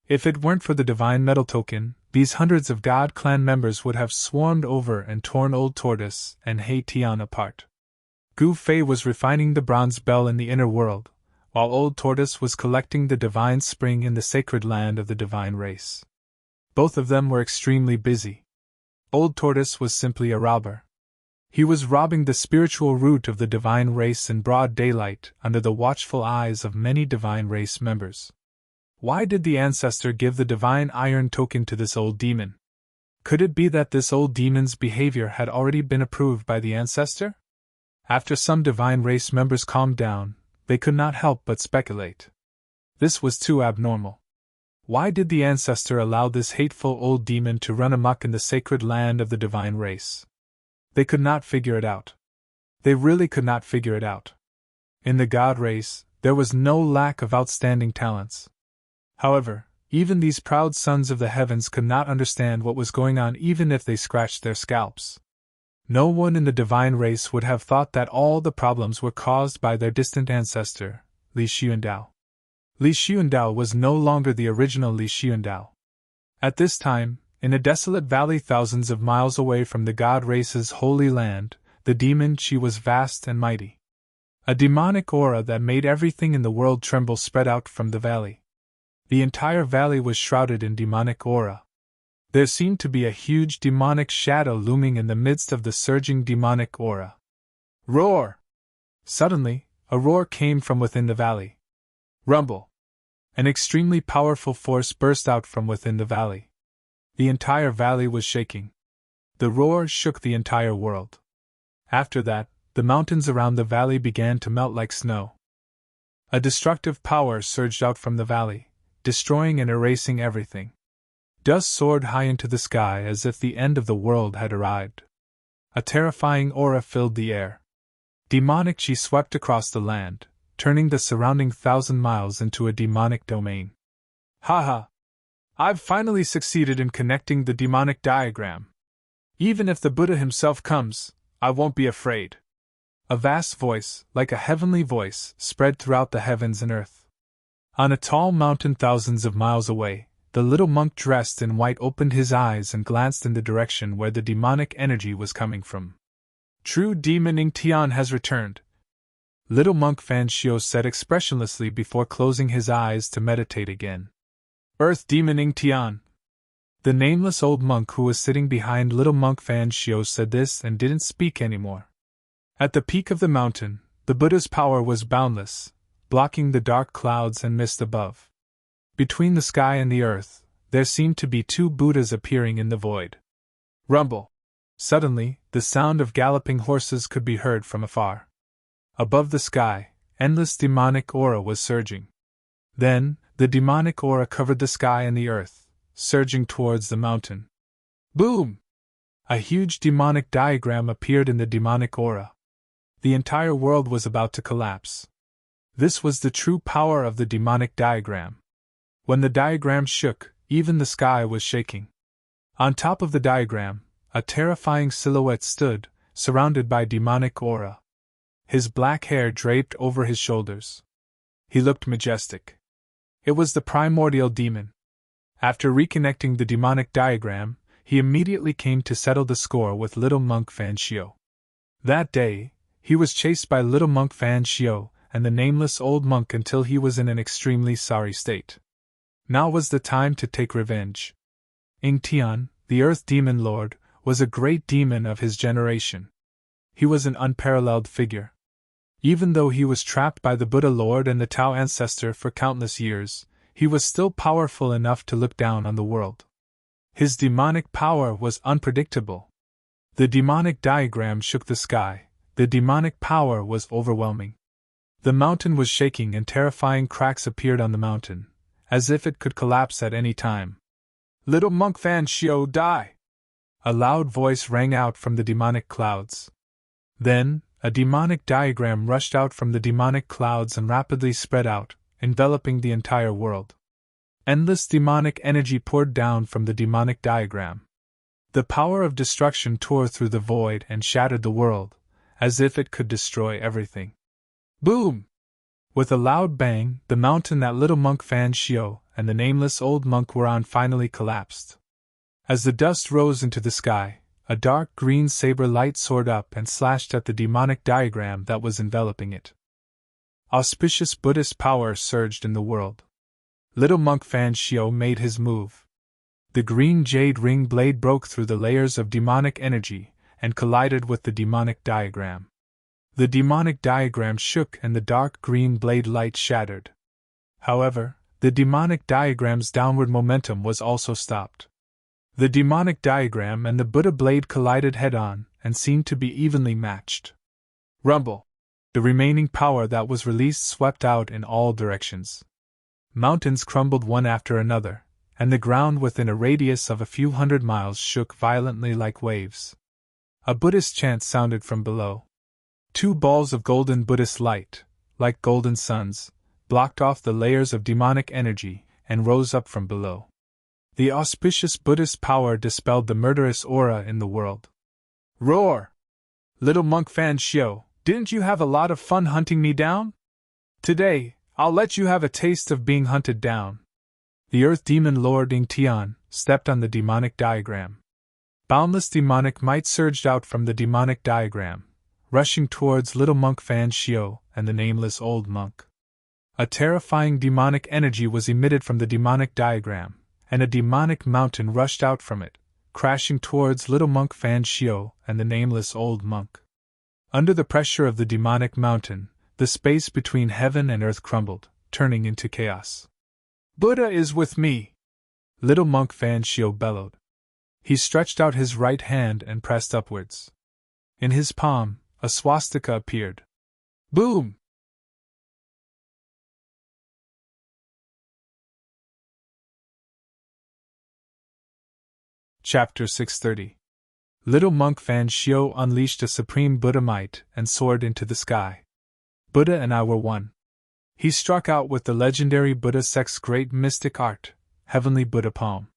If it weren't for the divine metal token, these hundreds of God clan members would have swarmed over and torn old tortoise and He Tian apart. Gu Fei was refining the bronze bell in the inner world, while old tortoise was collecting the divine spring in the sacred land of the divine race. Both of them were extremely busy. Old tortoise was simply a robber. He was robbing the spiritual root of the divine race in broad daylight under the watchful eyes of many divine race members. Why did the ancestor give the divine iron token to this old demon? Could it be that this old demon's behavior had already been approved by the ancestor? After some divine race members calmed down, they could not help but speculate. This was too abnormal. Why did the ancestor allow this hateful old demon to run amok in the sacred land of the divine race? They could not figure it out. They really could not figure it out. In the god race, there was no lack of outstanding talents. However, even these proud sons of the heavens could not understand what was going on even if they scratched their scalps. No one in the divine race would have thought that all the problems were caused by their distant ancestor, Li Xuandao. Li Xuandao was no longer the original Li Xuandao. At this time, in a desolate valley thousands of miles away from the god race's holy land, the demon Qi was vast and mighty. A demonic aura that made everything in the world tremble spread out from the valley. The entire valley was shrouded in demonic aura. There seemed to be a huge demonic shadow looming in the midst of the surging demonic aura. Roar! Suddenly, a roar came from within the valley. Rumble! An extremely powerful force burst out from within the valley. The entire valley was shaking. The roar shook the entire world. After that, the mountains around the valley began to melt like snow. A destructive power surged out from the valley, destroying and erasing everything. Dust soared high into the sky as if the end of the world had arrived. A terrifying aura filled the air. Demonic Qi swept across the land, turning the surrounding 1,000 miles into a demonic domain. Ha ha! I've finally succeeded in connecting the demonic diagram. Even if the Buddha himself comes, I won't be afraid. A vast voice, like a heavenly voice, spread throughout the heavens and earth. On a tall mountain thousands of miles away, the little monk dressed in white opened his eyes and glanced in the direction where the demonic energy was coming from. True demon Ing Tian has returned, little monk Fan Shio said expressionlessly before closing his eyes to meditate again. Earth demon Ing Tian. The nameless old monk who was sitting behind little monk Fan Shio said this and didn't speak anymore. At the peak of the mountain, the Buddha's power was boundless, blocking the dark clouds and mist above. Between the sky and the earth, there seemed to be two Buddhas appearing in the void. Rumble! Suddenly, the sound of galloping horses could be heard from afar. Above the sky, endless demonic aura was surging. Then, the demonic aura covered the sky and the earth, surging towards the mountain. Boom! A huge demonic diagram appeared in the demonic aura. The entire world was about to collapse. This was the true power of the demonic diagram. When the diagram shook, even the sky was shaking. On top of the diagram, a terrifying silhouette stood, surrounded by demonic aura. His black hair draped over his shoulders. He looked majestic. It was the primordial demon. After reconnecting the demonic diagram, he immediately came to settle the score with little monk Fan Shio. That day, he was chased by little monk Fan Shio and the nameless old monk until he was in an extremely sorry state. Now was the time to take revenge. Ing Tian, the Earth Demon Lord, was a great demon of his generation. He was an unparalleled figure. Even though he was trapped by the Buddha Lord and the Tao Ancestor for countless years, he was still powerful enough to look down on the world. His demonic power was unpredictable. The demonic diagram shook the sky. The demonic power was overwhelming. The mountain was shaking and terrifying cracks appeared on the mountain, as if it could collapse at any time. Little monk Fan Shio, die! A loud voice rang out from the demonic clouds. Then, a demonic diagram rushed out from the demonic clouds and rapidly spread out, enveloping the entire world. Endless demonic energy poured down from the demonic diagram. The power of destruction tore through the void and shattered the world, as if it could destroy everything. Boom! With a loud bang, the mountain that little monk Fan Shio and the nameless old monk were on finally collapsed. As the dust rose into the sky, a dark green saber light soared up and slashed at the demonic diagram that was enveloping it. Auspicious Buddhist power surged in the world. Little monk Fan Shio made his move. The green jade ring blade broke through the layers of demonic energy and collided with the demonic diagram. The demonic diagram shook and the dark green blade light shattered. However, the demonic diagram's downward momentum was also stopped. The demonic diagram and the Buddha blade collided head-on and seemed to be evenly matched. Rumble! The remaining power that was released swept out in all directions. Mountains crumbled one after another, and the ground within a radius of a few hundred miles shook violently like waves. A Buddhist chant sounded from below. Two balls of golden Buddhist light, like golden suns, blocked off the layers of demonic energy and rose up from below. The auspicious Buddhist power dispelled the murderous aura in the world. Roar! Little monk Fan Shio, didn't you have a lot of fun hunting me down? Today, I'll let you have a taste of being hunted down. The Earth Demon Lord Ing Tian stepped on the demonic diagram. Boundless demonic might surged out from the demonic diagram, rushing towards little monk Fan Shio and the nameless old monk. A terrifying demonic energy was emitted from the demonic diagram, and a demonic mountain rushed out from it, crashing towards little monk Fan Shio and the nameless old monk. Under the pressure of the demonic mountain, the space between heaven and earth crumbled, turning into chaos. Buddha is with me! Little monk Fan Shio bellowed. He stretched out his right hand and pressed upwards. In his palm, a swastika appeared. Boom! Chapter 630. Little monk Fan Shio unleashed a supreme Buddha might and soared into the sky. Buddha and I were one. He struck out with the legendary Buddha sect's great mystic art, heavenly Buddha palm.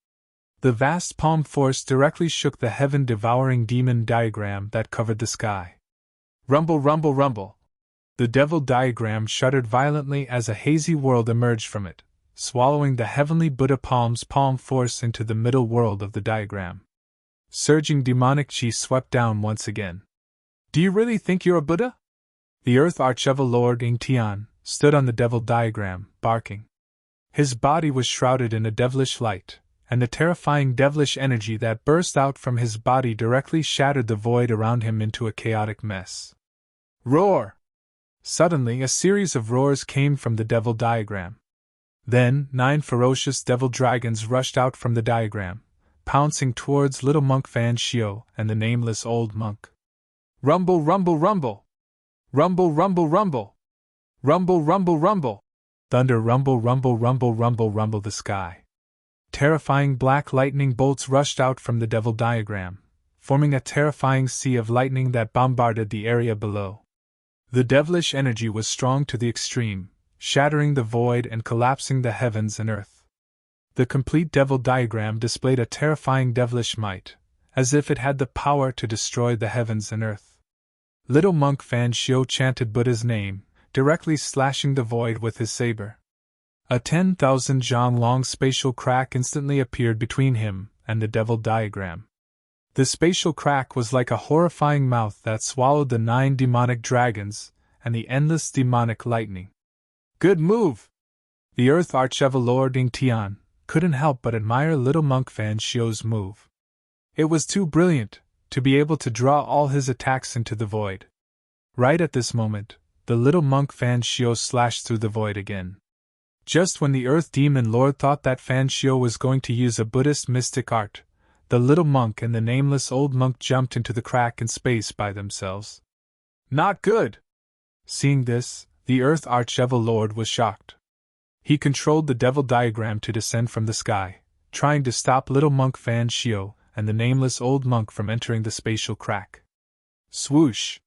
The vast palm force directly shook the heaven-devouring demon diagram that covered the sky. Rumble, rumble, rumble! The devil diagram shuddered violently as a hazy world emerged from it, swallowing the heavenly Buddha palm's palm force into the middle world of the diagram. Surging demonic chi swept down once again. Do you really think you're a Buddha? The Earth Archevil Lord Ing Tian stood on the devil diagram, barking. His body was shrouded in a devilish light, and the terrifying devilish energy that burst out from his body directly shattered the void around him into a chaotic mess. Roar! Suddenly, a series of roars came from the devil diagram. Then, 9 ferocious devil dragons rushed out from the diagram, pouncing towards little monk Fan Shio and the nameless old monk. Rumble, rumble, rumble! Rumble, rumble, rumble! Rumble, rumble, rumble! Thunder rumble, rumble, rumble, rumble, rumble the sky. Terrifying black lightning bolts rushed out from the devil diagram, forming a terrifying sea of lightning that bombarded the area below. The devilish energy was strong to the extreme, shattering the void and collapsing the heavens and earth. The complete devil diagram displayed a terrifying devilish might, as if it had the power to destroy the heavens and earth. Little monk Fan Shio chanted Buddha's name, directly slashing the void with his saber. A 10,000 zhang long spatial crack instantly appeared between him and the devil diagram. The spatial crack was like a horrifying mouth that swallowed the 9 demonic dragons and the endless demonic lightning. Good move! The Earth Archevil Lord Ing Tian couldn't help but admire little monk Fan Shio's move. It was too brilliant to be able to draw all his attacks into the void. Right at this moment, the little monk Fan Shio slashed through the void again. Just when the Earth Demon Lord thought that Fan Shio was going to use a Buddhist mystic art, the little monk and the nameless old monk jumped into the crack in space by themselves. Not good! Seeing this, the Earth Archevil Lord was shocked. He controlled the devil diagram to descend from the sky, trying to stop little monk Fan Shio and the nameless old monk from entering the spatial crack. Swoosh!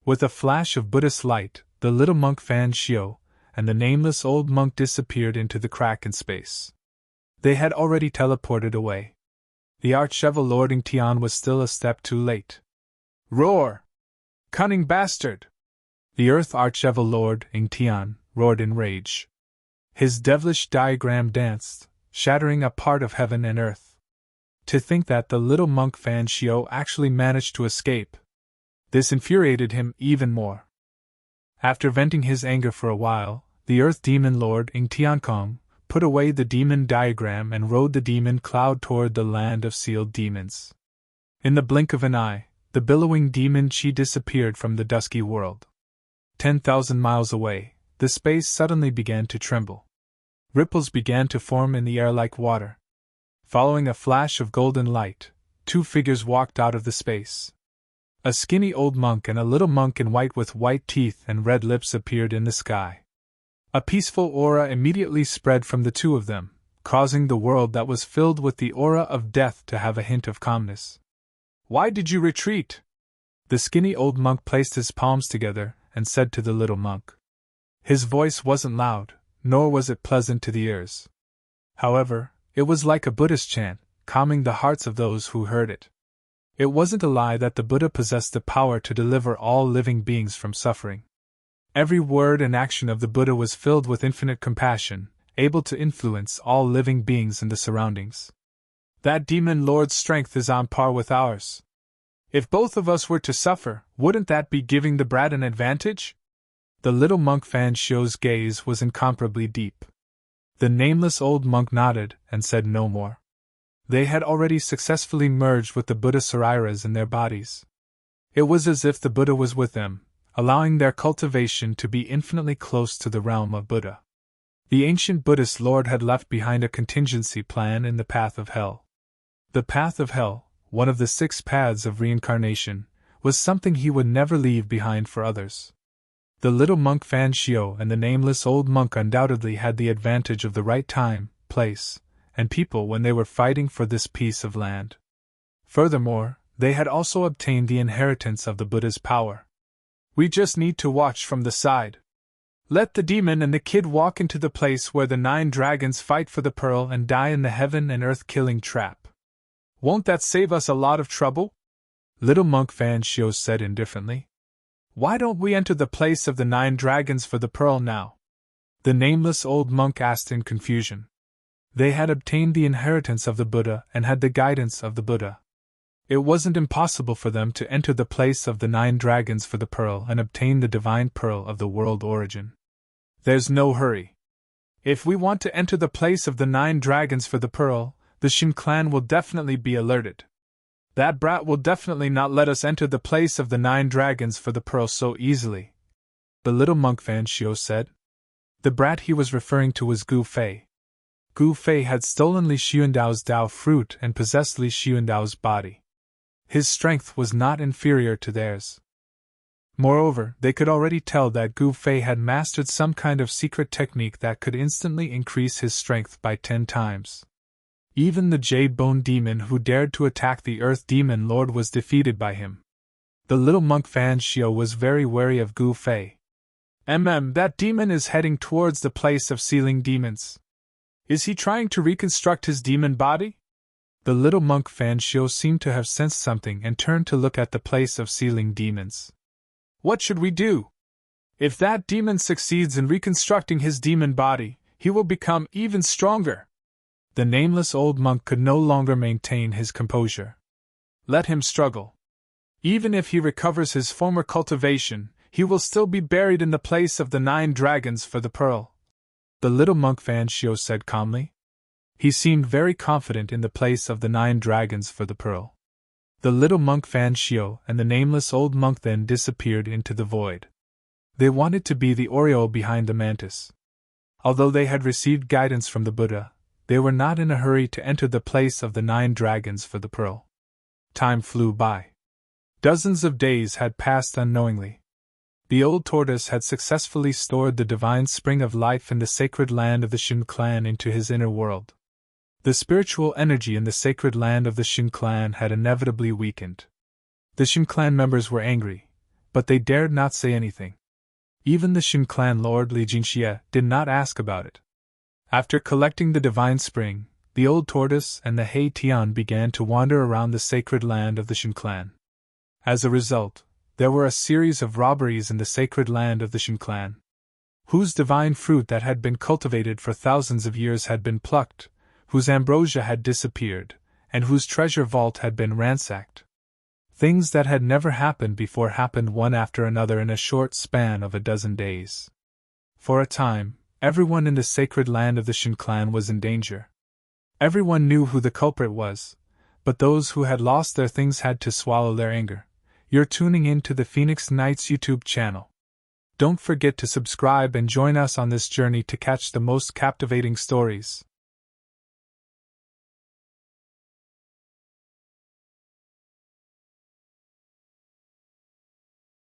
With a flash of Buddhist light, the little monk Fan Shio and the nameless old monk disappeared into the crack in space. They had already teleported away. The Archevil Lord Ing Tian was still a step too late. Roar! Cunning bastard! The Earth Archevil Lord Ing Tian roared in rage. His devilish diagram danced, shattering a part of heaven and earth. To think that the little monk Fan Shio actually managed to escape. This infuriated him even more. After venting his anger for a while, the Earth Demon Lord Ing Tiankong put away the demon diagram and rode the demon cloud toward the land of sealed demons. In the blink of an eye, the billowing demon chi disappeared from the dusky world. 10,000 miles away, the space suddenly began to tremble. Ripples began to form in the air like water. Following a flash of golden light, 2 figures walked out of the space. A skinny old monk and a little monk in white with white teeth and red lips appeared in the sky. A peaceful aura immediately spread from the 2 of them, causing the world that was filled with the aura of death to have a hint of calmness. Why did you retreat? The skinny old monk placed his palms together and said to the little monk. His voice wasn't loud, nor was it pleasant to the ears. However, it was like a Buddhist chant, calming the hearts of those who heard it. It wasn't a lie that the Buddha possessed the power to deliver all living beings from suffering. Every word and action of the Buddha was filled with infinite compassion, able to influence all living beings in the surroundings. That demon lord's strength is on par with ours. If both of us were to suffer, wouldn't that be giving the brat an advantage? The little monk Fan Shio's gaze was incomparably deep. The nameless old monk nodded and said no more. They had already successfully merged with the Buddha Sariras in their bodies. It was as if the Buddha was with them, allowing their cultivation to be infinitely close to the realm of Buddha. The ancient Buddhist Lord had left behind a contingency plan in the path of hell. The path of hell, one of the 6 paths of reincarnation, was something he would never leave behind for others. The little monk Fan Shio and the nameless old monk undoubtedly had the advantage of the right time, place, and people when they were fighting for this piece of land. Furthermore, they had also obtained the inheritance of the Buddha's power. We just need to watch from the side. Let the demon and the kid walk into the place where the 9 dragons fight for the pearl and die in the heaven and earth killing trap. Won't that save us a lot of trouble? Little monk Fan Shio said indifferently. Why don't we enter the place of the 9 dragons for the pearl now? The nameless old monk asked in confusion. They had obtained the inheritance of the Buddha and had the guidance of the Buddha. It wasn't impossible for them to enter the place of the 9 dragons for the pearl and obtain the divine pearl of the world origin. There's no hurry. If we want to enter the place of the 9 dragons for the pearl, the Shin clan will definitely be alerted. That brat will definitely not let us enter the place of the 9 dragons for the pearl so easily, the little monk Fan Shio said. The brat he was referring to was Gu Fei. Gu Fei had stolen Li Xiuandao's Dao fruit and possessed Li Xiuandao's body. His strength was not inferior to theirs. Moreover, they could already tell that Gu Fei had mastered some kind of secret technique that could instantly increase his strength by 10 times. Even the Jade Bone Demon who dared to attack the Earth Demon Lord was defeated by him. The little monk Fan Shio was very wary of Gu Fei. That demon is heading towards the place of sealing demons. Is he trying to reconstruct his demon body? The little monk Fan Shio seemed to have sensed something and turned to look at the place of sealing demons. What should we do? If that demon succeeds in reconstructing his demon body, he will become even stronger. The nameless old monk could no longer maintain his composure. Let him struggle. Even if he recovers his former cultivation, he will still be buried in the place of the 9 dragons for the pearl, the little monk Fan Shio said calmly. He seemed very confident in the place of the 9 dragons for the pearl. The little monk Fan Shio and the nameless old monk then disappeared into the void. They wanted to be the aureole behind the mantis. Although they had received guidance from the Buddha, they were not in a hurry to enter the place of the 9 dragons for the pearl. Time flew by. Dozens of days had passed unknowingly. The old tortoise had successfully stored the divine spring of life in the sacred land of the Shin clan into his inner world. The spiritual energy in the sacred land of the Shin clan had inevitably weakened. The Shin clan members were angry, but they dared not say anything. Even the Shin clan lord Li Jingxie did not ask about it. After collecting the divine spring, the old tortoise and the Hei Tian began to wander around the sacred land of the Shin clan. As a result, there were a series of robberies in the sacred land of the Shin clan, whose divine fruit that had been cultivated for thousands of years had been plucked, whose ambrosia had disappeared, and whose treasure vault had been ransacked. Things that had never happened before happened one after another in a short span of a dozen days. For a time, everyone in the sacred land of the Shin clan was in danger. Everyone knew who the culprit was, but those who had lost their things had to swallow their anger. You're tuning in to the Phoenix Nights YouTube channel. Don't forget to subscribe and join us on this journey to catch the most captivating stories.